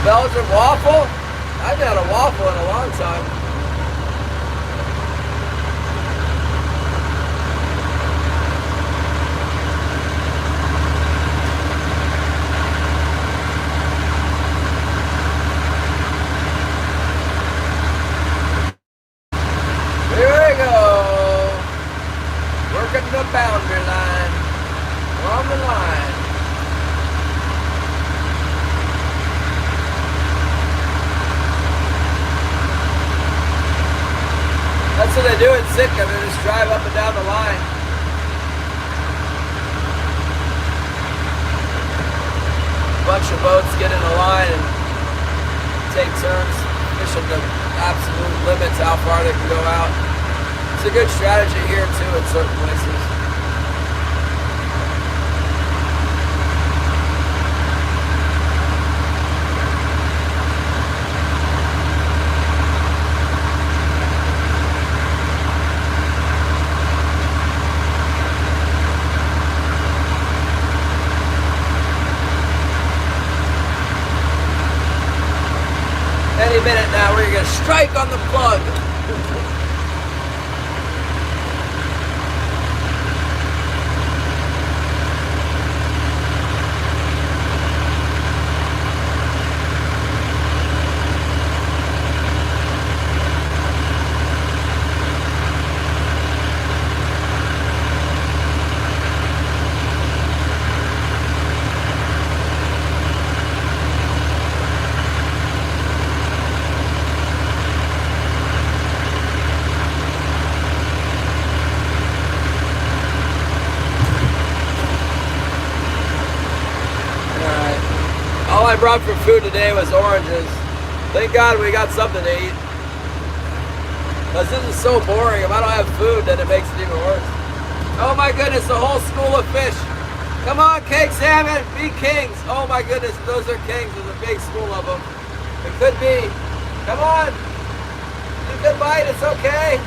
Belgian waffle? I haven't had a waffle in a long time. Here we go. Working the boundary line. On the line. That's what they do in Sitka. They just drive up and down the line. A bunch of boats get in a line and take turns fishing the absolute limits how far they can go out. It's a good strategy here too in certain places. Any minute now, we're gonna strike on the plug. brought for food today was oranges. Thank God we got something to eat. Because this is so boring. If I don't have food, then it makes it even worse. Oh my goodness, a whole school of fish. Come on, cake salmon, be kings. Oh my goodness, those are kings. There's a big school of them. It could be. Come on. You can bite, it's okay.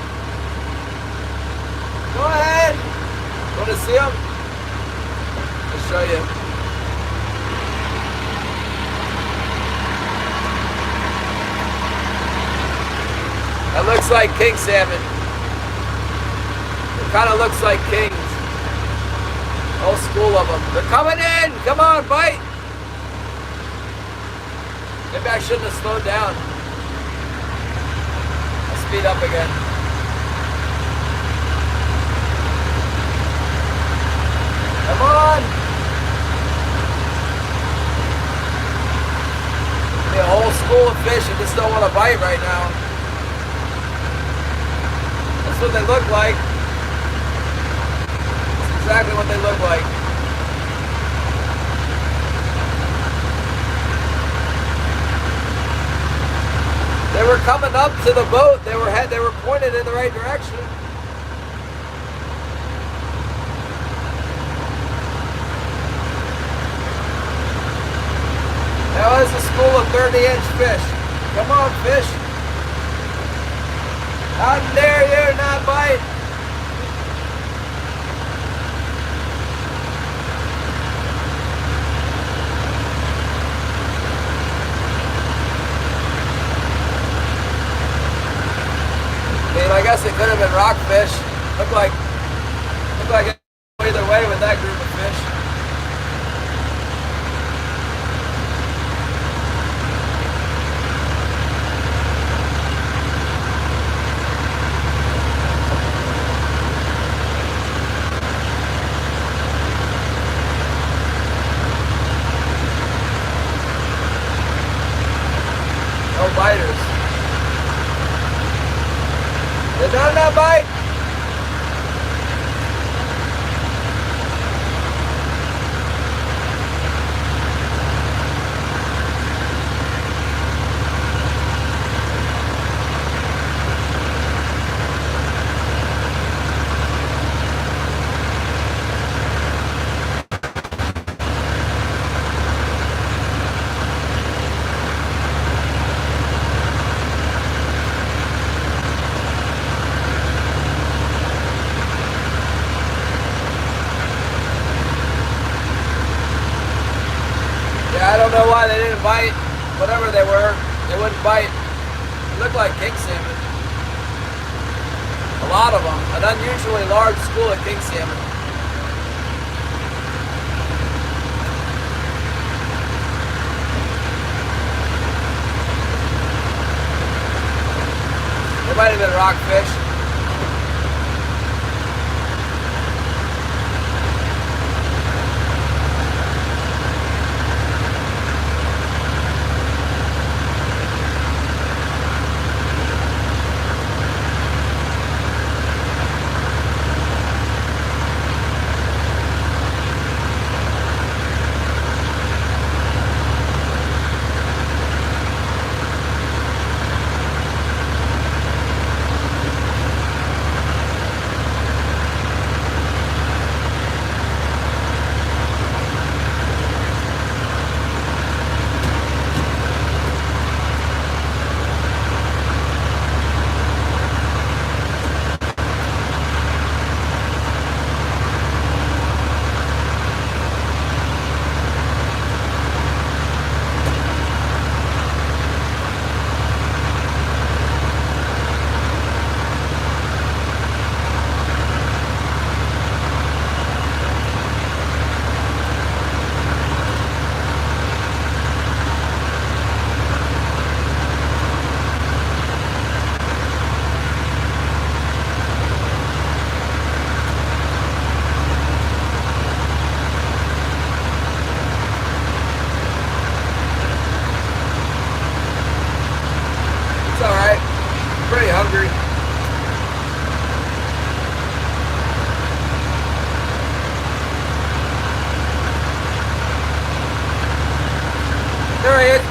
Go ahead. Want to see them? I'll show you. That looks like king salmon. It kind of looks like kings. Whole school of them. They're coming in. Come on, bite. Maybe I shouldn't have slowed down. I'll speed up again. Come on. Be a whole school of fish and just don't want to bite right now. That's what they look like. That's exactly what they look like. They were coming up to the boat. They were pointed in the right direction. Now there's a school of 30-inch fish. Come on, fish. How dare you not bite? I mean, I guess it could have been rockfish. Looked like it either way with that group of fish. No biters. They're not enough bite. I don't know why they didn't bite. Whatever they were, they wouldn't bite. It looked like king salmon. A lot of them. An unusually large school of king salmon. They might have been rockfish.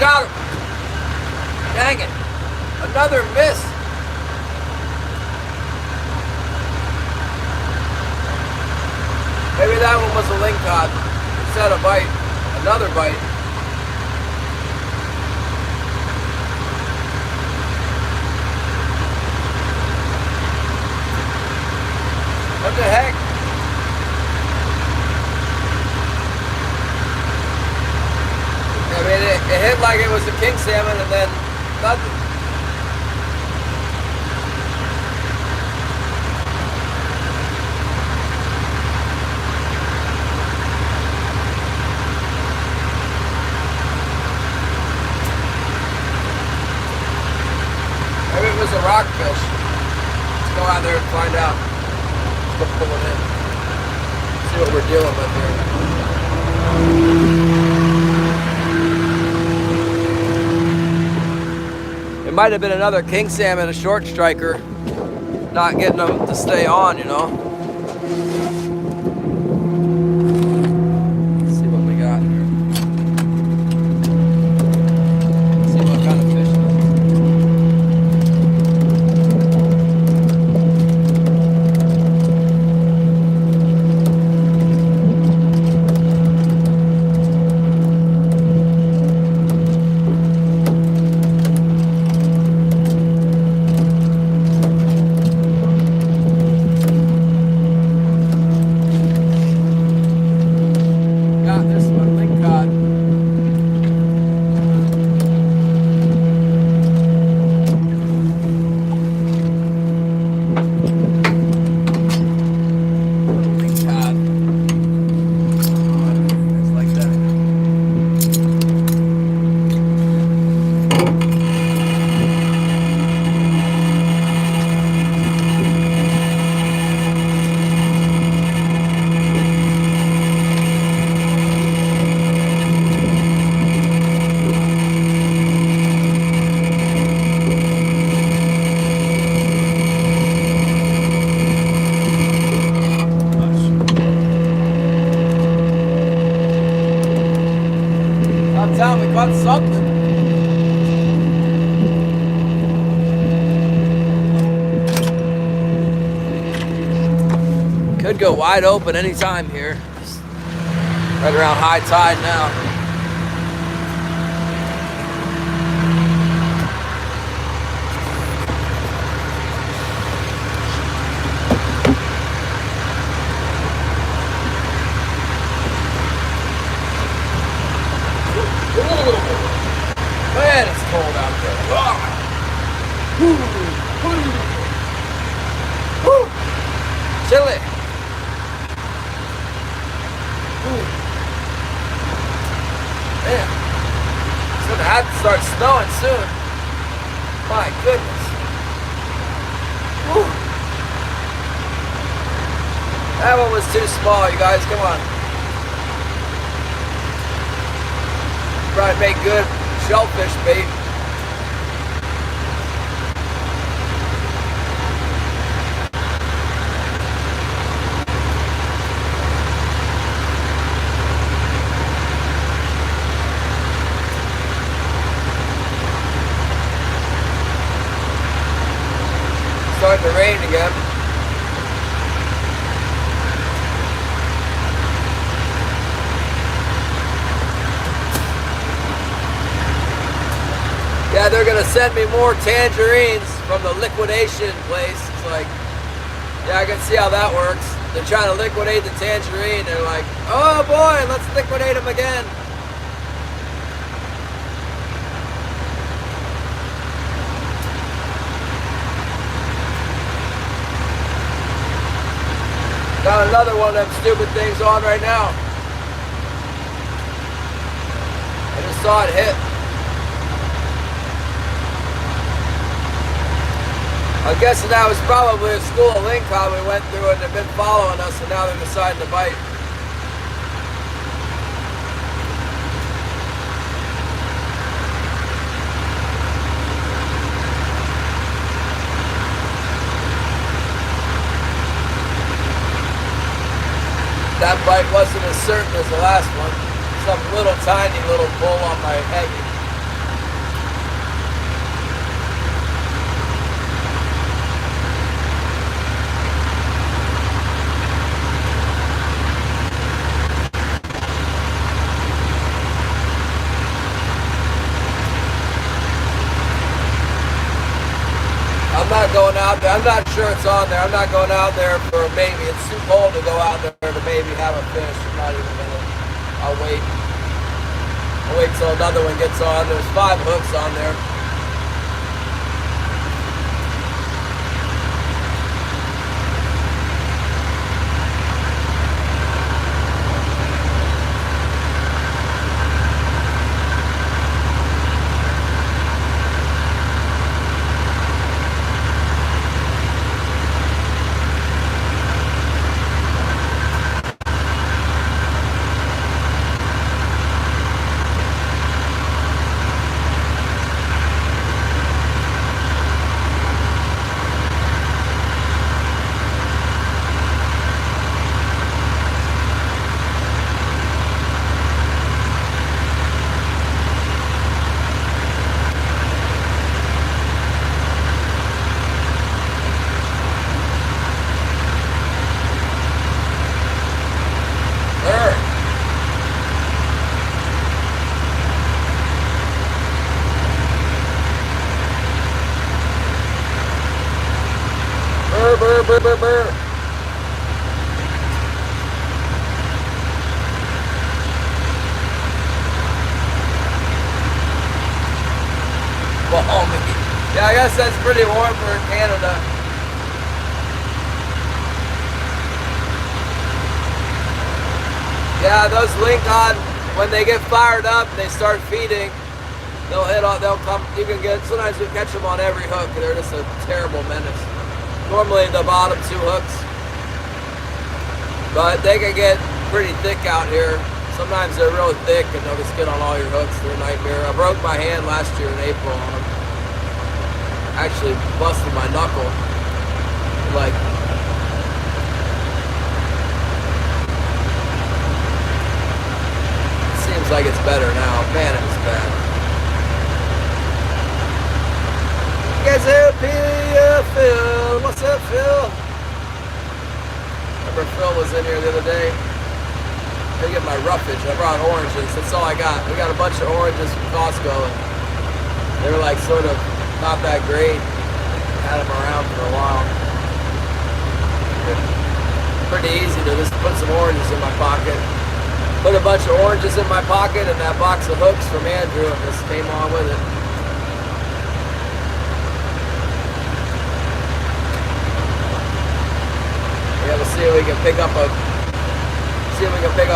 Got him. Dang it. Another miss. Maybe that one was a lingcod. Instead of bite. Another bite. What the heck? I mean, it hit like it was a king salmon and then nothing. Maybe it was a rockfish. Let's go out there and find out. Let's pull it in. See what we're dealing with here. It might have been another king salmon, a short striker, not getting them to stay on, you know. Let's see what we got here. Let's see what kind of fish it is. We caught something. Could go wide open anytime here. Just right around high tide now. Man, it's cold out there. Chilly. Man, it's gonna have to start snowing soon. My goodness. That one was too small, you guys. Come on. Probably make good shellfish bait. Starting to rain again. Yeah, they're gonna send me more tangerines from the liquidation place. It's like, yeah, I can see how that works. They're trying to liquidate the tangerine. They're like, oh boy, let's liquidate them again. Got another one of them stupid things on right now. I just saw it hit. I'm guessing that was probably a school of lingcod we went through and they've been following us and now they're deciding to bite. That bite wasn't as certain as the last one. Some little tiny little bull on my head. out there. I'm not sure it's on there. I'm not going out there for maybe. It's too cold to go out there to maybe have a fish. I'm not even gonna. I'll wait. I'll wait till another one gets on. There's 5 hooks on there. Burr, burr, burr, burr. Balmy. Yeah, I guess that's pretty warm for Canada. Yeah, those lingcod, when they get fired up, they start feeding. They'll hit on. They'll come. You can get. Sometimes we catch them on every hook. They're just a terrible menace. Normally the bottom 2 hooks, but they can get pretty thick out here. Sometimes they're real thick and they'll just get on all your hooks. They're a nightmare. I broke my hand last year in April on them. Actually busted my knuckle. Like, it seems like it's better now. Man, it was bad. Guys, Phil. What's up, Phil? Remember Phil was in here the other day. I get my roughage. I brought oranges. That's all I got. We got a bunch of oranges from Costco, and they were like sort of not that great. Had them around for a while. Pretty easy to just put some oranges in my pocket. Put a bunch of oranges in my pocket and that box of hooks from Andrew, and just came on with it. Yeah, we'll see if we can pick up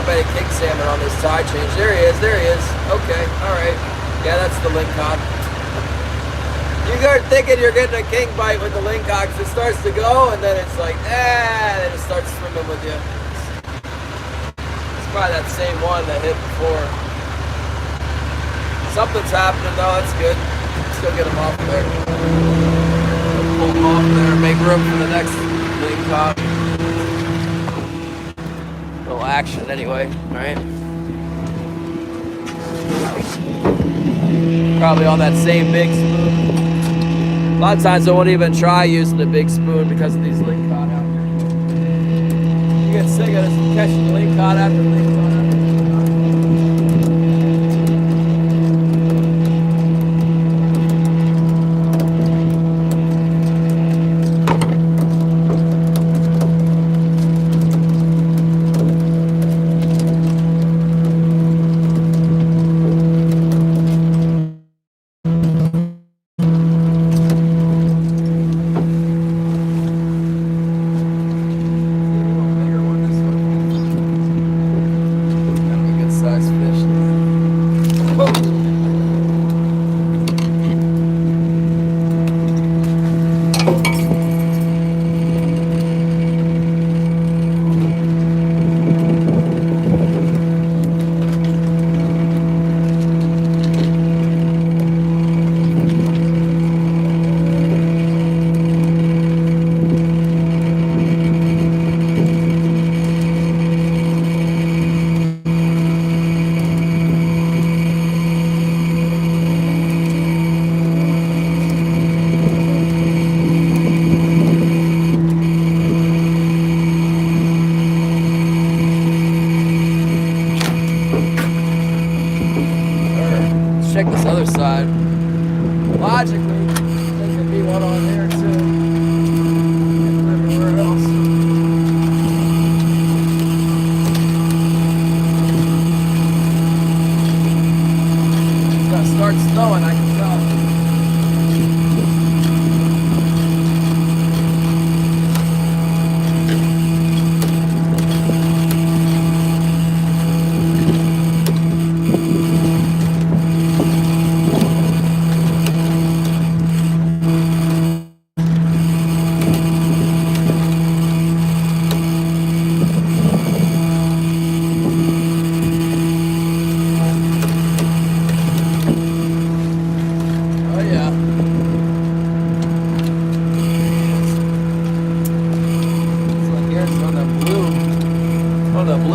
any king salmon on this tide change. There he is. Okay, all right. Yeah, that's the lingcod. You start thinking you're getting a king bite with the lingcod because it starts to go, and then it's like, and it starts swimming with you. It's probably that same one that hit before. Something's happening though. That's good. Still get them off there. Pull them off there. Make room for the next lingcod. Little action anyway, right? Probably on that same big spoon. A lot of times I won't even try using the big spoon because of these lingcod out here. You get sick of this catching lingcod after lingcod after lingcod.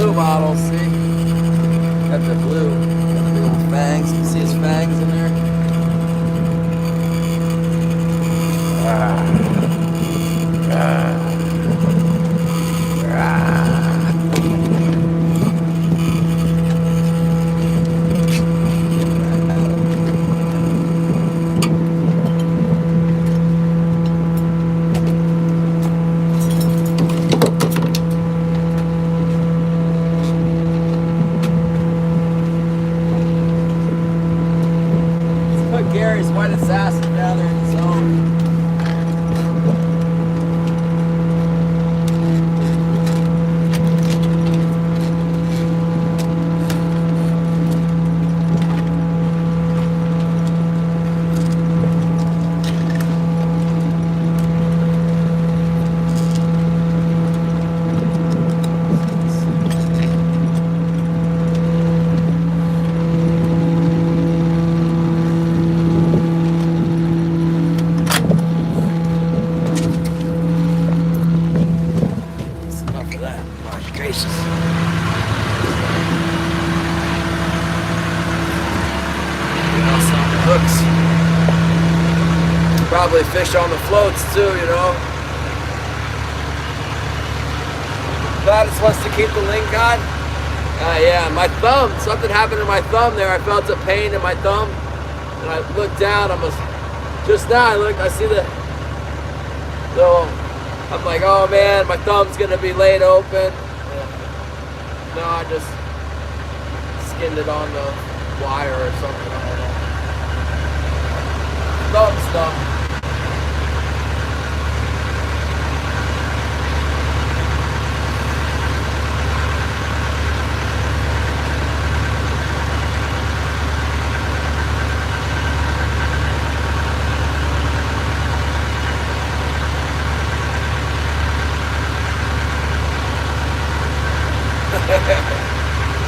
blue model, see? Got the blue. Got the big old fangs. You see his fangs in there? Put Gary's white assassin down there in the zone. Hooks. Probably fish on the floats too, you know. Gladys wants to keep the link on. Yeah, my thumb, something happened to my thumb there. I felt a pain in my thumb. And I looked down, just now I see the, so I'm like, oh man, my thumb's gonna be laid open. No, I just skinned it on the wire or something, I don't know. Thumb stuff.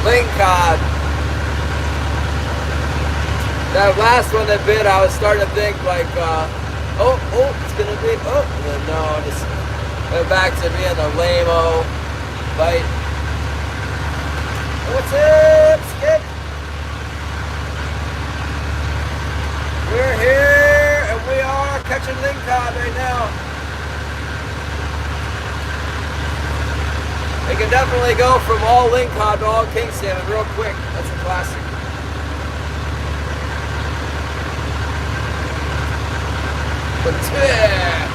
Link cod. That last one that bit, I was starting to think like, it's gonna be, and then no, just went back to being a lame-o bite. What's up, Skip? We're here, and we are catching link cod right now. They can definitely go from all link cod to all king salmon real quick. That's a classic. But yeah.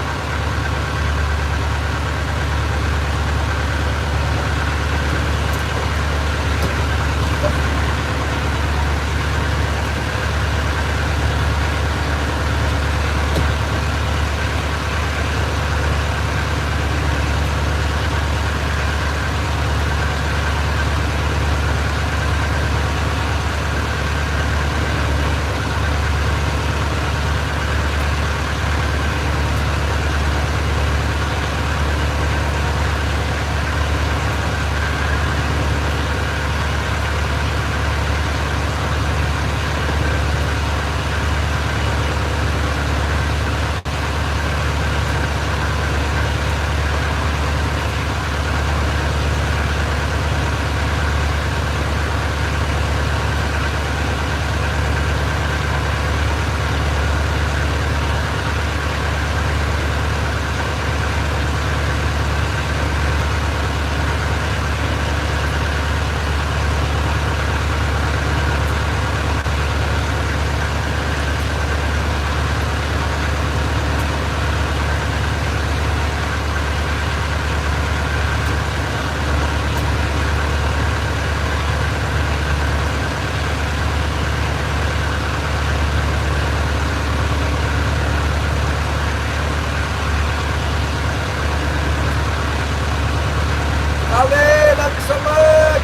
Love you so much.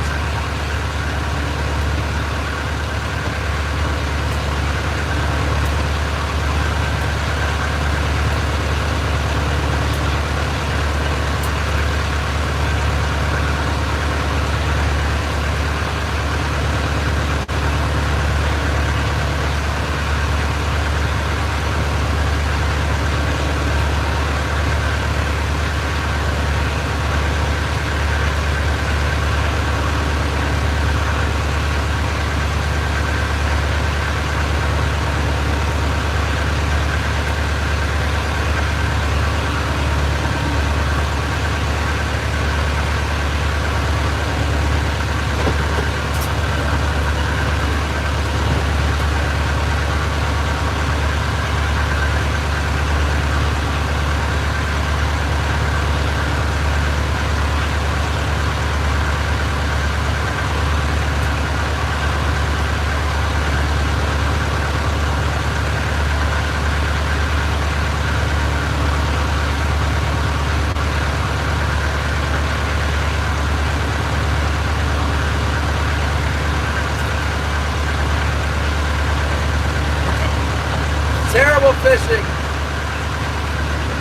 trouble fishing.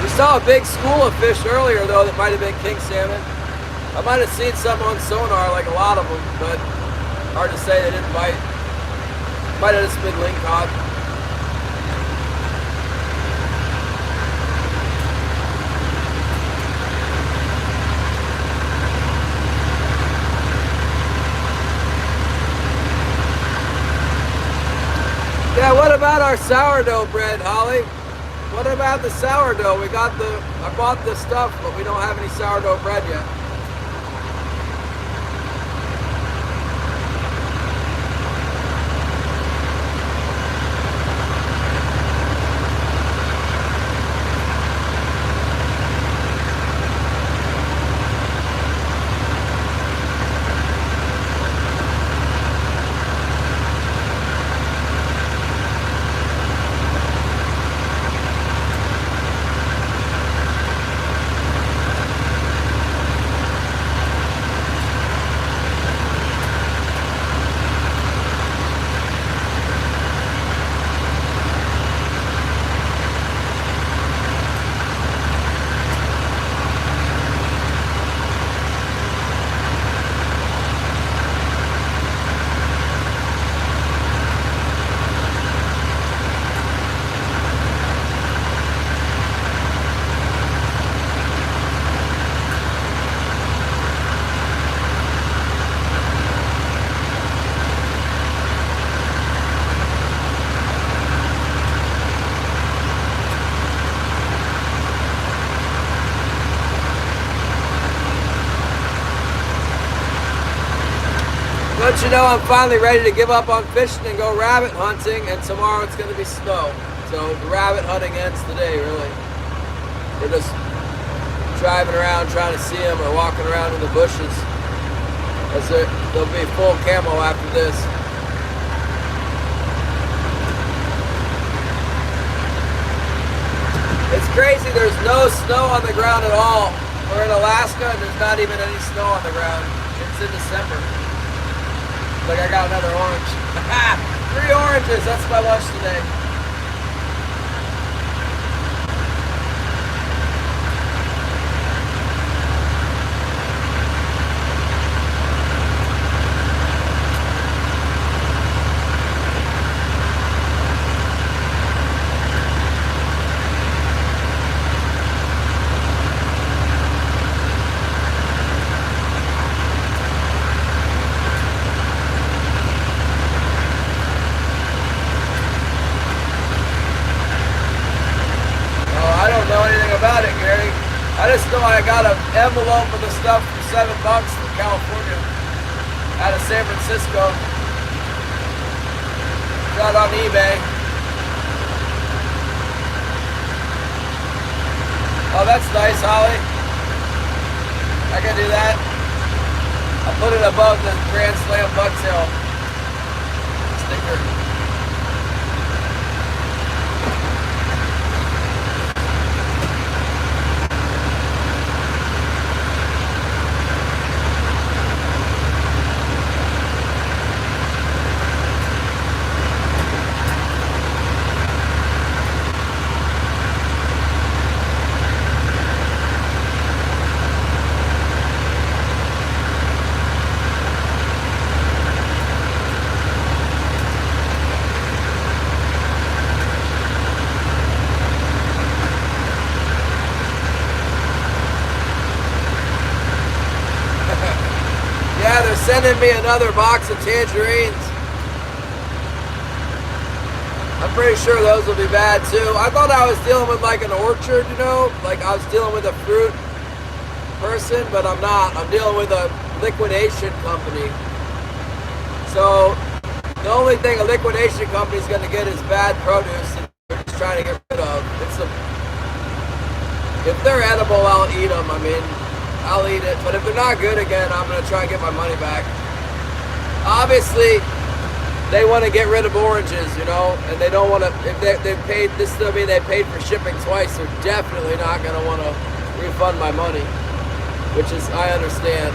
We saw a big school of fish earlier, though, that might have been king salmon. I might have seen some on sonar, like a lot of them, but hard to say, they didn't bite. Might have just been lingcod. Yeah, what about our sourdough bread, Holly? What about the sourdough? I bought the stuff, but we don't have any sourdough bread yet. But you know, I'm finally ready to give up on fishing and go rabbit hunting, and tomorrow it's going to be snow. So the rabbit hunting ends today, really. We're just driving around trying to see them or walking around in the bushes. As they'll be full camo after this. It's crazy, there's no snow on the ground at all. We're in Alaska and there's not even any snow on the ground. It's in December. Look, I got another orange. 3 oranges, that's my lunch today. About it, Gary. I just know I got an envelope of the stuff for $7 from California, out of San Francisco. Got on eBay. Oh, that's nice, Holly. I can do that. I'll put it above the Grand Slam bucktail sticker. Yeah, they're sending me another box of tangerines. I'm pretty sure those will be bad too. I thought I was dealing with like an orchard, you know, like I was dealing with a fruit person, but I'm not. I'm dealing with a liquidation company. So the only thing a liquidation company is going to get is bad produce that they're just trying to get rid of. If they're edible, I'll eat them. I mean, I'll eat it, but if they're not good again, I'm going to try and get my money back. Obviously, they want to get rid of oranges, you know, and they don't want to, if they paid, this still mean they paid for shipping twice, they're definitely not going to want to refund my money, which is, I understand.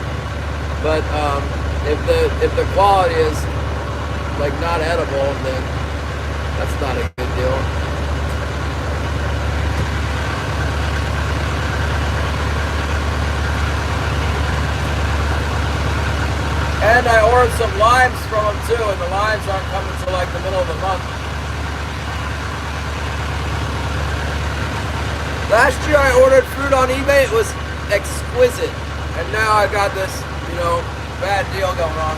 But if the quality is like not edible, then that's not a good deal. And I ordered some limes from them too, and the limes aren't coming until like the middle of the month. Last year I ordered fruit on eBay, it was exquisite. And now I got this, bad deal going on.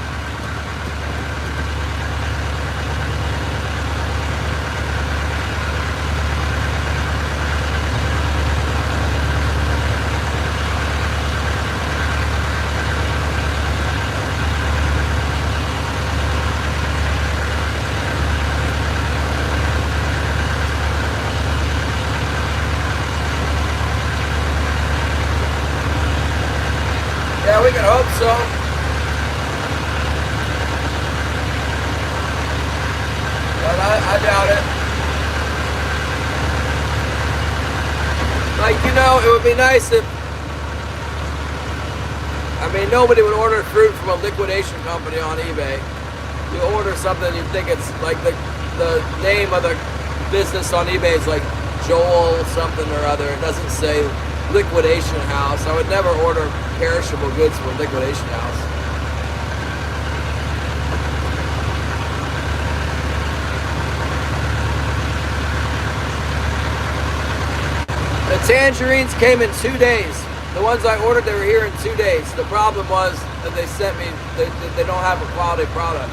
Yeah, we can hope so. But I doubt it. Like, it would be nice if, nobody would order fruit from a liquidation company on eBay. You order something, you think it's like the name of the business on eBay is like Joel something or other. It doesn't say liquidation house. I would never order perishable goods from a liquidation house. The tangerines came in 2 days. The ones I ordered, they were here in 2 days. The problem was that they sent me, they don't have a quality product.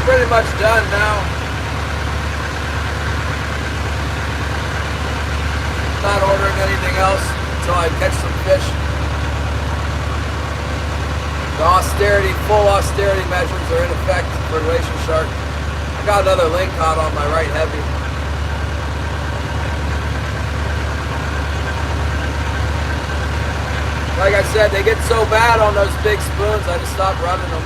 Pretty much done now. Not ordering anything else until I catch some fish. The full austerity measures are in effect for glacier shark. I got another lingcod on my right heavy. Like I said, they get so bad on those big spoons, I just stopped running them.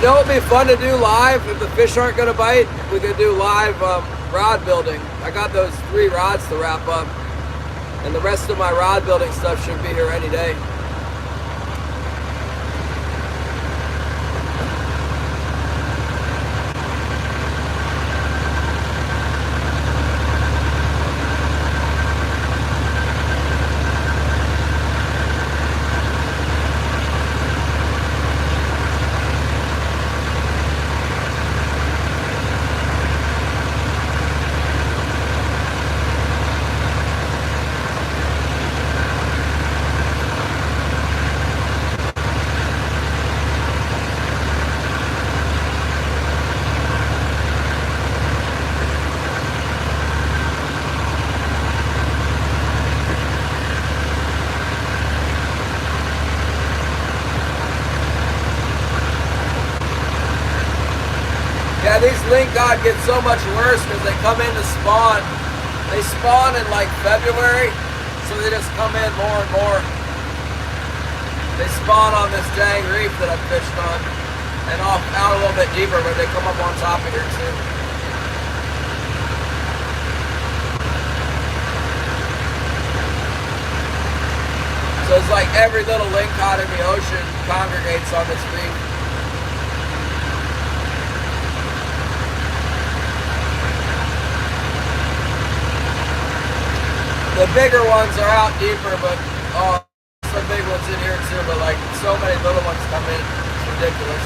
You know what would be fun to do live if the fish aren't going to bite? We could do live rod building. I got those 3 rods to wrap up, and the rest of my rod building stuff should be here any day. Yeah, these lingcod get so much worse because they come in to spawn. They spawn in like February, so they just come in more and more. They spawn on this dang reef that I fished on, and off out a little bit deeper, but they come up on top of here too. So it's like every little lingcod in the ocean congregates on this reef. The bigger ones are out deeper, but some big ones in here too. But like so many little ones come in, it's ridiculous.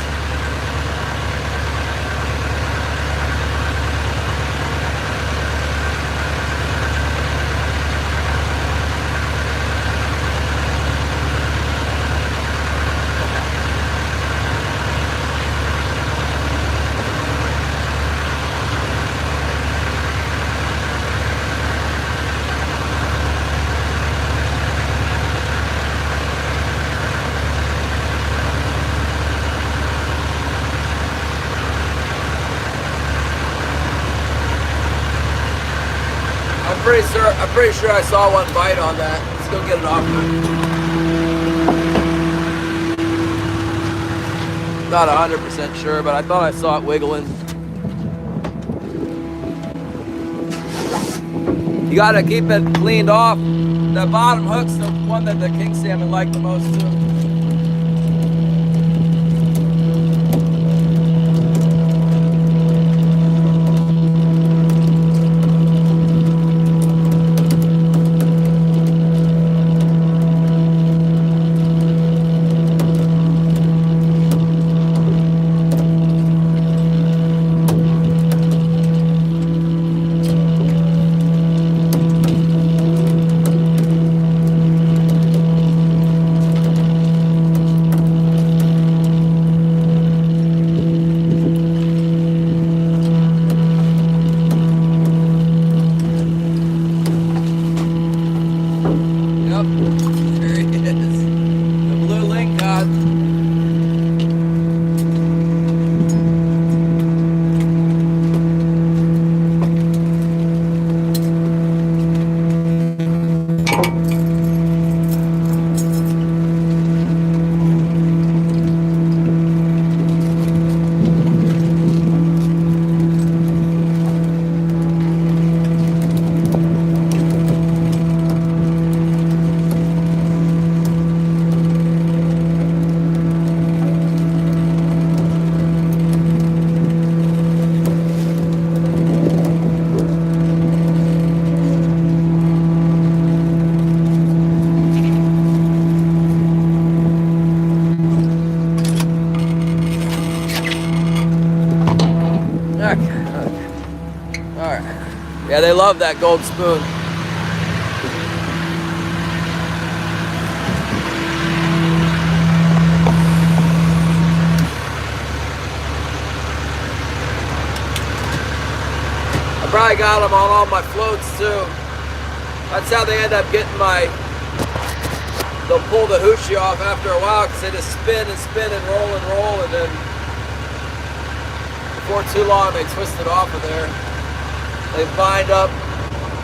I'm pretty sure I saw one bite on that. Let's go get it off. Not 100% sure, but I thought I saw it wiggling. You gotta keep it cleaned off. The bottom hook's the one that the king salmon like the most too. Yeah, they love that gold spoon. I probably got them on all my floats too. That's how they end up getting they'll pull the hoochie off after a while because they just spin and spin and roll, and then before too long they twist it off of there. They bind up,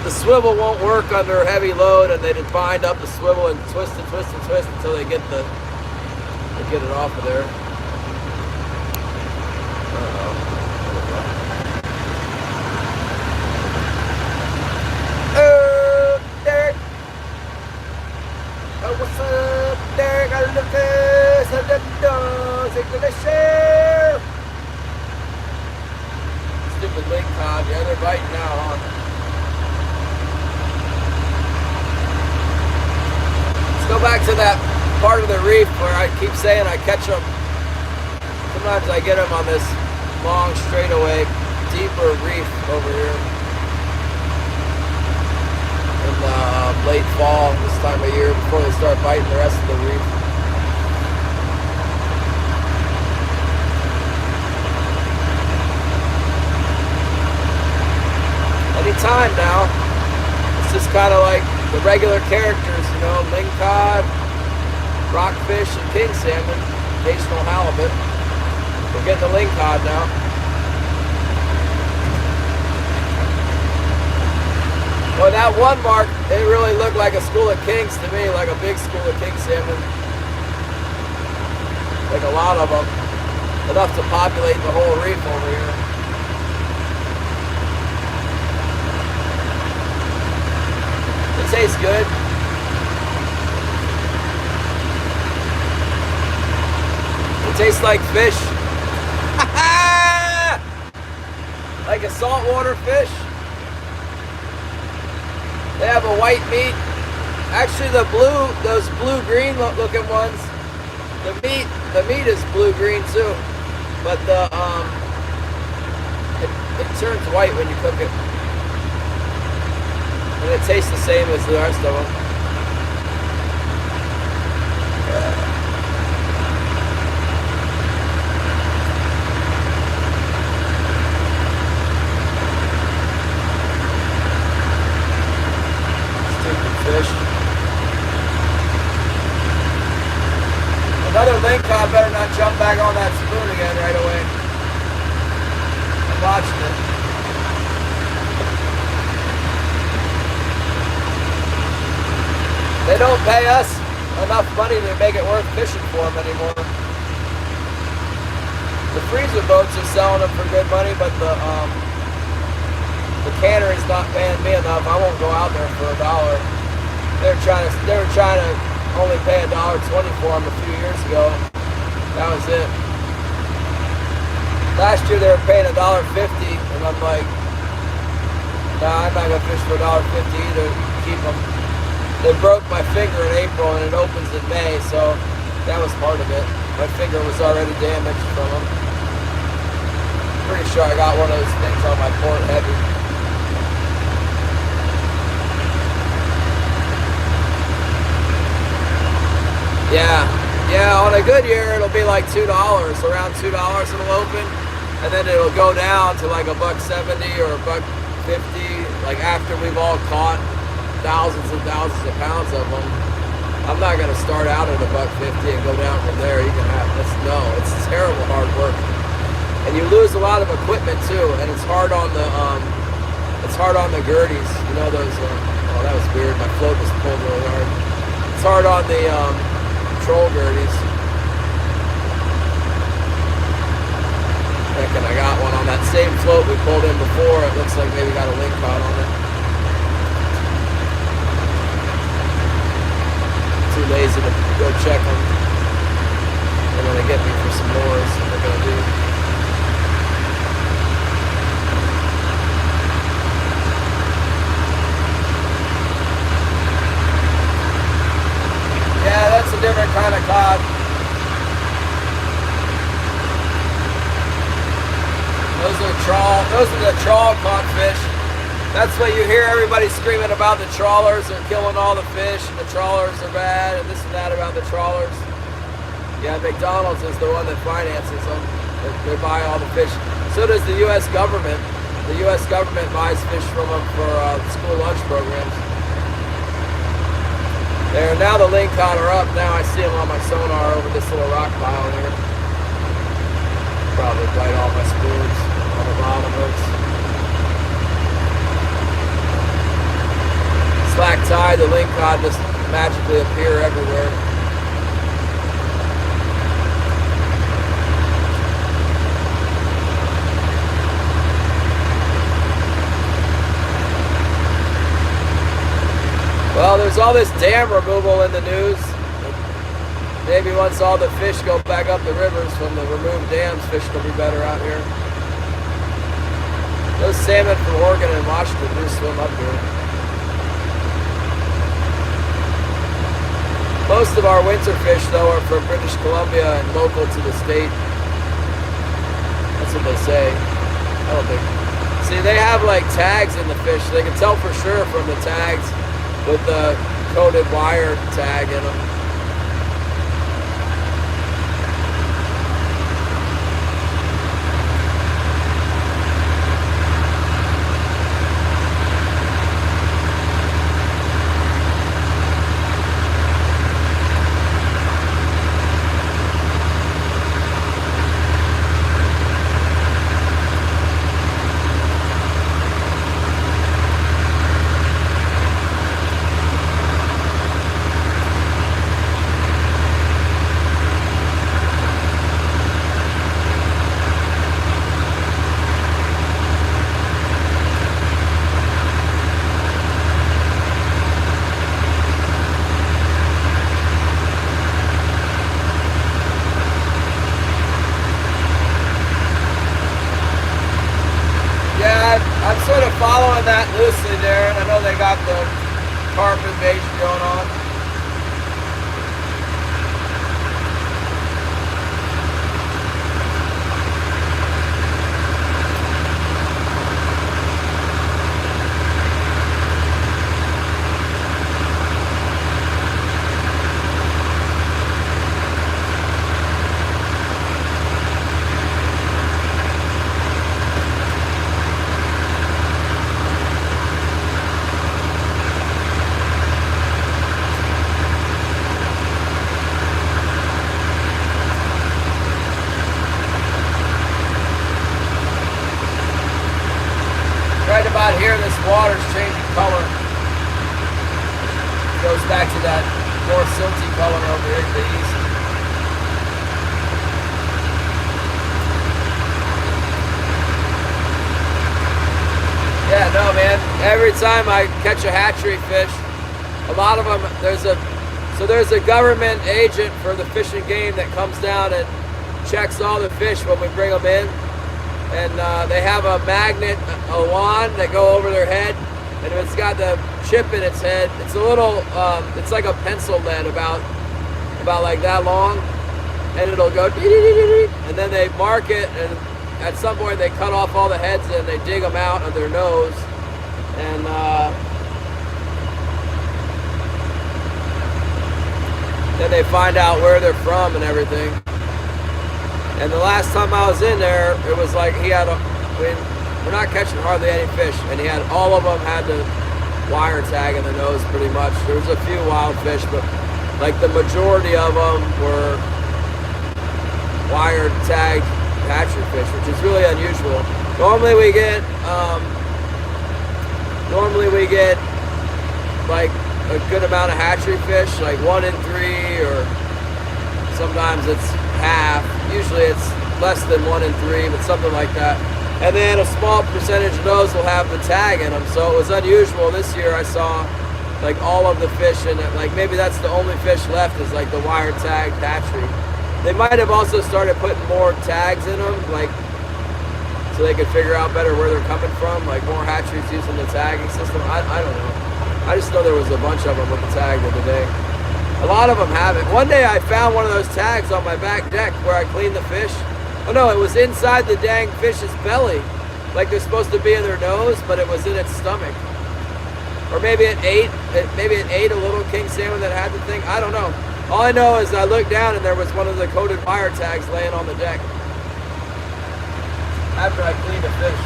the swivel won't work under a heavy load, and they just bind up the swivel and twist and twist and twist until they get it off of there. Oh, Derek! Oh, what's up, Derek? I look at the dogs, it's gonna share. Stupid link cod, yeah, they're biting now, huh? Let's go back to that part of the reef where I keep saying I catch them. Sometimes I get them on this long straightaway, deeper reef over here in late fall, this time of year, before they start biting the rest of the reef. Anytime now, it's just kind of like the regular characters, you know, lingcod, rockfish, and king salmon, occasional halibut. We're getting the lingcod now. Well, that one mark, it really looked like a school of kings to me, like a big school of king salmon. Like a lot of them, enough to populate the whole reef over here. Tastes good. It tastes like fish. Like a saltwater fish. They have a white meat. Actually, those blue-green looking ones, the meat is blue-green too, but it turns white when you cook it, and it tastes the same as the rest of them. Fish. Another lingcod better not jump back on that spoon again right away. I'm watching it. They don't pay us enough money to make it worth fishing for them anymore. The freezer boats are selling them for good money, but the cannery's not paying me enough. I won't go out there for $1. They were trying to only pay $1.20 for them a few years ago. That was it. Last year they were paying $1.50, and I'm like, nah, I'm not gonna fish for $1.50 either. Keep them. They broke my finger in April, and it opens in May, so that was part of it. My finger was already damaged from them. Pretty sure I got one of those things on my port heavy. Yeah, on a good year it'll be like $2, around $2 it'll open, and then it'll go down to like $1.70 or $1.50, like after we've all caught thousands and thousands of pounds of them. I'm not gonna start out at $1.50 and go down from there. You can have this. No, it's terrible hard work, and you lose a lot of equipment too, and it's hard on the girdies. You know those? Oh, that was weird. My float was pulled really hard. It's hard on the troll girdies. Reckon I got one on that same float we pulled in before. It looks like maybe got a lingcod on it. Too lazy to go check them. They're gonna get me for some lures. What they're gonna do. Yeah, that's a different kind of cod. Those are the trawl caught fish. That's what you hear everybody screaming about. The trawlers are killing all the fish, and the trawlers are bad, and this and that about the trawlers. Yeah, McDonald's is the one that finances them. They buy all the fish. So does the U.S. government. The U.S. government buys fish from them for school lunch programs. There, now the lingcod are up. Now I see them on my sonar over this little rock pile here. Probably bite all my spoons on the bottom hooks. Slack tide, the lingcod just magically appear everywhere. Well, there's all this dam removal in the news. Maybe once all the fish go back up the rivers from the removed dams, fish will be better out here. Those salmon from Oregon and Washington do swim up here. Most of our winter fish, though, are from British Columbia and local to the state. That's what they say. I don't think. See, they have like tags in the fish. They can tell for sure from the tags with the coated wire tag in them. I'm sort of following that loosely there, and I know they got the carp invasion going on. Right about here, this water's changing color. Goes back to that more silty color over here to the east. Yeah, no, man. Every time I catch a hatchery fish, a lot of them, there's a government agent for the Fish and Game that comes down and checks all the fish when we bring them in. And they have a magnet, a wand that go over their head, and if it's got the chip in its head, it's a little, it's like a pencil lead about like that long, and it'll go, and then they mark it, and at some point they cut off all the heads and they dig them out of their nose, and then they find out where they're from and everything. And the last time I was in there, it was like he had we're not catching hardly any fish, and he had all of them had the wire tag in the nose pretty much. There was a few wild fish, but like the majority of them were wire tagged hatchery fish, which is really unusual. Normally we get like a good amount of hatchery fish, like 1 in 3, or sometimes it's half. Usually it's less than 1 in 3, but something like that. And then a small percentage of those will have the tag in them. So it was unusual. This year I saw like all of the fish in it. Like maybe that's the only fish left is like the wire tag hatchery. They might have also started putting more tags in them, like so they could figure out better where they're coming from. Like more hatcheries using the tagging system. I don't know. I just know there was a bunch of them with the tag the other day. A lot of them have it. One day I found one of those tags on my back deck where I cleaned the fish. Oh no, it was inside the dang fish's belly. Like they're supposed to be in their nose, but it was in its stomach. Or maybe it ate a little king salmon that had the thing. I don't know. All I know is I looked down and there was one of the coated wire tags laying on the deck after I cleaned the fish.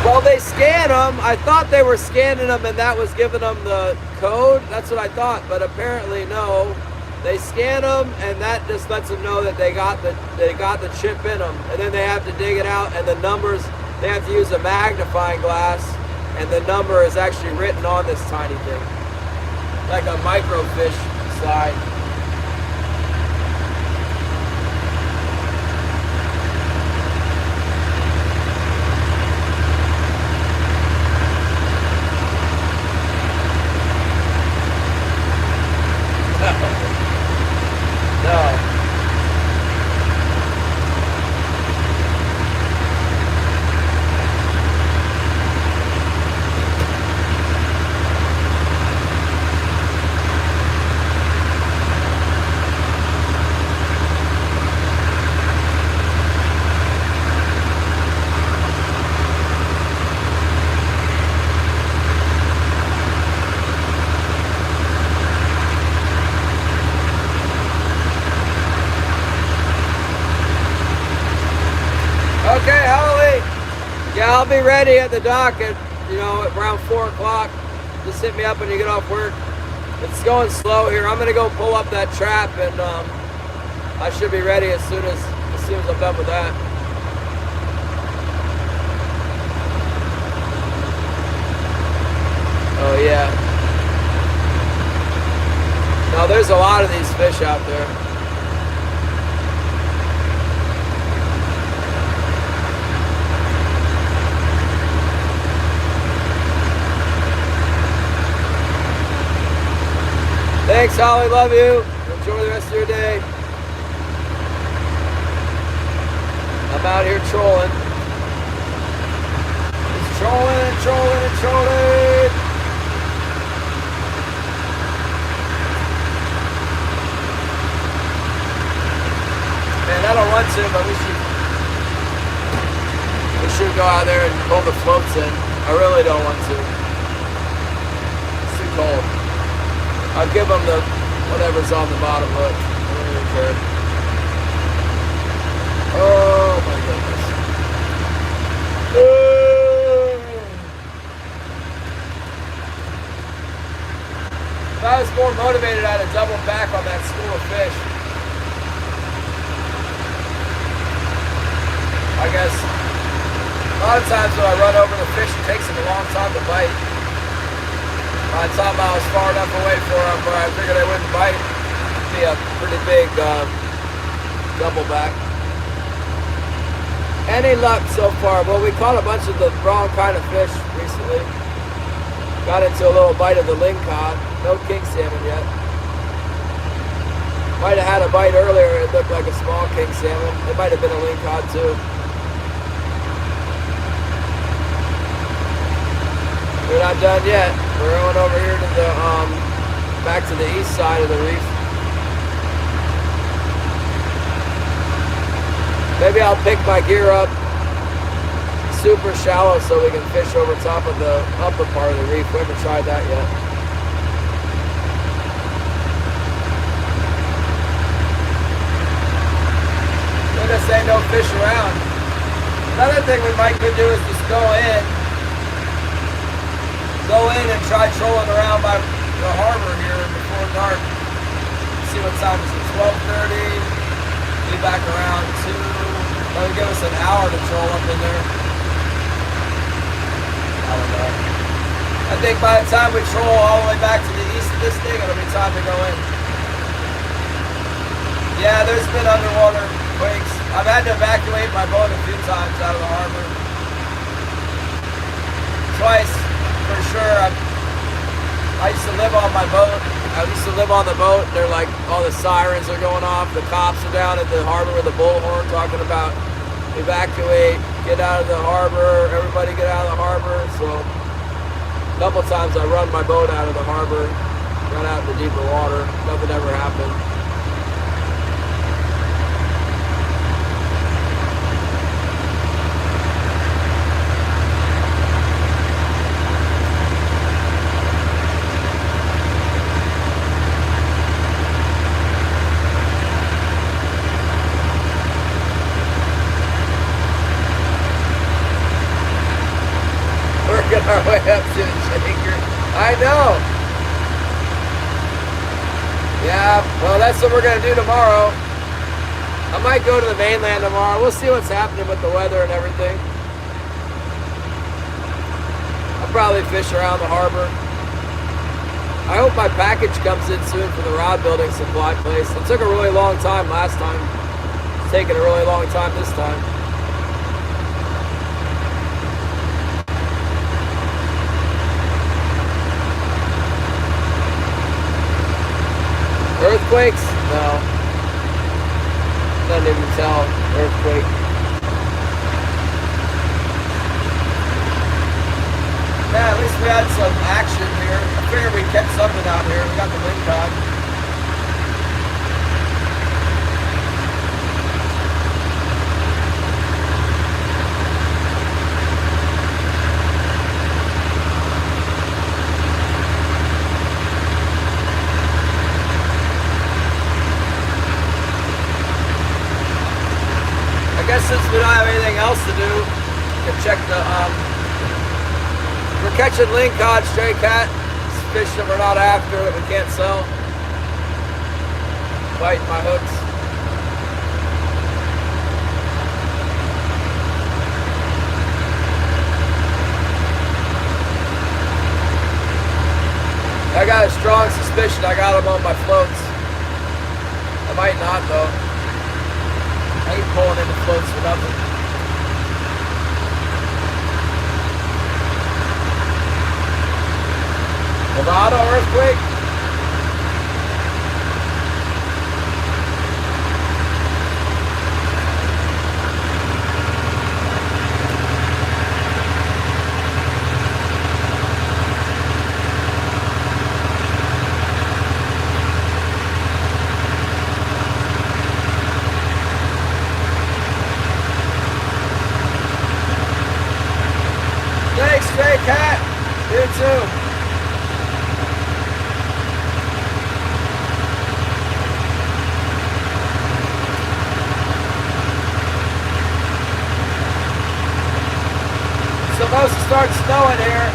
Well, they scan them. I thought they were scanning them and that was giving them the code. That's what I thought, but apparently no. They scan them and that just lets them know that they got the chip in them, and then they have to dig it out, and the numbers, they have to use a magnifying glass, and the number is actually written on this tiny thing, like a microfiche slide. No. Okay, Holly. Yeah, I'll be ready at the dock at, around 4 o'clock. Just hit me up when you get off work. It's going slow here. I'm gonna go pull up that trap, and I should be ready as soon as I'm done with that. Oh yeah. No, there's a lot of these fish out there. Thanks, Holly. Love you. Enjoy the rest of your day. I'm out here trolling. Just trolling and trolling and trolling. Man, I don't want to, but we should go out there and pull the floats in. I really don't want to. It's too cold. I'll give them the whatever's on the bottom hook. I don't even care. Oh my goodness. If I was more motivated, I'd have doubled back on that school of fish. I guess a lot of times when I run over the fish, it takes them a long time to bite. By the time I was far enough away for them where I figured they wouldn't bite, it'd be a pretty big double back. Any luck so far? Well, we caught a bunch of the wrong kind of fish recently. Got into a little bite of the lingcod. No king salmon yet. Might have had a bite earlier. It looked like a small king salmon. It might have been a lingcod too. We're not done yet. We're going over here to the back to the east side of the reef. Maybe I'll pick my gear up super shallow so we can fish over top of the upper part of the reef. We haven't tried that yet. Goodness, ain't no fish around. Another thing we might could do is just go in and try trolling around by the harbor here before dark. See what time is it? 12:30. Be back around 2. That would give us an hour to troll up in there. I don't know. I think by the time we troll all the way back to the east of this thing, it'll be time to go in. Yeah, there's been underwater quakes. I've had to evacuate my boat a few times out of the harbor. Twice, for sure. I used to live on my boat. I used to live on the boat. They're like, all the sirens are going off. The cops are down at the harbor with a bullhorn talking about evacuate, get out of the harbor, everybody get out of the harbor. So a couple times I run my boat out of the harbor, run out into deeper water. Nothing ever happened. Our way up to the shaker. I know. Yeah, well, that's what we're going to do tomorrow. I might go to the mainland tomorrow. We'll see what's happening with the weather and everything. I'll probably fish around the harbor. I hope my package comes in soon for the rod building supply place. It took a really long time last time. It's taking a really long time this time. Earthquakes? No. Doesn't even tell. Earthquake. Yeah, at least we had some action here. I figured we kept something out here. We got the lingcod. I guess since we don't have anything else to do, we can check the, we're catching lingcod, stray cat, fish that we're not after, that we can't sell. Biting my hooks. I got a strong suspicion I got them on my floats. I might not though. I ain't pulling in the floats for nothing. Nevada earthquake? start snowing here.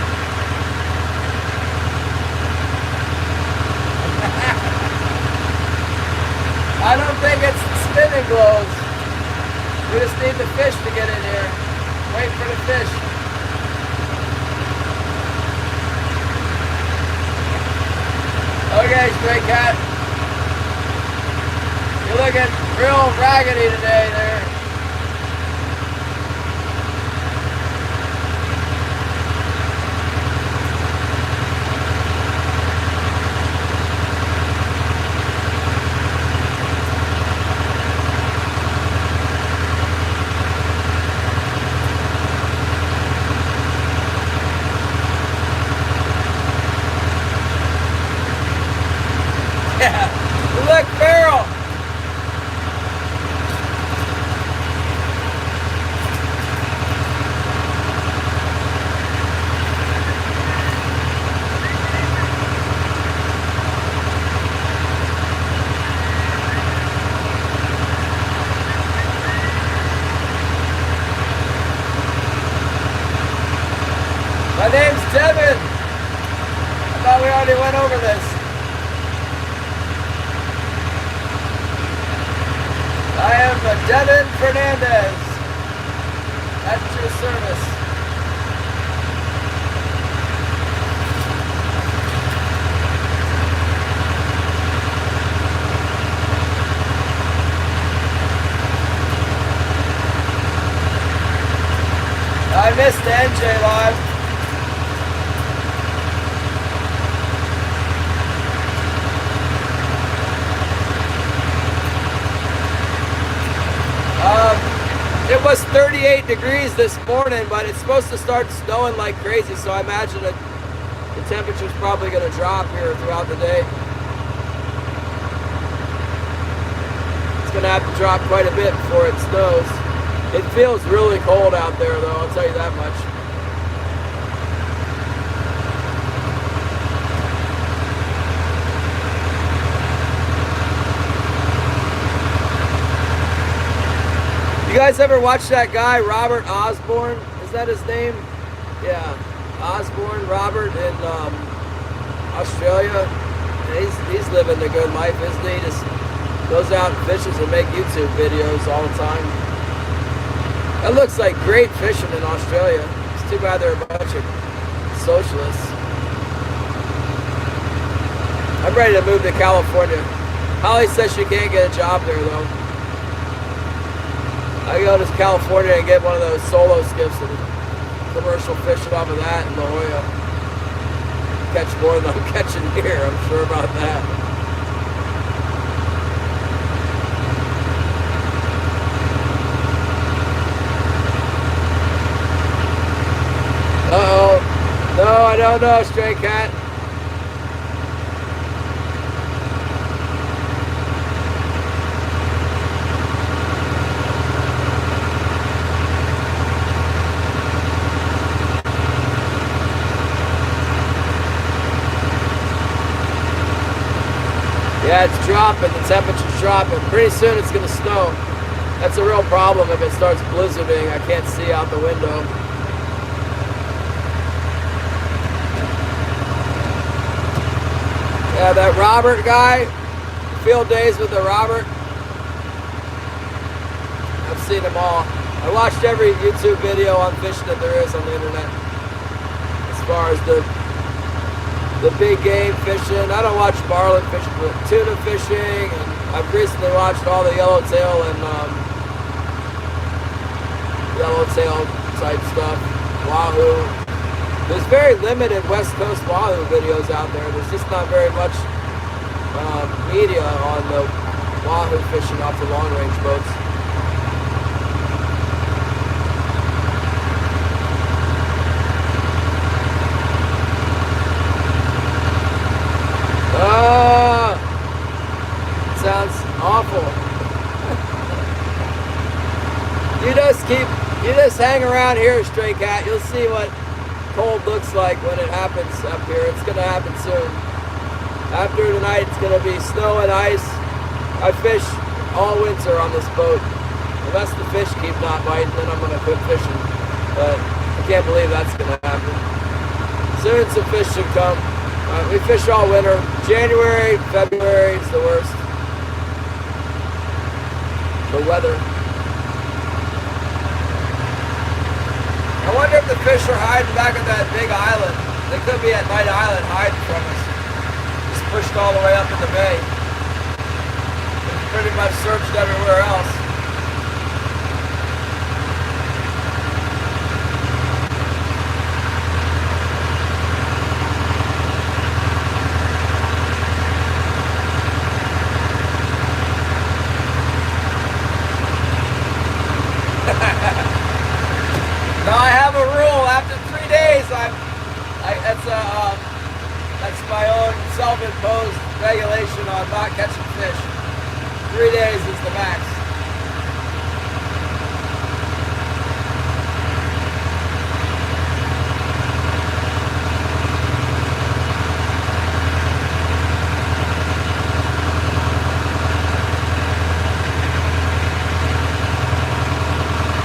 I don't think it's spinning glows. We just need the fish to get in here. Wait for the fish. Okay, stray cat. You're looking real raggedy today there. Look, barrel! My name's Devin. I thought we already went over this. I am Devin Fernandez. At your service. I missed the NJ live. It was 38 degrees this morning, but it's supposed to start snowing like crazy, so I imagine that the temperature's probably going to drop here throughout the day. It's going to have to drop quite a bit before it snows. It feels really cold out there, though, I'll tell you that much. You guys ever watch that guy, Robert Osborne? Is that his name? Yeah, Osborne, Robert in Australia. He's living the good life, isn't he? Just goes out and fishes and make YouTube videos all the time. That looks like great fishing in Australia. It's too bad they're a bunch of socialists. I'm ready to move to California. Holly says she can't get a job there though. I go to California and get one of those solo skiffs and commercial fishing off of that in La Jolla. Catch more than I'm catching here, I'm sure about that. Uh-oh. No, I don't know, stray cat. Yeah, it's dropping, the temperature's dropping. Pretty soon it's gonna snow. That's a real problem if it starts blizzarding. I can't see out the window. Yeah, that Robert guy, field days with the Robert. I've seen them all. I watched every YouTube video on fishing that there is on the internet. As far as the big game fishing. I don't watch marlin fishing, but tuna fishing, and I've recently watched all the yellowtail and yellowtail type stuff, wahoo. There's very limited West Coast wahoo videos out there. There's just not very much media on the wahoo fishing off the long range boats. Sounds awful. You just hang around here, stray cat. You'll see what cold looks like when it happens up here. It's gonna happen soon. After tonight, it's gonna be snow and ice. I fish all winter on this boat. Unless the fish keep not biting, then I'm gonna quit fishing. But can't believe that's gonna happen. Soon some fish should come. We fish all winter. January, February is the worst. The weather. I wonder if the fish are hiding back at that big island. They could be at Night Island hiding from us. Just pushed all the way up in the bay. We've pretty much searched everywhere else. Now I have a rule. After 3 days, that's my own self-imposed regulation on not catching fish. 3 days is the max.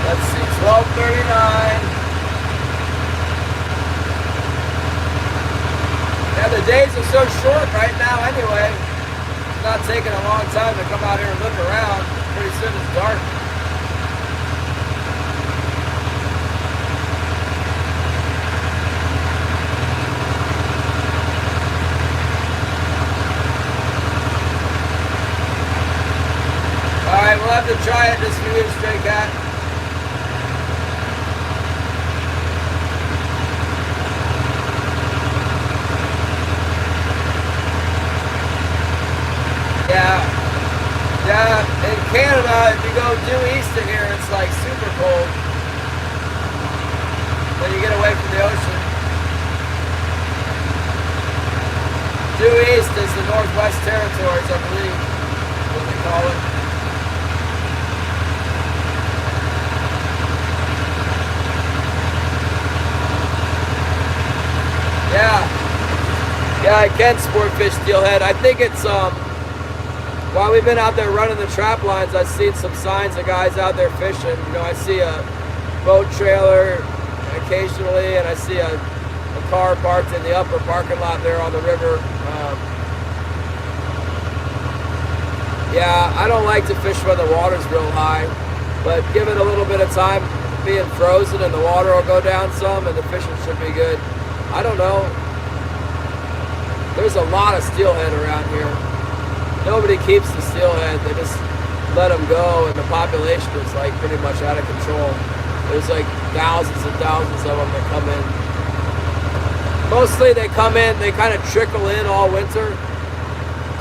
Let's see, 12:39. Yeah, the days are so short right now anyway. It's not taking a long time to come out here and look around. Pretty soon it's dark. Alright, we'll have to try it this for you, Stray Cat. Yeah, in Canada, if you go due east of here, it's like super cold. When you get away from the ocean. Due east is the Northwest Territories, I believe, what they call it. Yeah, I can sport fish steelhead. I think it's while we've been out there running the trap lines, I've seen some signs of guys out there fishing. You know, I see a boat trailer occasionally, and I see a car parked in the upper parking lot there on the river. Yeah, I don't like to fish when the water's real high, but give it a little bit of time being frozen and the water will go down some and the fishing should be good. I don't know. There's a lot of steelhead around here. Nobody keeps the steelhead. They just let them go, and the population is like pretty much out of control. There's like thousands and thousands of them that come in. Mostly they come in, they kind of trickle in all winter.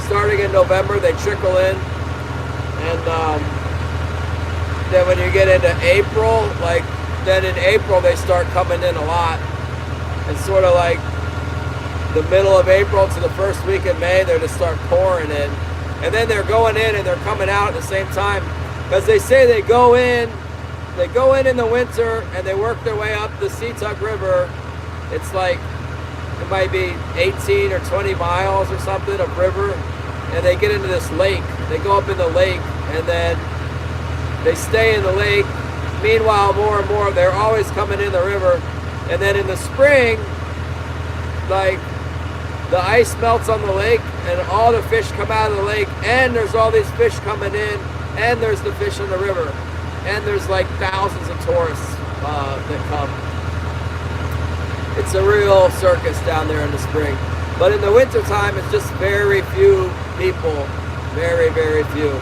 Starting in November, they trickle in. And then when you get into April, then in April they start coming in a lot. It's sort of like the middle of April to the first week in May, they just start pouring in. And then they're going in and they're coming out at the same time. Because they say they go in the winter and they work their way up the Seatuck River. It's like, it might be 18 or 20 miles or something of river. And they get into this lake. They go up in the lake and then they stay in the lake. Meanwhile, more and more, they're always coming in the river. And then in the spring, like, the ice melts on the lake and all the fish come out of the lake, and there's all these fish coming in, and there's the fish in the river, and there's like thousands of tourists that come. It's a real circus down there in the spring. But in the wintertime, it's just very few people, very, very few.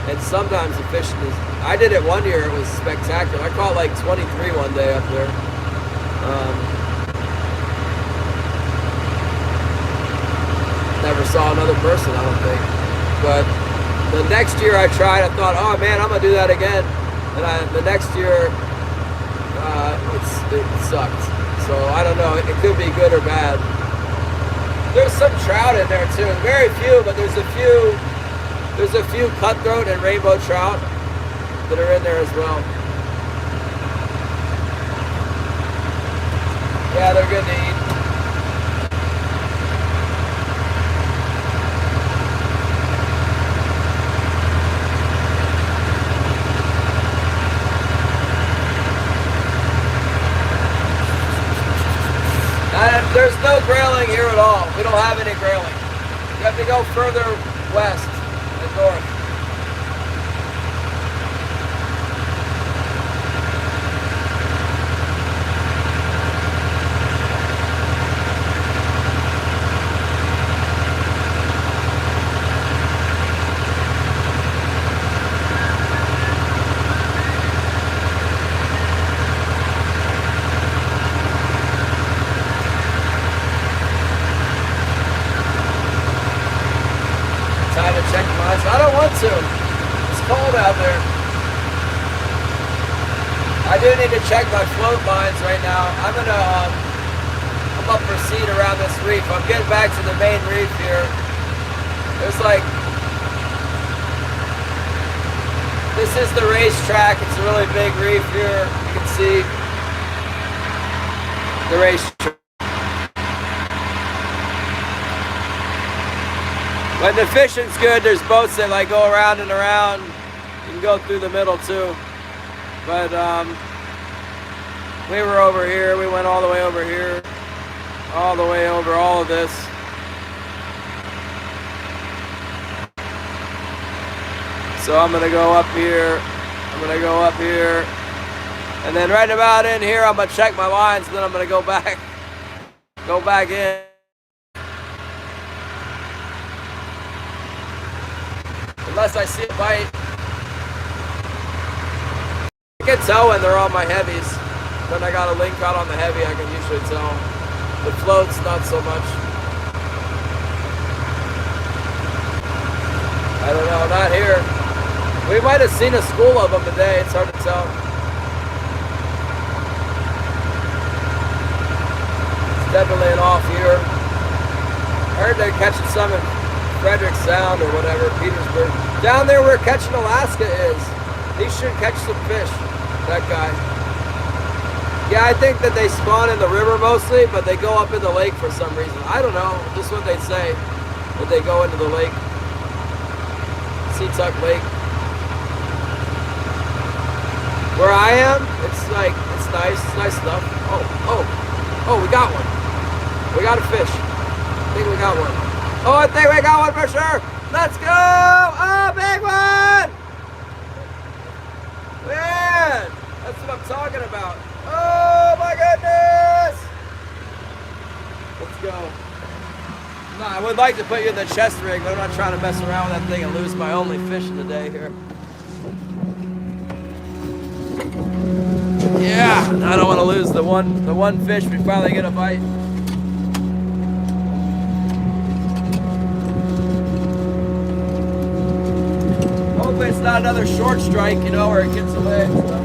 And sometimes the fishing is, I did it one year, it was spectacular. I caught like 23 one day up there. Never saw another person, I don't think. But the next year I tried, I thought, oh man, I'm gonna do that again. And the next year, it sucked. So I don't know, it could be good or bad. There's some trout in there too, very few, but there's a few cutthroat and rainbow trout that are in there as well. Yeah, they're good to eat. I don't want to. It's cold out there. I do need to check my float lines right now. I'm up for seed around this reef. I'm getting back to the main reef here. There's like, this is the racetrack. It's a really big reef here. You can see the racetrack. When the fishing's good, there's boats that like go around and around. You can go through the middle too. But we were over here. We went all the way over here. All the way over all of this. So I'm gonna go up here. I'm gonna go up here. And then right about in here, I'm gonna check my lines, and then I'm gonna go back in. Unless I see a bite. I can tell when they're on my heavies. When I got a link out on the heavy, I can usually tell. The floats, not so much. I don't know, not here. We might have seen a school of them today, it's hard to tell. It's definitely an off year. I heard they're catching some in Frederick Sound or whatever, Petersburg. Down there where Catching Alaska is. He should catch some fish, that guy. Yeah, I think that they spawn in the river mostly, but they go up in the lake for some reason. I don't know, just what they say, that they go into the lake. Seatuck Lake. Where I am, it's like, it's nice stuff. Oh, we got one. We got a fish. I think we got one. Oh, I think we got one for sure. Let's go! Oh, big one! Man, that's what I'm talking about. Oh my goodness! Let's go. No, I would like to put you in the chest rig, but I'm not trying to mess around with that thing and lose my only fish of the day here. Yeah, I don't want to lose the one fish we finally get a bite. Hopefully it's not another short strike, you know, where it gets away. So.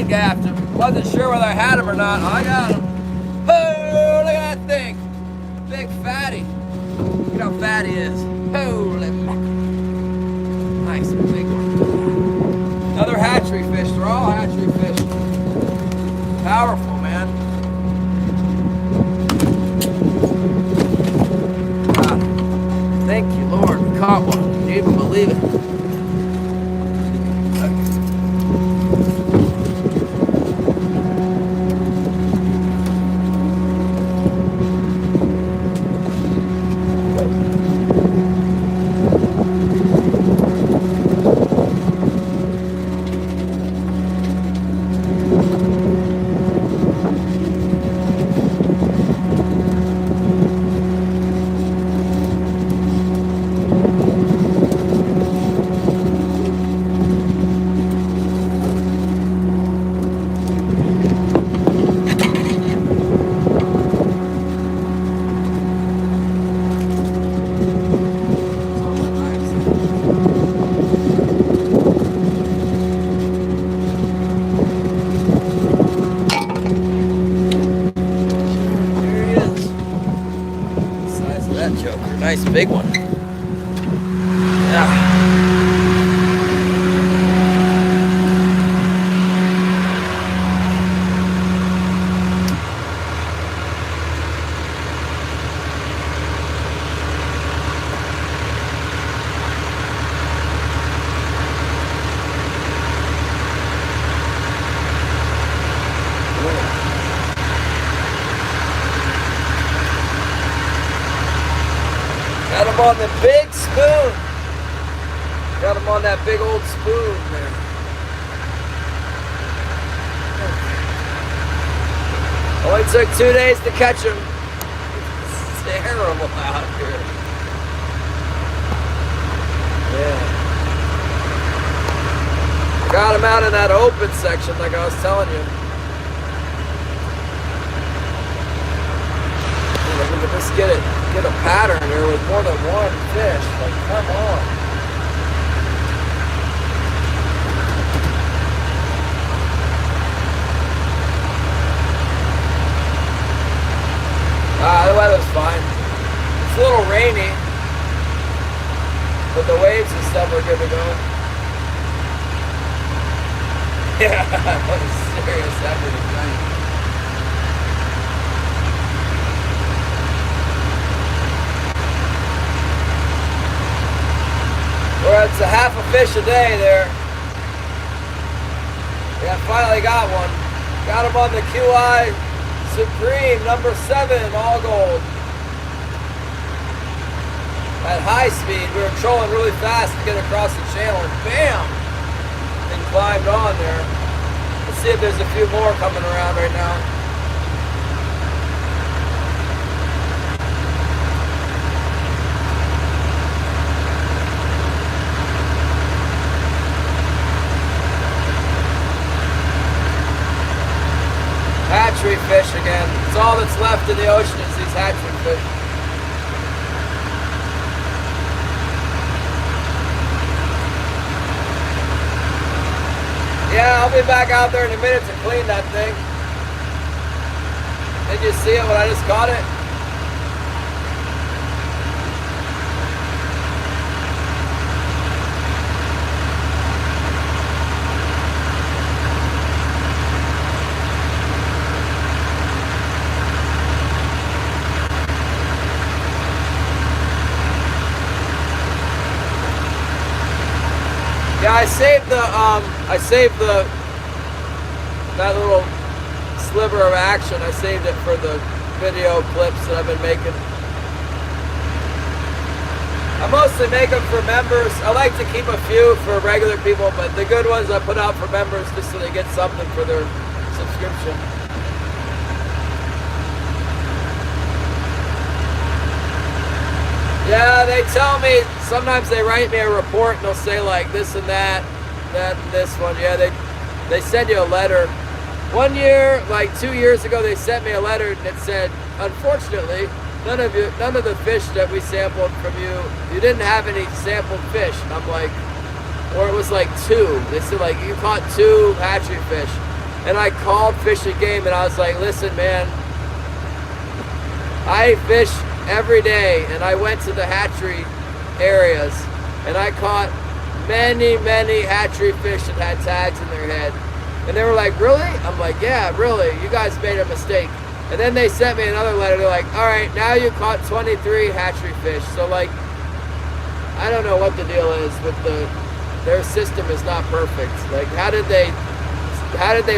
Gaffed him. Wasn't sure whether I had him or not. I got him. Oh, look at that thing. Big fatty. Look how fat he is. Holy nice big one. Another hatchery fish. They're all hatchery fish. Powerful, man. God. Thank you, Lord. We caught one. Can you even believe it? Nice big one. Yeah. them on the big spoon. Got them on that big old spoon there. Only took 2 days to catch them. It's terrible out here. Yeah. Got them out in that open section like I was telling you. Look at this, get a pattern here with more than one fish. Like, come on. The weather's fine. It's a little rainy, but the waves and stuff are good to go. Yeah, what a serious effort tonight. Well, it's a half a fish a day there. Yeah, finally got one. Got him on the QI Supreme number 7, all gold. At high speed, we were trolling really fast to get across the channel, and bam! And climbed on there. Let's see if there's a few more coming around right now. Hatchery fish again. It's all that's left in the ocean is these hatchery fish. Yeah, I'll be back out there in a minute to clean that thing. Did you see it when I just caught it? Yeah, I saved that little sliver of action. I saved it for the video clips that I've been making. I mostly make them for members. I like to keep a few for regular people, but the good ones I put out for members just so they get something for their subscription. Yeah, they tell me, sometimes they write me a report and they'll say like this and that and this one. Yeah, they send you a letter. 1 year, like 2 years ago, they sent me a letter and it said, unfortunately, none of the fish that we sampled from you didn't have any sampled fish. And I'm like, or it was like 2. They said like, you caught 2 hatchery fish. And I called Fish and Game and I was like, listen man, I fish every day, and I went to the hatchery areas, and I caught many hatchery fish that had tags in their head. And they were like, really? I'm like, yeah, really, you guys made a mistake. And then they sent me another letter. They're like, all right, now you caught 23 hatchery fish. So like, I don't know what the deal is with their system is not perfect. Like, how did they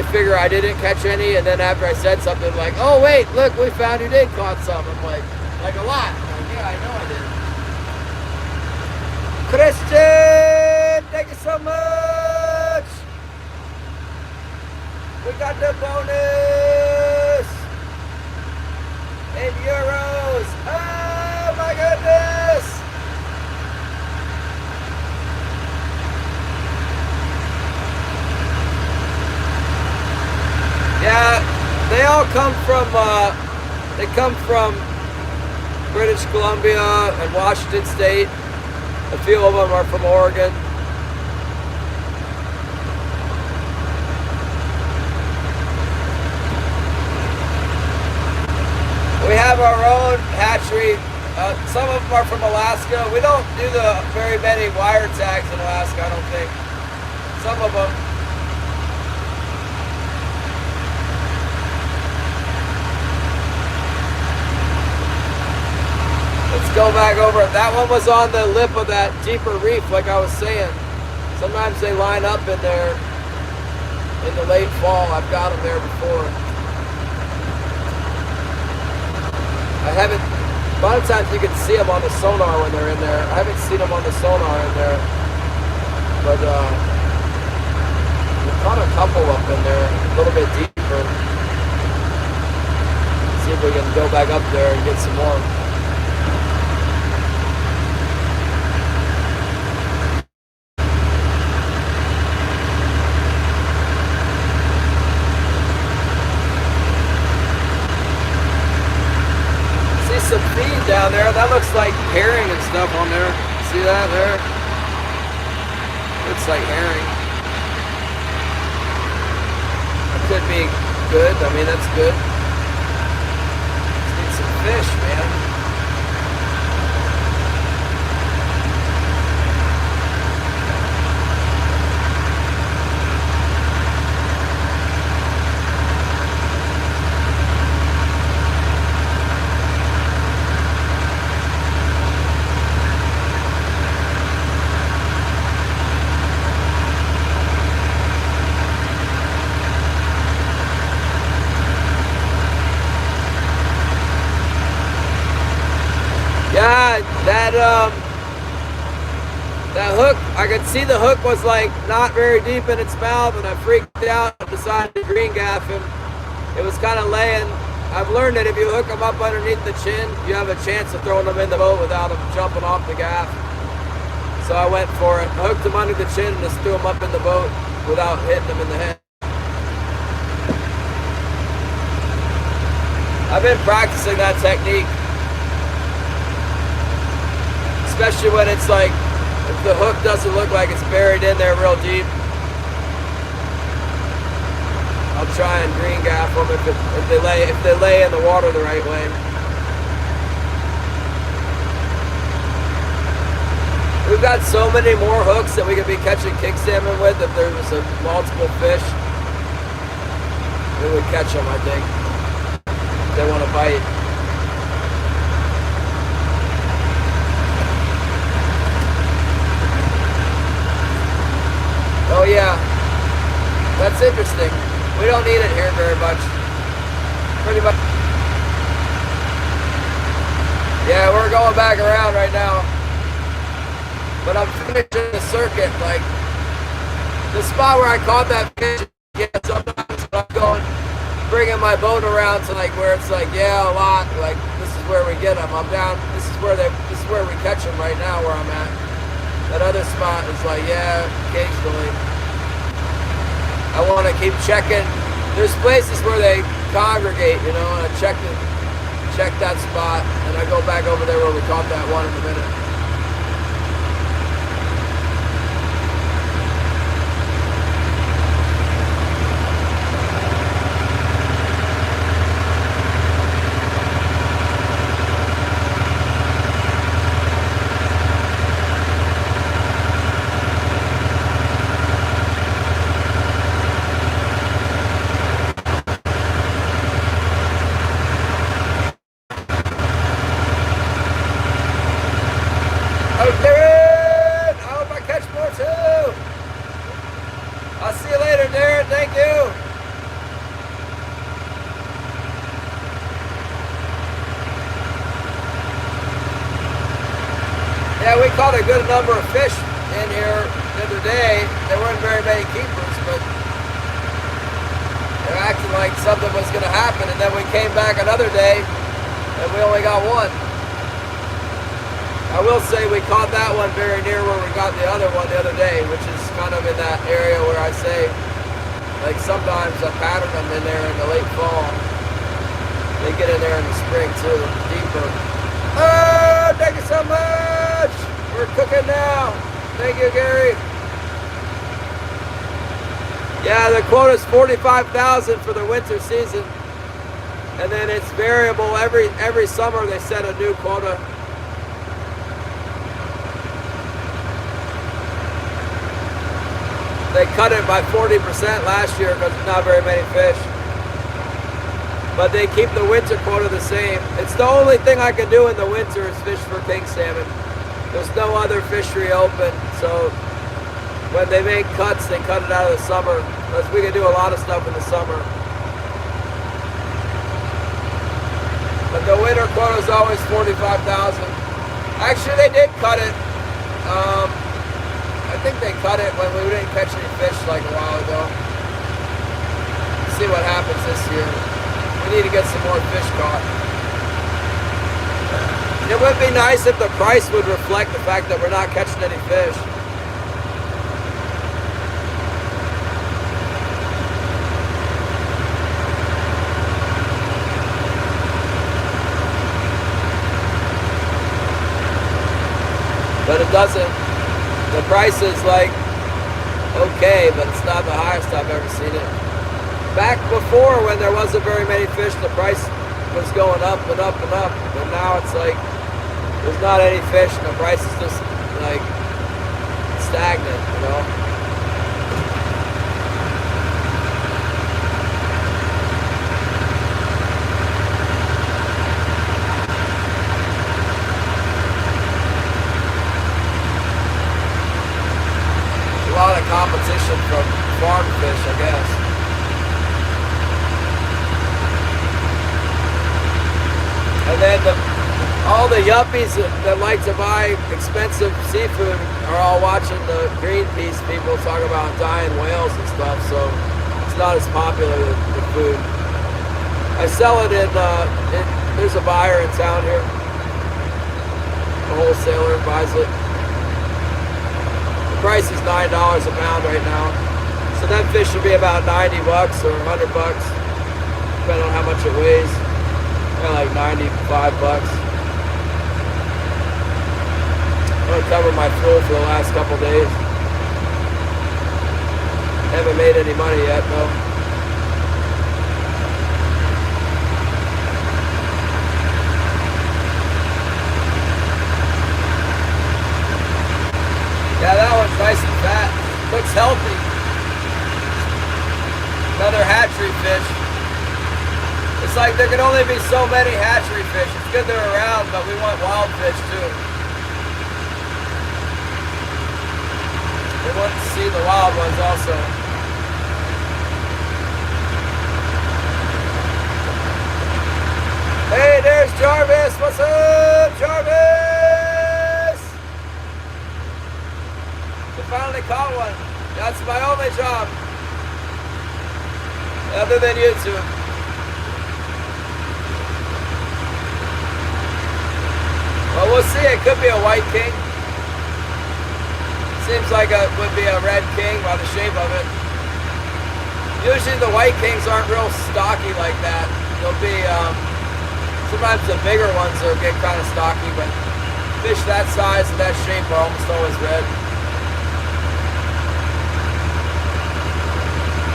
figure I didn't catch any, and then after I said something like, oh wait, look, we found you did caught some. I'm like a lot. I'm like, yeah, I know I did. Christian, thank you so much. We got the bonus in euros. Oh my goodness. Yeah, they all come from British Columbia and Washington State. A few of them are from Oregon. We have our own hatchery. Some of them are from Alaska. We don't do the very many wire tags in Alaska, I don't think. Some of them. Let's go back over it. That one was on the lip of that deeper reef, like I was saying. Sometimes they line up in there in the late fall. I've got them there before. I haven't A lot of times you can see them on the sonar when they're in there. I haven't seen them on the sonar in there, but we caught a couple up in there, a little bit deeper. See if we can go back up there and get some more. Some feed down there. That looks like herring and stuff on there. See that there? Looks like herring. That could be good. I mean, that's good. Just need some fish, man. Yeah, that hook, I could see the hook was like not very deep in its mouth, and I freaked out and decided to green gaff him. It was kind of laying. I've learned that if you hook them up underneath the chin, you have a chance of throwing them in the boat without them jumping off the gaff. So I went for it. I hooked them under the chin and just threw them up in the boat without hitting them in the head. I've been practicing that technique. Especially when it's like, if the hook doesn't look like it's buried in there real deep, I'll try and green gaff them if they lay in the water the right way. We've got so many more hooks that we could be catching king salmon with. If there was multiple fish, we would catch them, I think, if they want to bite. Oh yeah, that's interesting. We don't need it here very much. Pretty much. Yeah, we're going back around right now. But I'm finishing the circuit. Like, the spot where I caught that fish, yeah, sometimes when I'm going, bringing my boat around to like where it's like, yeah, a lot. Like, this is where we get them. I'm down, this is where we catch them right now where I'm at. That other spot is like, yeah, occasionally. I want to keep checking. There's places where they congregate, you know, and I check that spot, and I go back over there where we caught that one in a minute. Yeah, we caught a good number of fish in here the other day. There weren't very many keepers, but they're acting like something was going to happen. And then we came back another day, and we only got one. I will say we caught that one very near where we got the other one the other day, which is kind of in that area where I say, like sometimes I pattern them in there in the late fall. They get in there in the spring too, deeper. Oh, thank you so much! We're cooking now. Thank you, Gary. Yeah, the quota is 45,000 for the winter season, and then it's variable every summer. They set a new quota. They cut it by 40% last year because there's not very many fish. But they keep the winter quota the same. It's the only thing I can do in the winter is fish for king salmon. There's no other fishery open, so when they make cuts, they cut it out of the summer. Because we can do a lot of stuff in the summer. But But the winter quota is always 45,000. Actually, they did cut it. I think they cut it when we didn't catch any fish like a while ago. Let's see what happens this year. We need to get some more fish caught. It would be nice if the price would reflect the fact that we're not catching any fish. But it doesn't. The price is like okay, but it's not the highest I've ever seen it. Back before, when there wasn't very many fish, the price was going up and up and up. But now it's like there's not any fish and the price is just like stagnant, you know? A lot of competition from farm fish, I guess. And then all the yuppies that like to buy expensive seafood are all watching the Greenpeace people talk about dying whales and stuff, so it's not as popular, the food. I sell it there's a buyer in town here. A wholesaler buys it. The price is $9 a pound right now. So that fish should be about 90 bucks or 100 bucks, depending on how much it weighs. Like 95 bucks. I'm gonna cover my fuel for the last couple days. Haven't made any money yet though. Yeah, that one's nice and fat. Looks healthy. Another hatchery fish. It's like there can only be so many hatchery fish. It's good they're around, but we want wild fish too. We want to see the wild ones also. Hey, there's Jarvis. What's up, Jarvis? We finally caught one. That's my only job. Other than YouTube. Well, we'll see. It could be a white king. Seems like it would be a red king by the shape of it. Usually the white kings aren't real stocky like that. They'll be, sometimes the bigger ones will get kind of stocky, but fish that size and that shape are almost always red.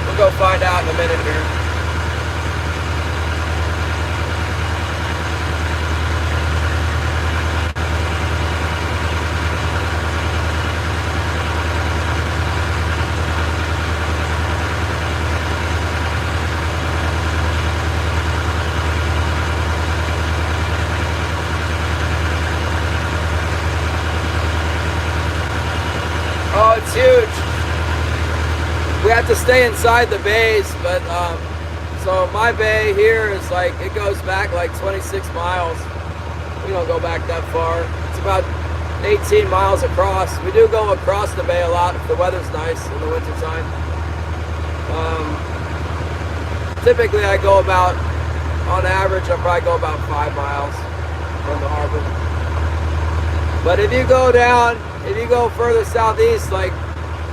We'll go find out in a minute here. It's huge. We have to stay inside the bays, but so my bay here is like, it goes back like 26 miles. We don't go back that far. It's about 18 miles across. We do go across the bay a lot if the weather's nice in the wintertime. Typically I go about, on average, I probably go about 5 miles from the harbor. But if you go down, if you go further southeast, like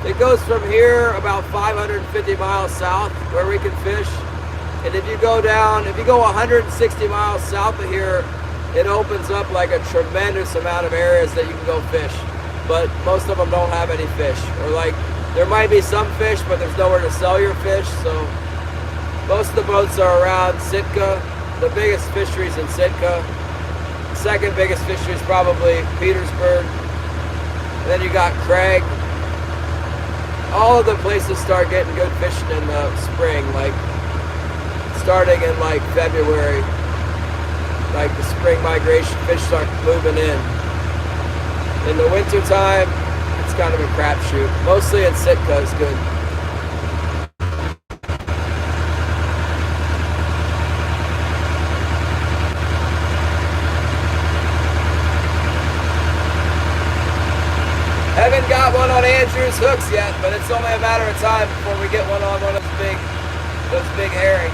it goes from here about 550 miles south where we can fish. And if you go down, if you go 160 miles south of here, it opens up like a tremendous amount of areas that you can go fish. But most of them don't have any fish. Or like, there might be some fish, but there's nowhere to sell your fish. So most of the boats are around Sitka. The biggest fisheries in Sitka. The second biggest fishery is probably Petersburg. And then you got Craig. All of the places start getting good fishing in the spring, like starting in like February. Like the spring migration, fish start moving in. In the winter time, it's kind of a crapshoot. Mostly in Sitka is good. his hooks yet, but it's only a matter of time before we get one on one of those big herring.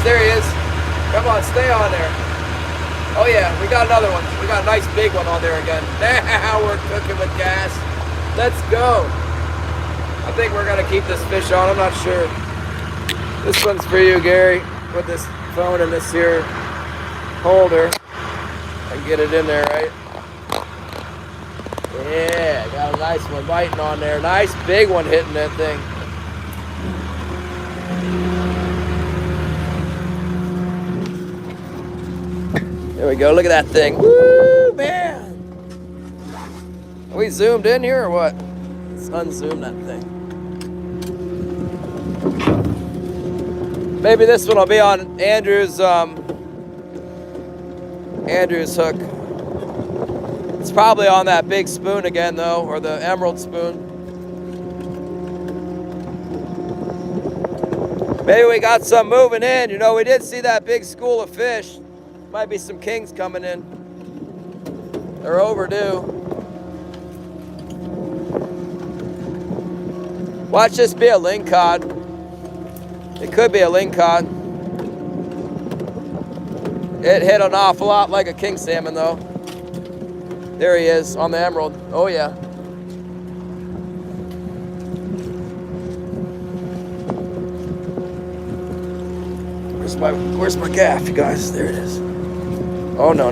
There he is. Come on, stay on there. Oh yeah, we got another one. We got a nice big one on there again. Now we're cooking with gas. Let's go. I think we're gonna keep this fish on, I'm not sure. This one's for you, Gary. Put this phone in this here holder and get it in there, right? Yeah, got a nice one biting on there. Nice big one hitting that thing. There we go, look at that thing. Woo, man. Are we zoomed in here or what? Let's unzoom that thing. Maybe this one will be on Andrew's hook. It's probably on that big spoon again though, or the emerald spoon. Maybe we got some moving in. You know, we did see that big school of fish. Might be some kings coming in. They're overdue. Watch this be a lingcod. It could be a lingcod. It hit an awful lot like a king salmon though. There he is on the emerald. Oh yeah. Where's my gaff, you guys? There it is. Oh no.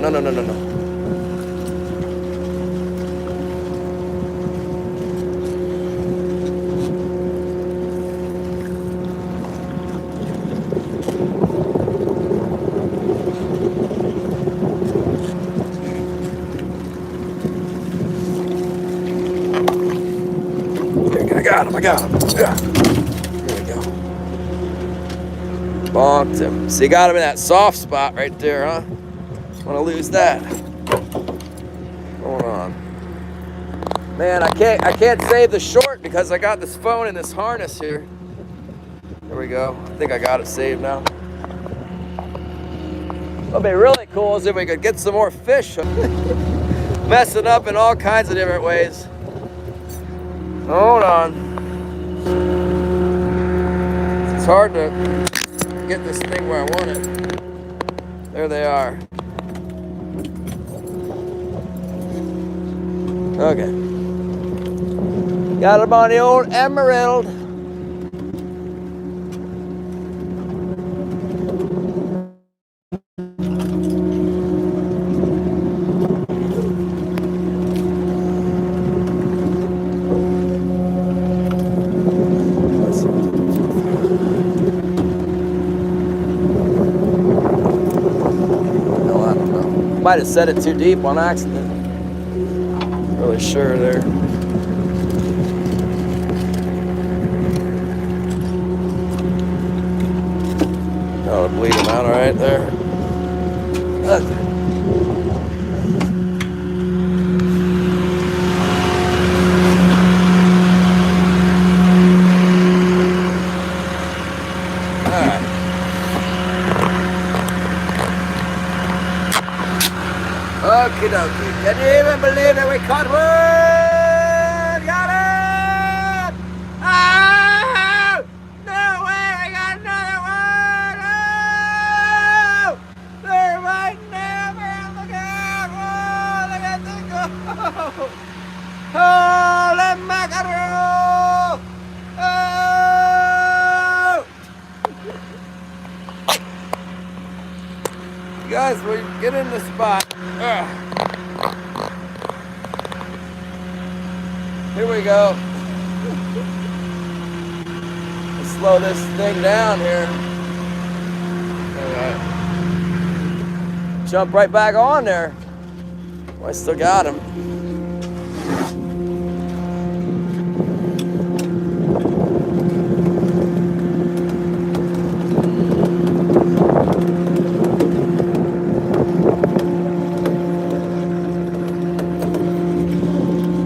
I got him. Yeah. There we go. Bonked him. So you got him in that soft spot right there, huh? Want to lose that. Hold on. Man, I can't save the short because I got this phone in this harness here. There we go. I think I got it saved now. What'd be really cool is if we could get some more fish. Messing up in all kinds of different ways. Hold on. It's hard to get this thing where I want it. There they are. Okay. Got them on the old emerald. Might have set it too deep on accident. Really sure there. That'll bleed him out all right there. Okay. Okie dokie. Can you even believe that we caught one? Got it! Oh! No way! We got another one! Oh! They're right now, man! Look out! Whoa! Look at them go! Holy mackerel! Oh! You guys, we get in the spot. Here we go. Let's slow this thing down here. Alright. Jump right back on there. Oh, I still got him.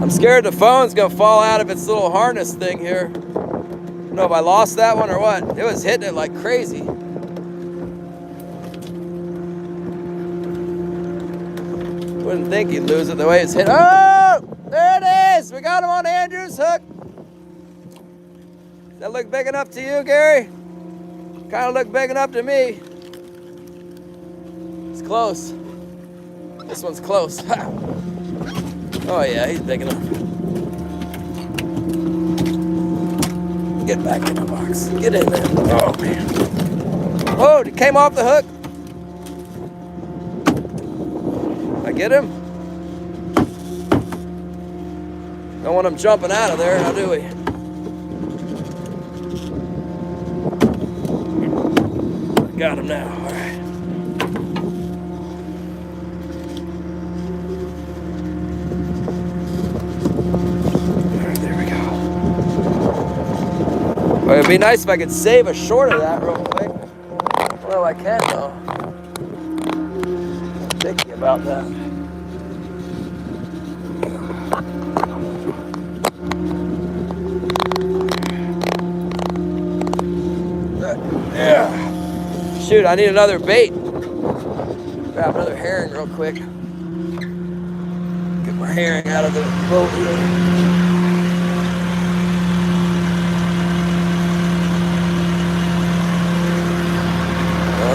Scared the phone's gonna fall out of its little harness thing here. I don't know if I lost that one or what. It was hitting it like crazy. Wouldn't think he'd lose it the way it's hit. Oh, there it is. We got him on Andrew's hook. Does that look big enough to you, Gary? Kind of look big enough to me. It's close. This one's close. Oh yeah, he's big enough. Get back in the box. Get in there. Oh man. Oh, it came off the hook. I get him? Don't want him jumping out of there, now do we? Got him now, all right. All right, there we go. Well, it'd be nice if I could save a short of that real quick. Well, I can though. I'm thinking about that. Yeah. Shoot, I need another bait. Grab another herring real quick. Get my herring out of the boat here.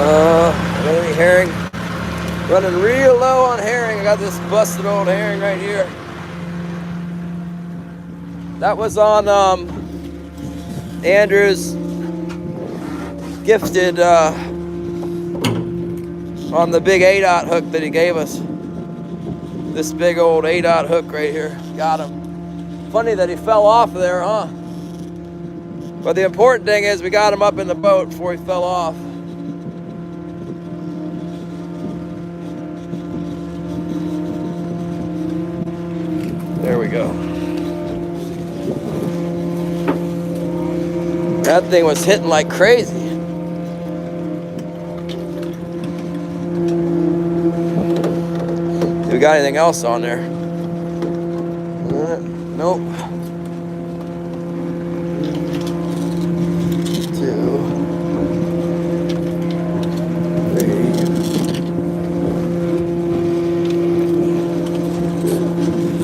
I got any herring? Running real low on herring. I got this busted old herring right here. That was on Andrew's gifted on the big 8/0 hook that he gave us. This big old 8/0 hook right here. Got him. Funny that he fell off of there, huh? But the important thing is we got him up in the boat before he fell off. There we go. That thing was hitting like crazy. We got anything else on there? Nope. 2, 3,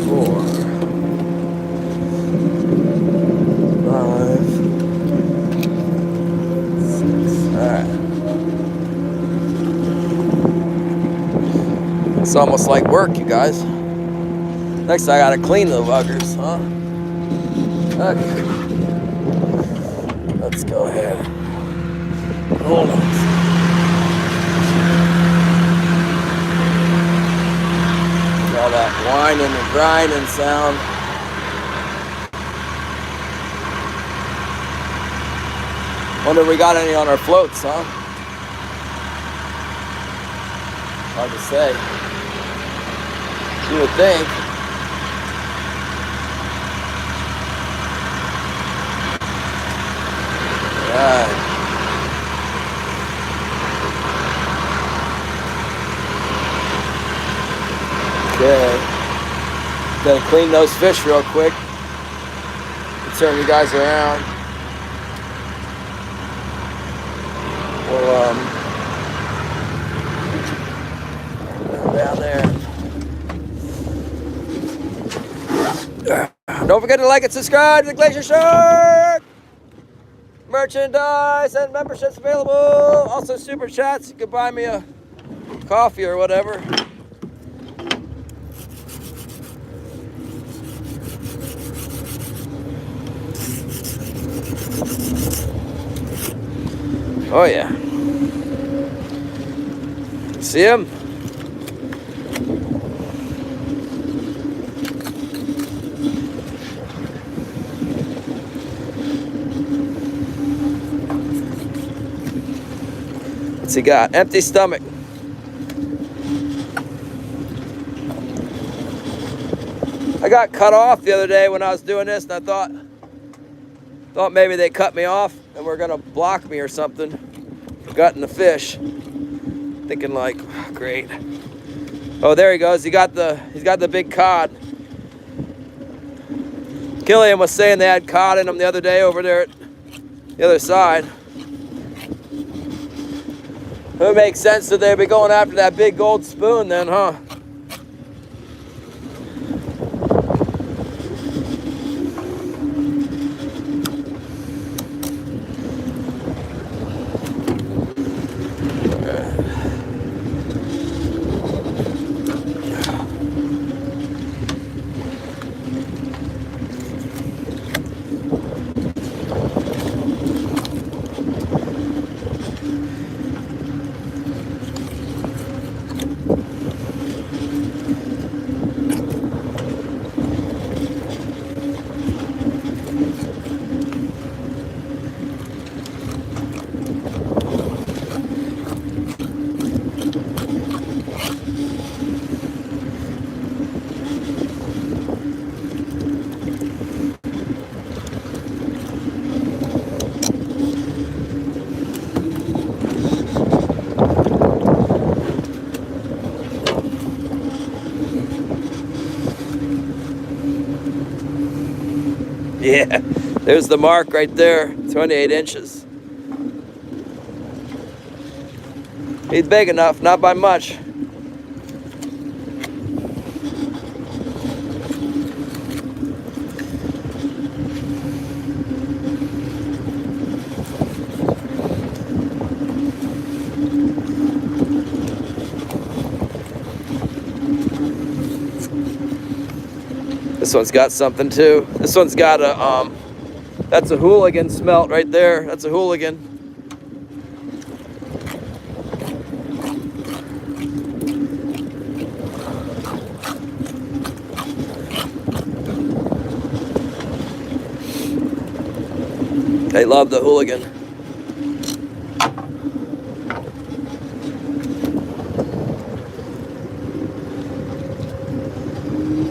4, 5, 6. All right. It's almost like work, you guys. Next, I gotta clean the buggers, huh? Okay. Let's go ahead. Hold on. All that whining and grinding sound. Wonder if we got any on our floats, huh? Hard to say. You would think. Right. Okay. Gonna clean those fish real quick. Turn you guys around. We'll down there. Don't forget to like and subscribe to the Glacier Shark. Merchandise and memberships available. Also super chats. You can buy me a coffee or whatever. Oh yeah. See him? What's he got? Empty stomach. I got cut off the other day when I was doing this, and I thought maybe they cut me off and were gonna block me or something. Gutting the fish. Thinking like, great. Oh, there he goes. He's got the big cod. Killian was saying they had cod in them the other day over there at the other side. It would make sense that they'd be going after that big gold spoon then, huh? Yeah, there's the mark right there, 28 inches. He's big enough, not by much. This one's got something too. This one's got a, that's a hooligan smelt right there. That's a hooligan. They love the hooligan.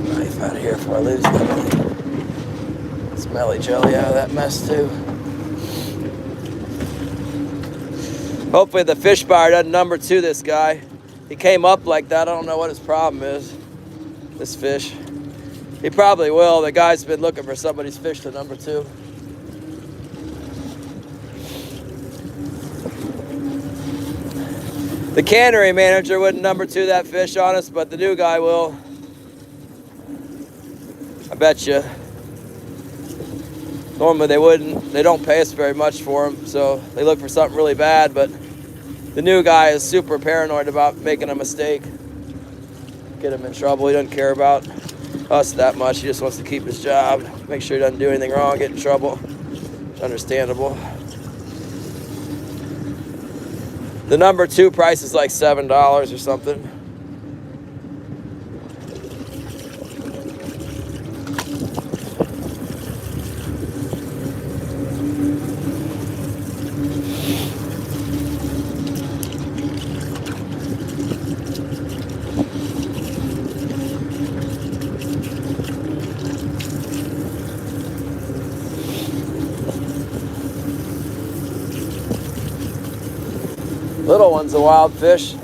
Knife out of here before I lose that smelly jelly out of that mess too. Hopefully the fish buyer doesn't number 2 this guy. He came up like that. I don't know what his problem is. This fish. He probably will. The guy's been looking for somebody's fish to number 2. The cannery manager wouldn't number 2 that fish on us, but the new guy will. I bet you. Normally they wouldn't. They don't pay us very much for them, so they look for something really bad, but the new guy is super paranoid about making a mistake. Get him in trouble. He doesn't care about us that much. He just wants to keep his job, make sure he doesn't do anything wrong, get in trouble. It's understandable. The number 2 price is like $7 or something. Little one's a wild fish.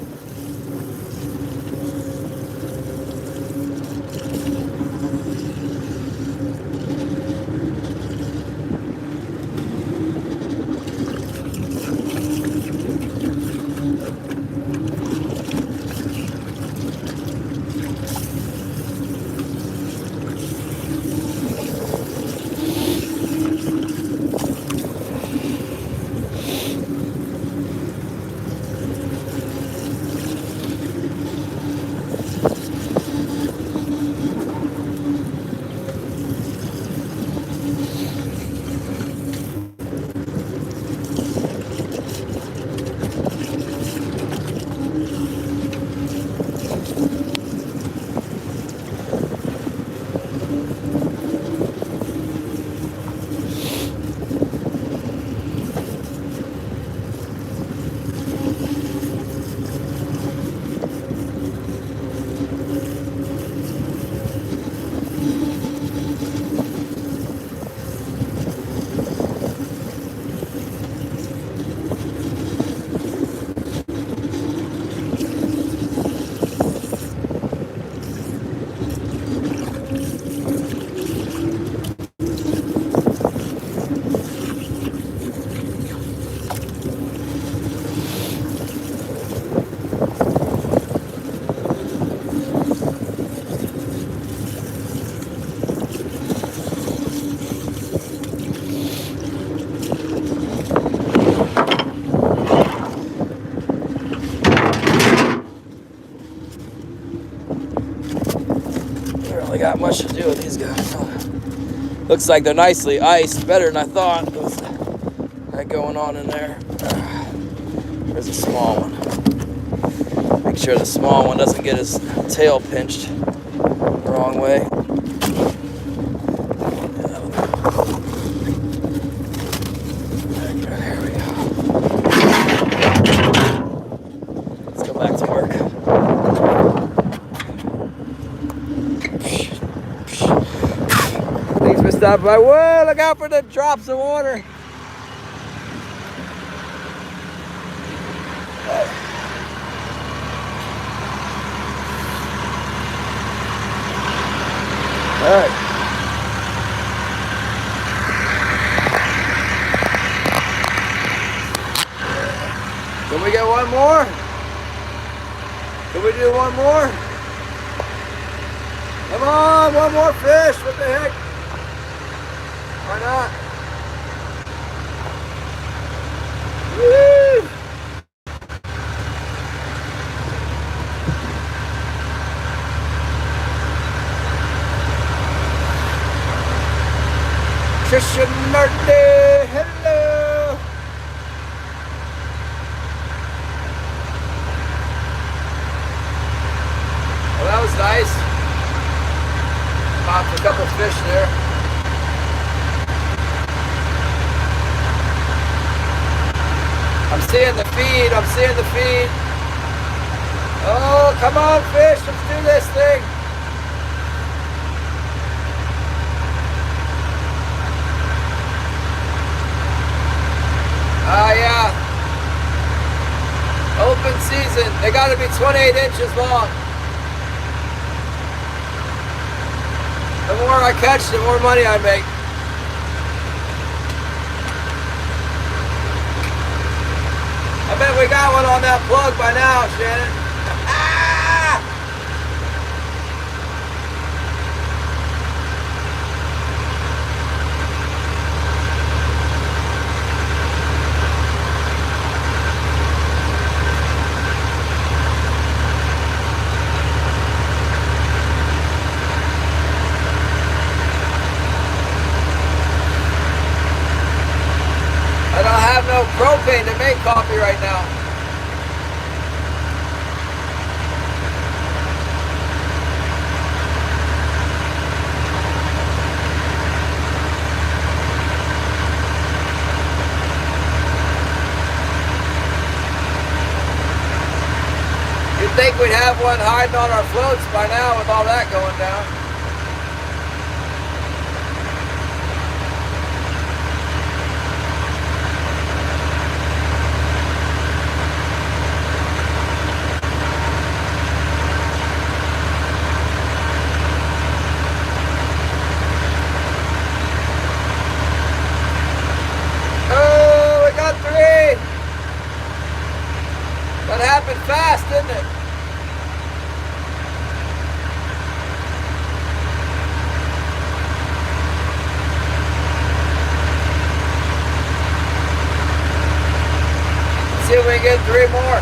Really got much to do with these guys. Looks like they're nicely iced, better than I thought. With that going on in there. There's a small one. Make sure the small one doesn't get his tail pinched the wrong way. There we go. Let's go back to work. Thanks for stopping by. Whoa, look out for the drops of water. All right. more? Can we do one more? Come on, one more fish. What the heck? Why not? Woo! Trisha Nerdy, hello. Well, that was nice. Popped a couple fish there. I'm seeing the feed. I'm seeing the feed. Oh, come on, fish. Let's do this thing. Yeah. Open season. They got to be 28 inches long. The more I catch, the more money I make. I bet we got one on that plug by now, Shannon. No propane to make coffee right now. You'd think we'd have one hiding on our floats by now with all that going down. That happened fast, didn't it? Let's see if we can get 3 more.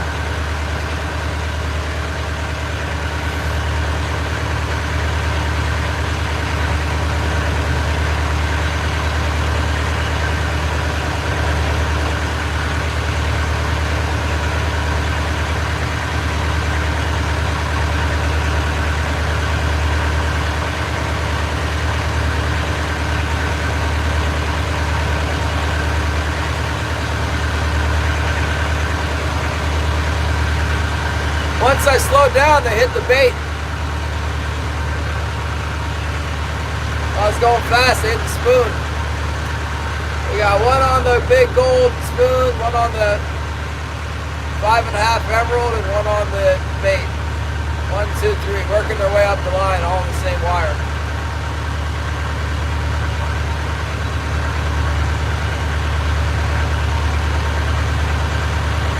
Once I slowed down, they hit the bait. I was going fast, they hit the spoon. We got one on the big gold spoon, one on the 5.5 emerald, and one on the bait. 1, 2, 3, working their way up the line, all on the same wire.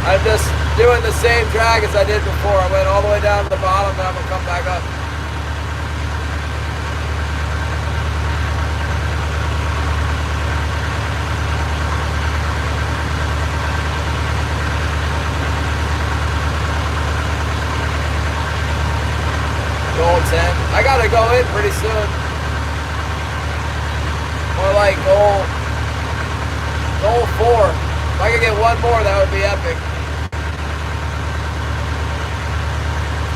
I'm just doing the same drag as I did before. I went all the way down to the bottom, then I'm going to come back up. Gold 10. I got to go in pretty soon. More like gold 4. If I could get one more, that would be epic.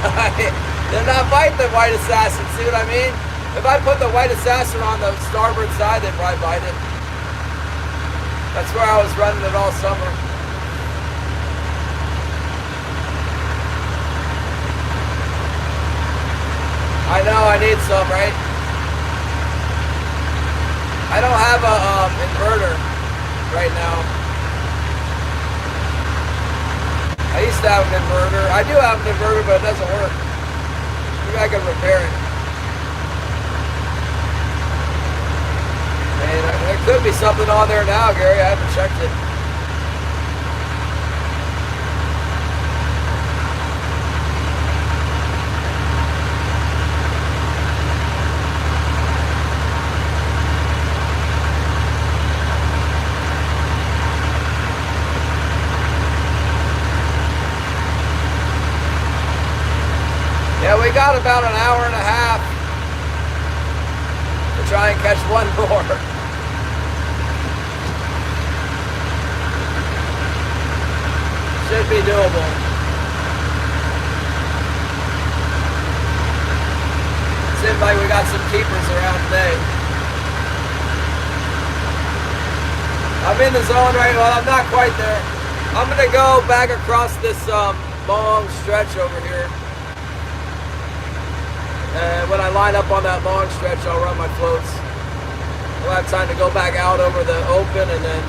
They're not biting the white assassin, see what I mean? If I put the white assassin on the starboard side, they'd probably bite it. That's where I was running it all summer. I know, I need some, right? I don't have a inverter right now. I used to have an inverter. I do have an inverter, but it doesn't work. Maybe I can repair it. And there could be something on there now, Gary. I haven't checked it. about an hour and a half to try and catch one more. Should be doable. Seems like we got some keepers around today. I'm in the zone right now. Well, I'm not quite there. I'm gonna go back across this long stretch over here. And when I line up on that long stretch, I'll run my floats. We'll have time to go back out over the open and then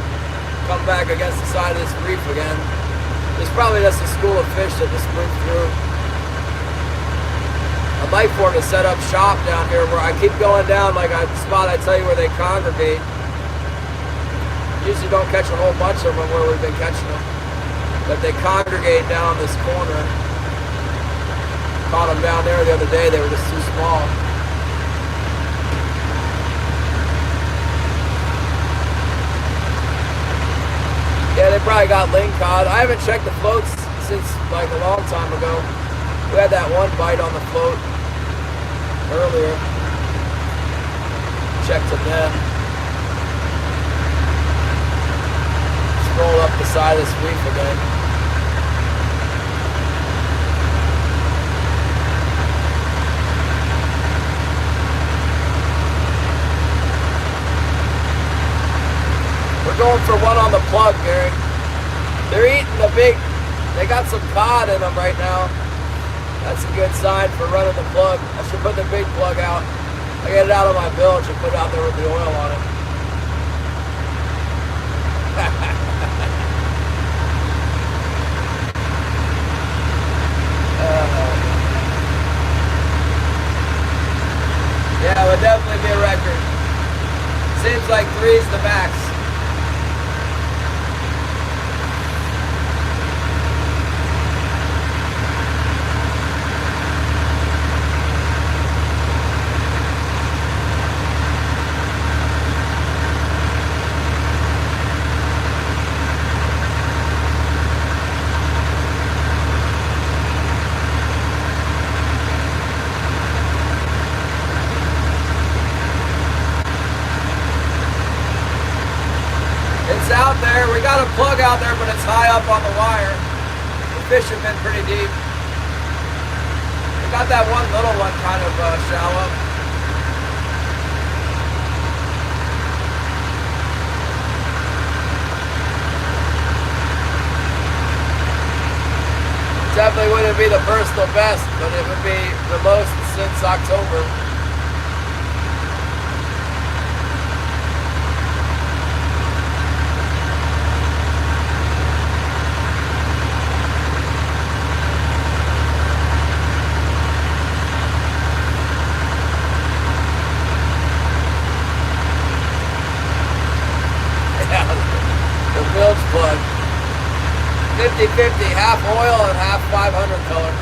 come back against the side of this reef again. There's probably just a school of fish that just moved through. I'd like for them to set up shop down here where I keep going down like a spot I tell you where they congregate. Usually don't catch a whole bunch of them where we've been catching them. But they congregate down this corner. Caught them down there the other day, they were just too small. Yeah, they probably got lingcod. I haven't checked the floats since like a long time ago. We had that one bite on the float earlier. Checked them then. Roll up the side of this reef again. We're going for one on the plug, Gary. They're eating the big, they got some cod in them right now. That's a good sign for running the plug. I should put the big plug out. I get it out of my bilge and put it out there with the oil on it. Yeah, it would definitely be a record. Seems like 3's the max. Out there, we got a plug out there, but it's high up on the wire. The fish have been pretty deep. We got that one little one kind of shallow. Definitely wouldn't be the personal best, but it would be the most since October. Plug 50-50, half oil and half 500 color.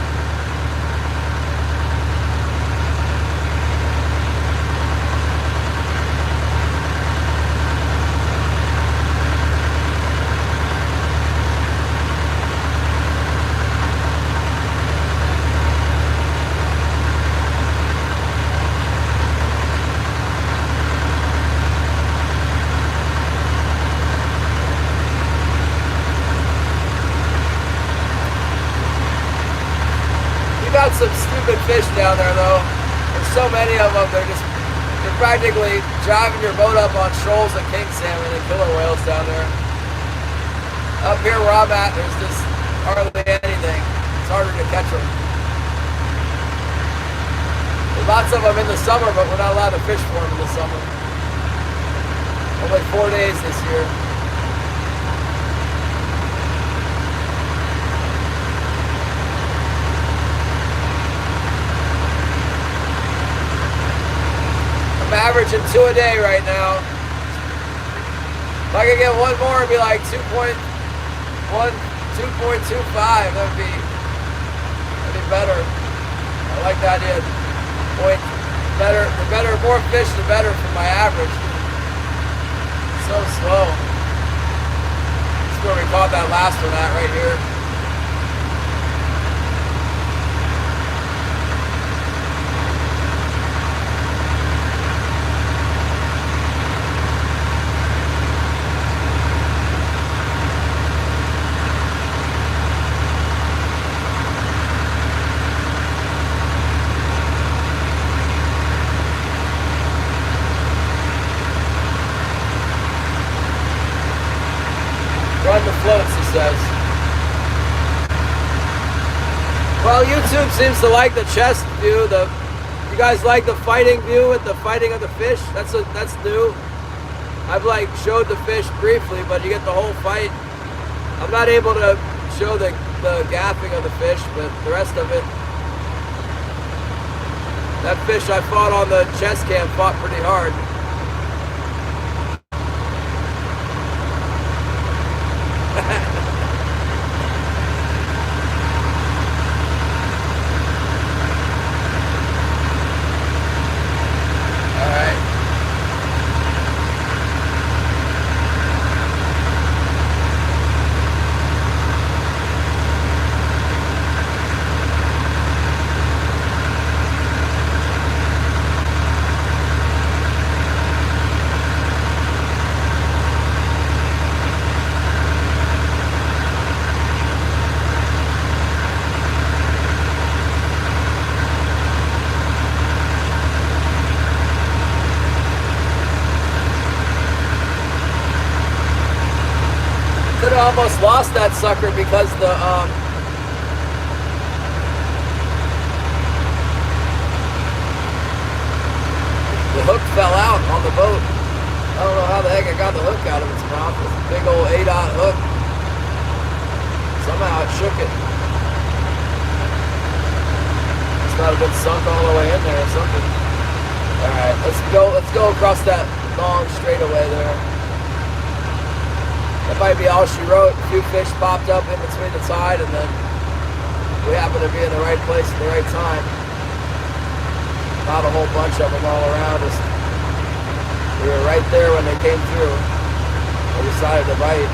Got some stupid fish down there though. There's so many of them, you're practically driving your boat up on shoals of king salmon and killer whales down there. Up here where I'm at, there's just hardly anything. It's harder to catch them. There's lots of them in the summer, but we're not allowed to fish for them in the summer. Only 4 days this year. I'm averaging 2 a day right now. If I could get one more, it'd be like 2.25. That'd be better. I like the idea. The more fish, the better for my average. So slow. That's where we caught that last one at right here. Well, YouTube seems to like the chest view. You guys like the fighting view with the fighting of the fish? That's new. I've like showed the fish briefly, but you get the whole fight. I'm not able to show the gaffing of the fish, but the rest of it. That fish I fought on the chest cam fought pretty hard. Almost lost that sucker because the hook fell out on the boat. I don't know how the heck I got the hook out of its mouth. It's a big old 8-aught hook. Somehow it shook it. It's not a bit sunk all the way in there or something. Alright, let's go across that long straightaway there. That might be all she wrote. A few fish popped up in between the tide, and then we happened to be in the right place at the right time. Not a whole bunch of them all around us. We were right there when they came through. We decided to bite.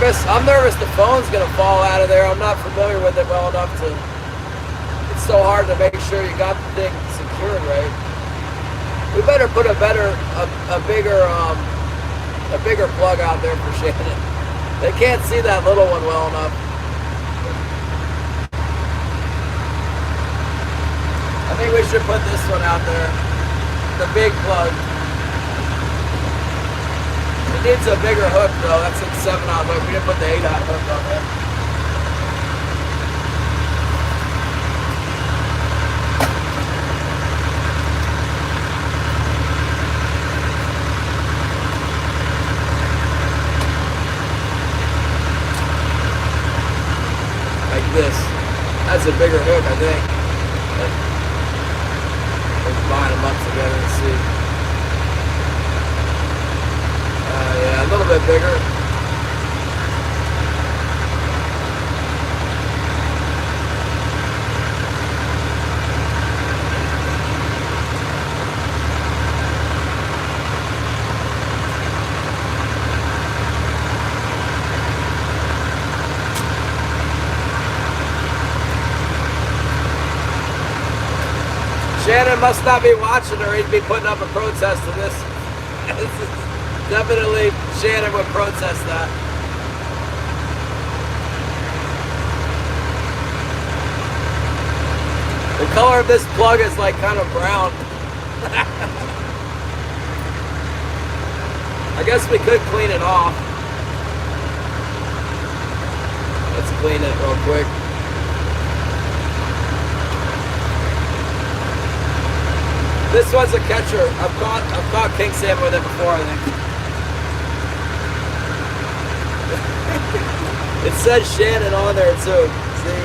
I'm nervous the phone's going to fall out of there. I'm not familiar with it well enough to... It's so hard to make sure you got the thing secured right. We better put a bigger plug out there for Shannon. They can't see that little one well enough. I think we should put this one out there. The big plug. It needs a bigger hook though. That's a 7-aught hook. We didn't put the 8-aught hook on there. Like this. That's a bigger hook, I think. Let's line them up together and see. Yeah, a little bit bigger. Shannon must not be watching or he'd be putting up a protest to this. Definitely Shannon would protest that. The color of this plug is like kind of brown. I guess we could clean it off. Let's clean it real quick. This one's a catcher. I've caught king salmon with it before, I think. It says Shannon on there too. See?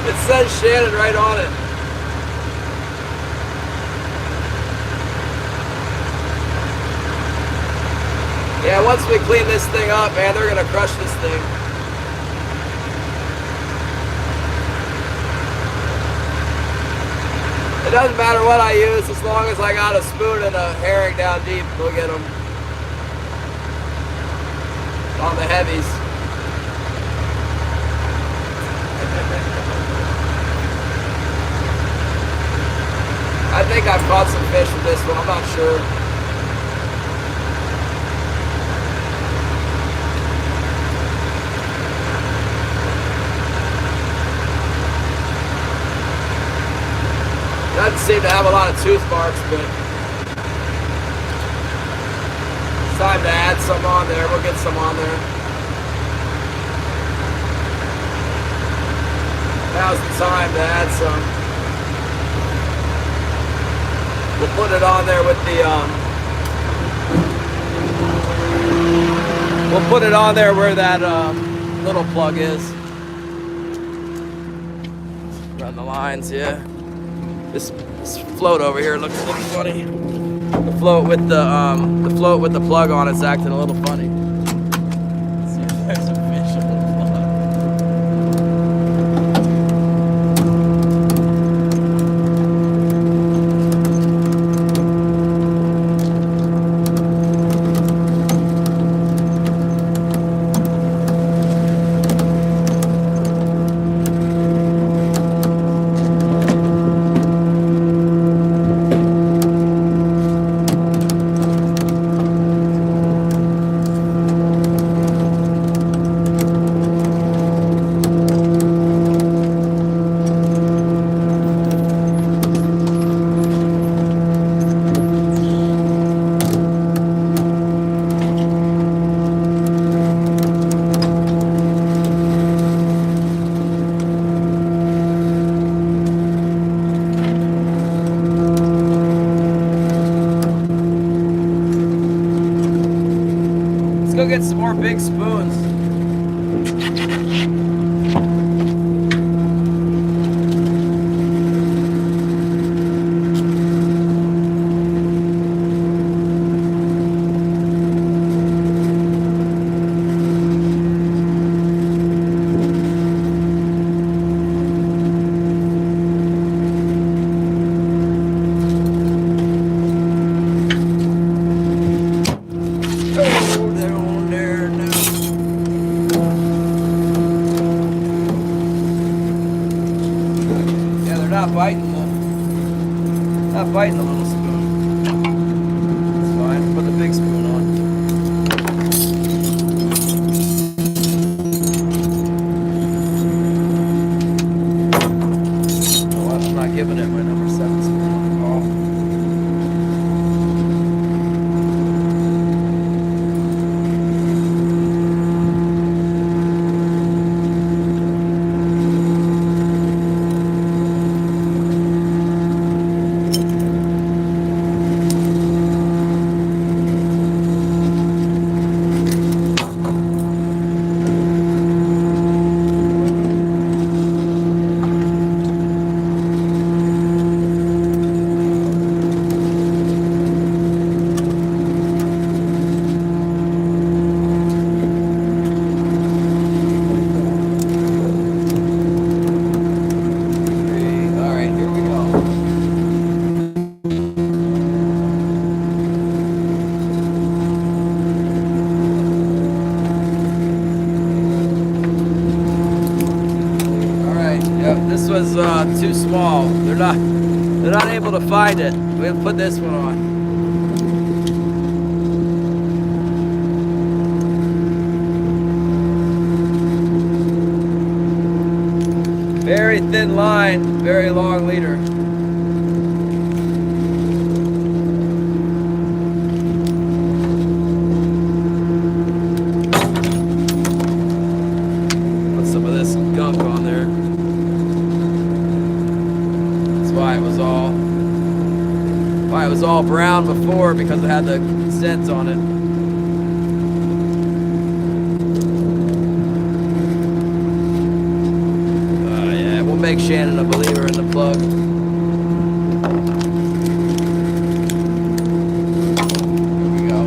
It says Shannon right on it. Yeah, once we clean this thing up, man, they're gonna crush this thing. It doesn't matter what I use as long as I got a spoon and a herring down deep. We'll get them on the heavies. I think I've caught some fish with this one. I'm not sure. Doesn't seem to have a lot of tooth marks, but it's time to add some on there. We'll get some on there. Now's the time to add some. We'll put it on there with the we'll put it on there where that little plug is. Run the lines, yeah. This float over here looks a little funny. The float with the plug on it's acting a little funny. Let's see if there's a fish on the plug. Go get some more big spoons. Not biting the little spoon. It's fine. Put the big spoon on. Oh, I'm not giving it my number 7 spoon on the call. This was too small. They're not able to find it. We'll put this one on. Very thin line, very long leader. Put some of this gunk on there. Why it was all brown before, because it had the scent on it. Yeah, we'll make Shannon a believer in the plug. Here we go.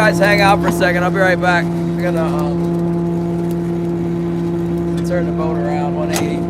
guys hang out for a second. I'll be right back. I'm gonna turn the boat around 180.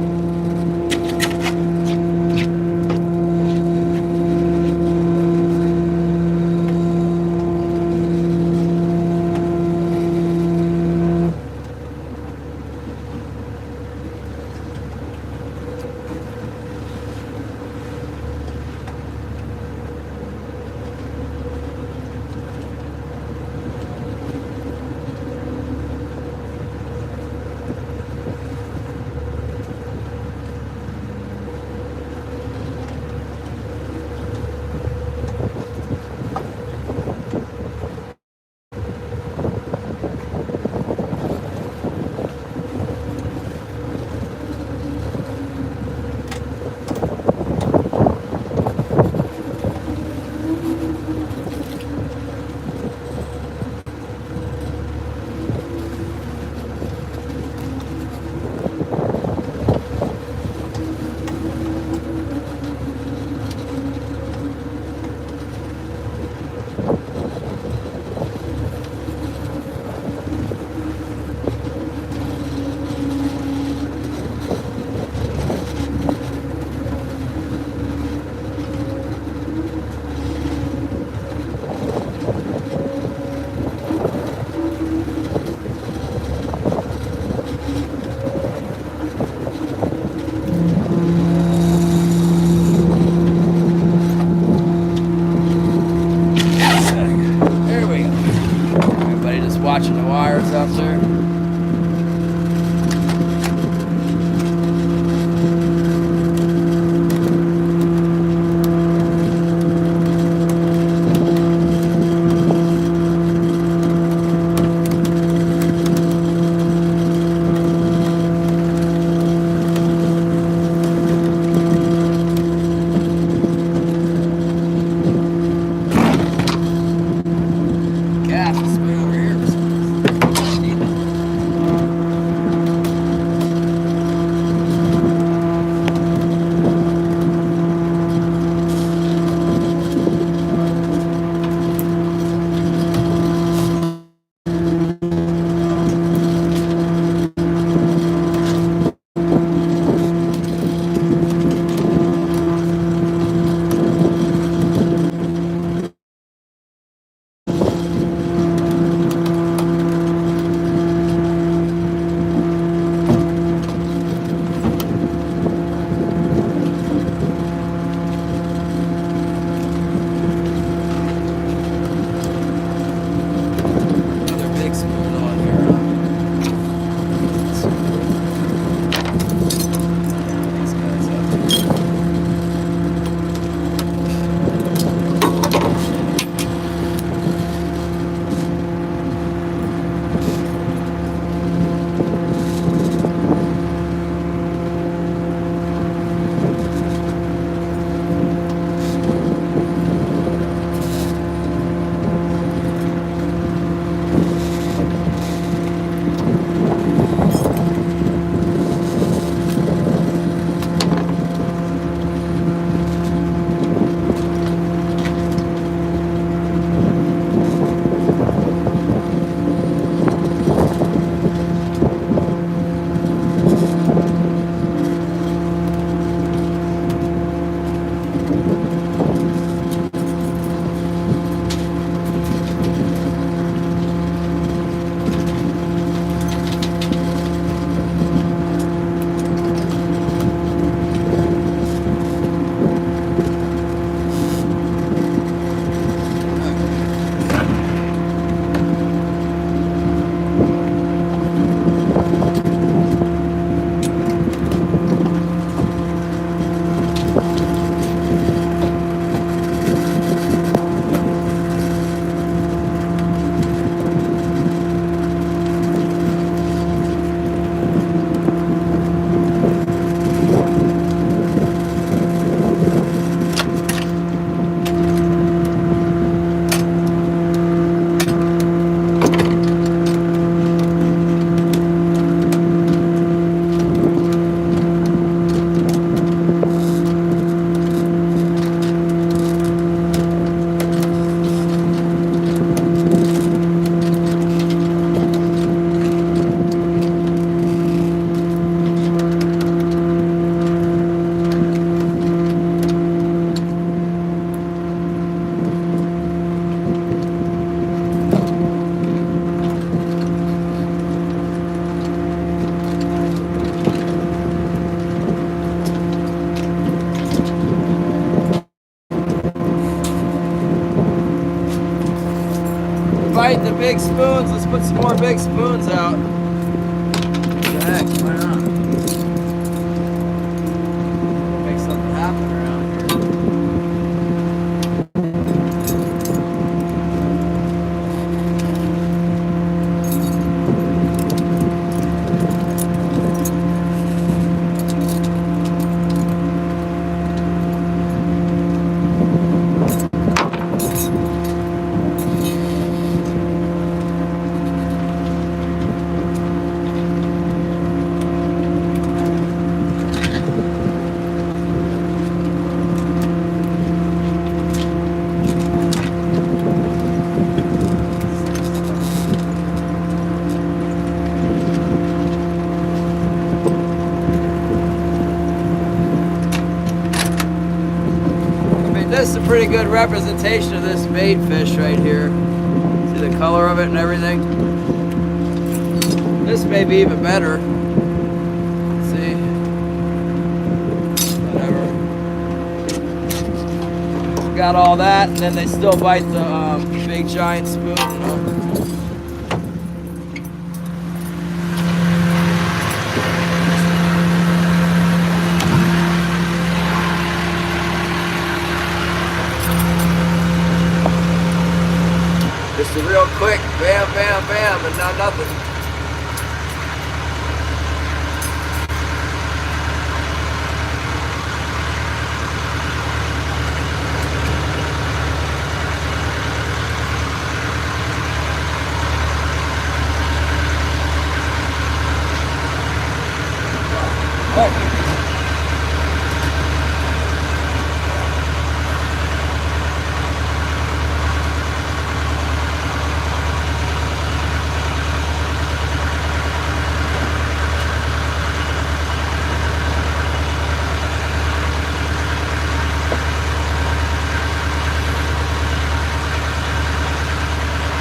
big spoons. Let's put some more big spoons out. What the heck? Why not? Make something happen around here. This is a pretty good representation of this bait fish right here. See the color of it and everything? This may be even better. See? Whatever. Got all that, and then they still bite the big giant spoon. Just a real quick bam, bam, bam, and now nothing. Oh.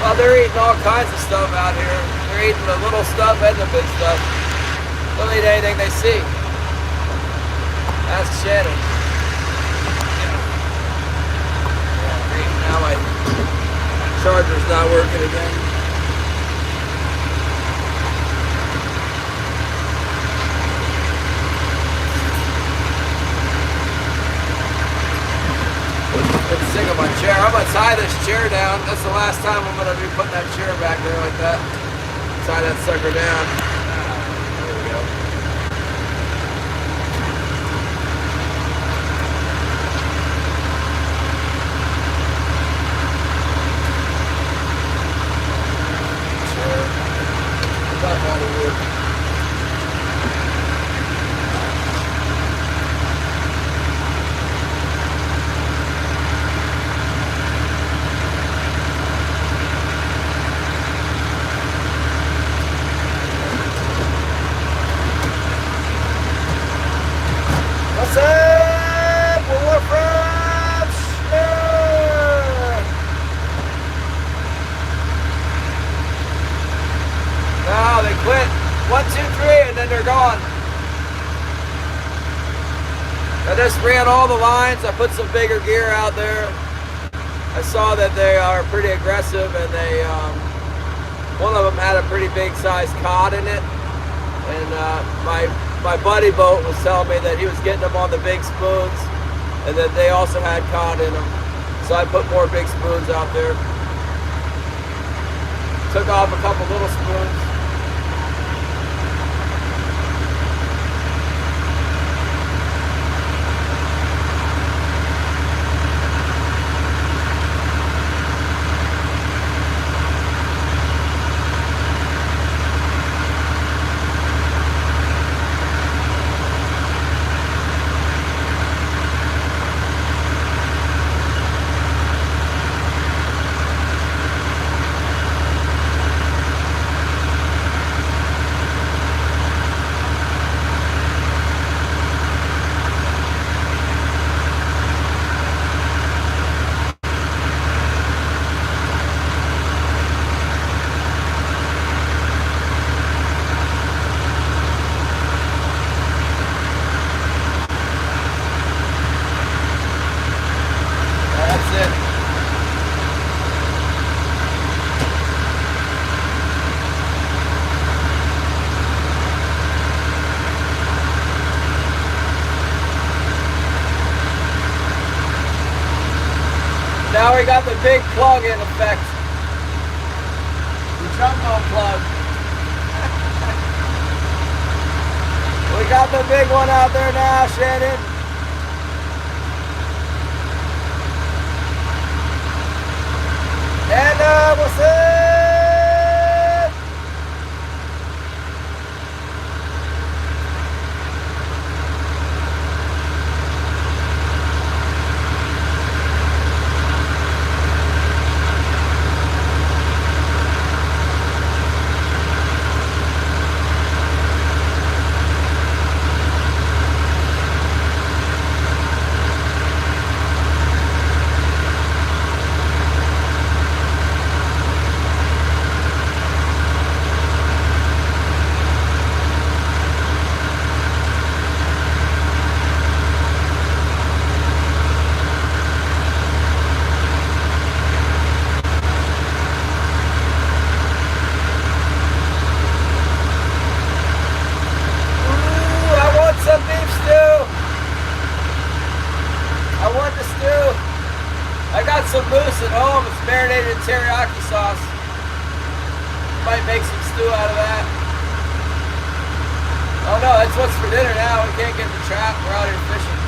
Well, they're eating all kinds of stuff out here. They're eating the little stuff and the big stuff. They'll eat anything they see. Ask Shannon. Yeah, now my charger's not working again. I'm sick of my chair. I'm gonna tie this chair down. That's the last time I'm gonna be putting that chair back there like that. Tie that sucker down. There we go. Chair. Stuff out of wood. What's up? We're from No, they quit. 1, 2, 3, and then they're gone. I just ran all the lines. I put some bigger gear out there. I saw that they are pretty aggressive, and they one of them had a pretty big sized cod in it, and my buddy boat was telling me that he was getting them on the big spoons and that they also had cod in them. So I put more big spoons out there. Took off a couple little spoons. Now we got the big plug in effect. The jumbo plug. We got the big one out there now, Shannon. And what's up? Some moose at home. It's marinated in teriyaki sauce. Might make some stew out of that. Oh no, that's what's for dinner now. We can't get in the trap. We're out here fishing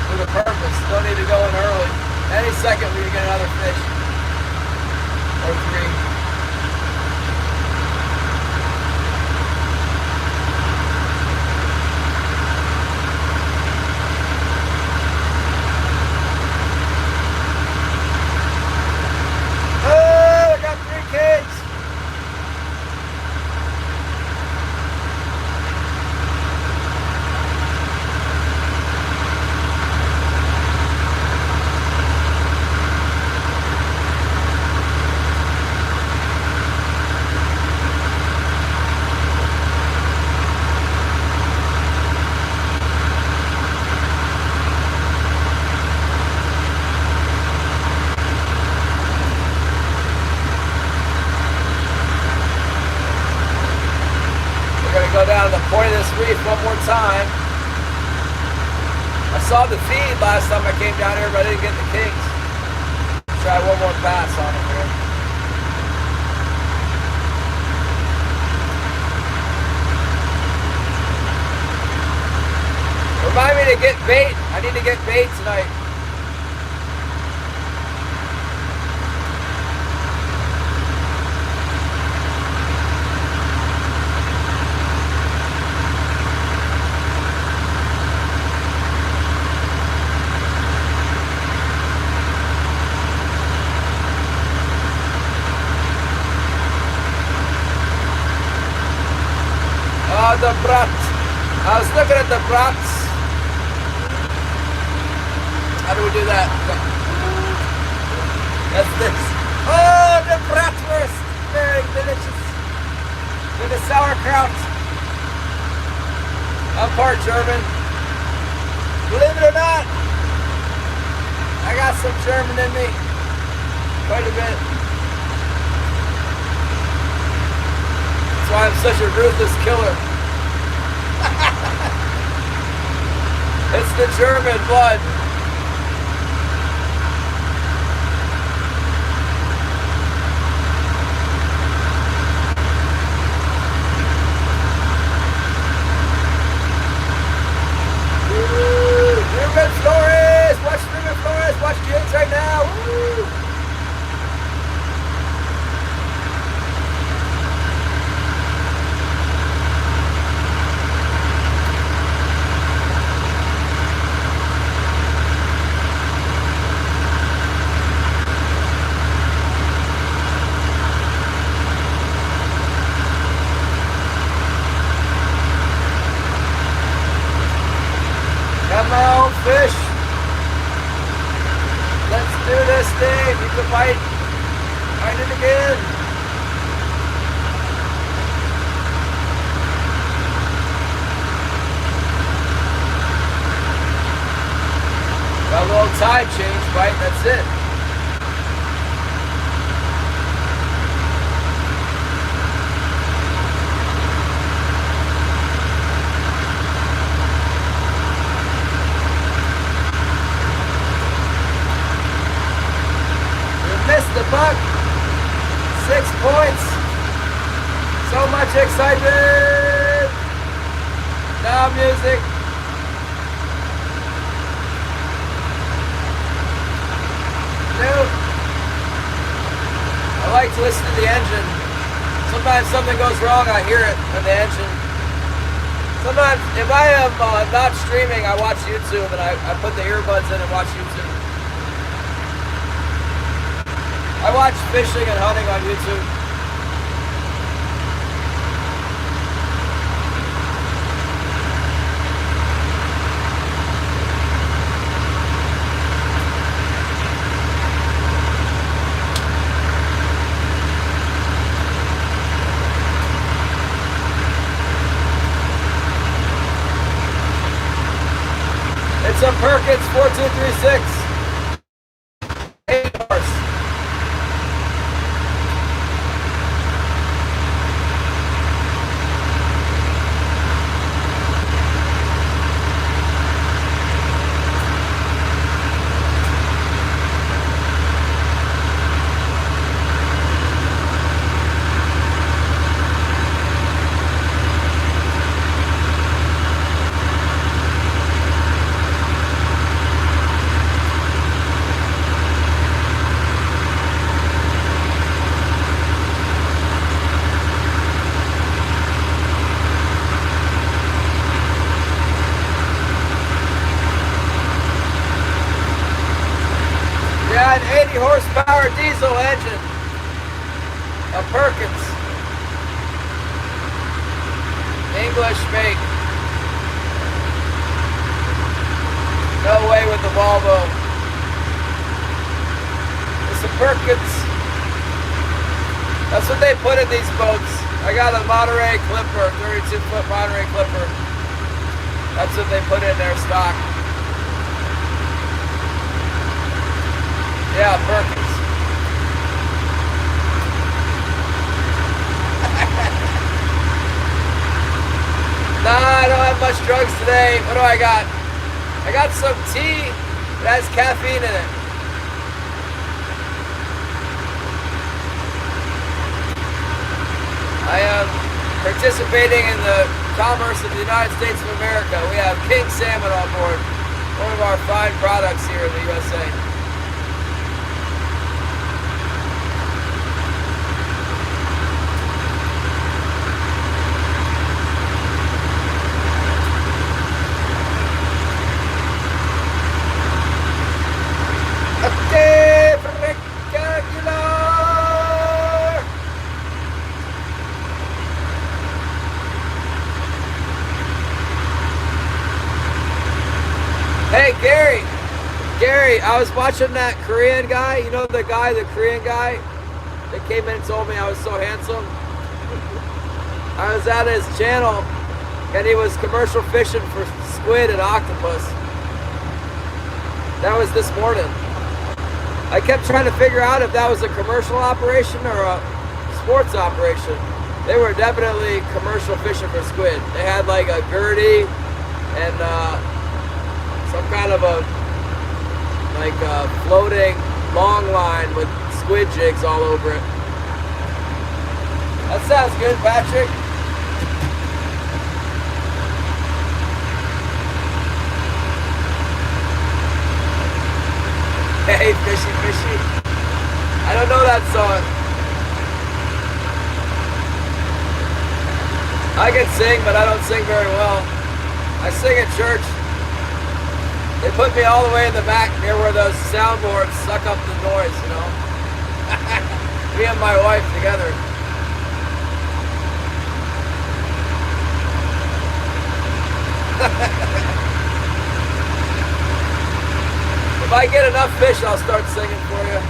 with a purpose. Don't need to go in early. Any second we can get another fish. Or three. Go down to the point of this reef one more time. I saw the feed last time I came down here, but I didn't get the kings. Try one more pass on it here. Remind me to get bait. I need to get bait tonight. The brat. I was looking at the brats. How do we do that? That's this. Oh, the bratwurst. Very delicious. With the sauerkraut. I'm part German. Believe it or not, I got some German in me. Quite a bit. That's why I'm such a ruthless killer. It's the German blood. Ruben Flores! Watch Ruben Flores! Watch James right now! Woo! Come on, fish. Let's do this thing. You can fight. Fight it again. Got a little tide change, right? That's it. excitement. Now music. Nope. I like to listen to the engine. Sometimes something goes wrong, I hear it in the engine. Sometimes, if I am not streaming, I watch YouTube and I put the earbuds in and watch YouTube. I watch fishing and hunting on YouTube. It's a Perkins 4236. 8 horse. Yeah, an 80 horsepower diesel engine. A Perkins. English make. No way with the Volvo. It's a Perkins. That's what they put in these boats. I got a Monterey Clipper, 32-foot Monterey Clipper. That's what they put in their stock. Yeah, Perkins. Nah, I don't have much drugs today. What do I got? I got some tea that has caffeine in it. I am participating in the commerce of the United States of America. We have king salmon on board, one of our fine products here in the USA. Hey, Gary, I was watching that Korean guy, you know the Korean guy that came in and told me I was so handsome? I was at his channel and he was commercial fishing for squid and octopus. That was this morning. I kept trying to figure out if that was a commercial operation or a sports operation. They were definitely commercial fishing for squid. They had like a Gertie and some kind of a floating long line with squid jigs all over it. That sounds good, Patrick. Hey, fishy. I don't know that song. I can sing, but I don't sing very well. I sing at church. They put me all the way in the back near where those soundboards suck up the noise, you know. Me and my wife together. If I get enough fish, I'll start singing for you.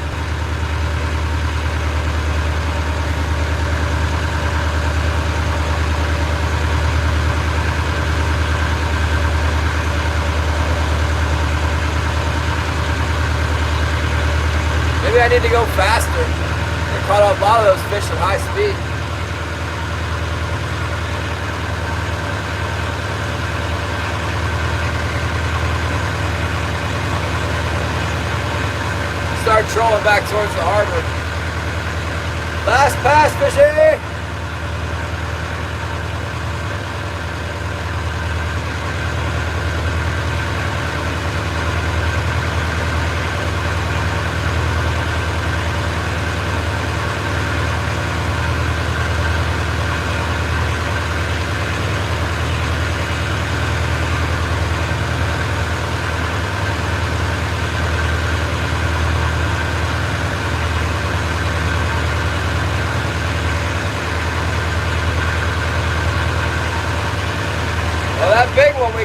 Maybe I need to go faster. I caught a lot of those fish at high speed. Start trolling back towards the harbor. Last pass, fishy!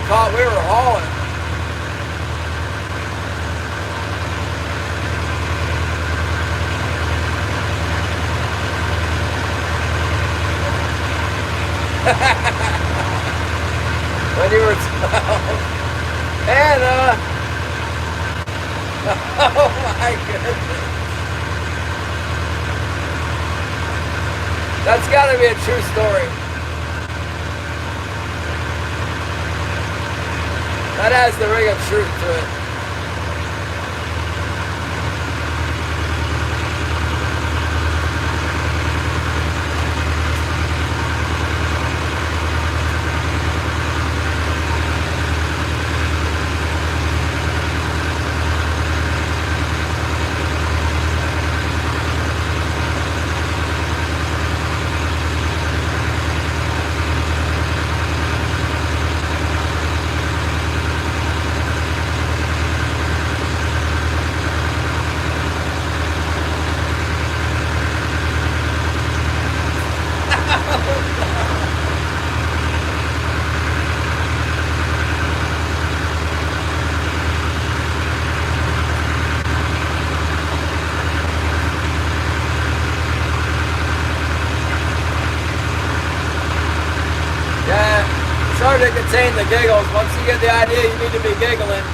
caught, we were hauling. When you were 12. And, oh my goodness. That's got to be a true story. That has the ring of truth to it. Yeah, it's hard to contain the giggles. Once you get the idea, you need to be giggling.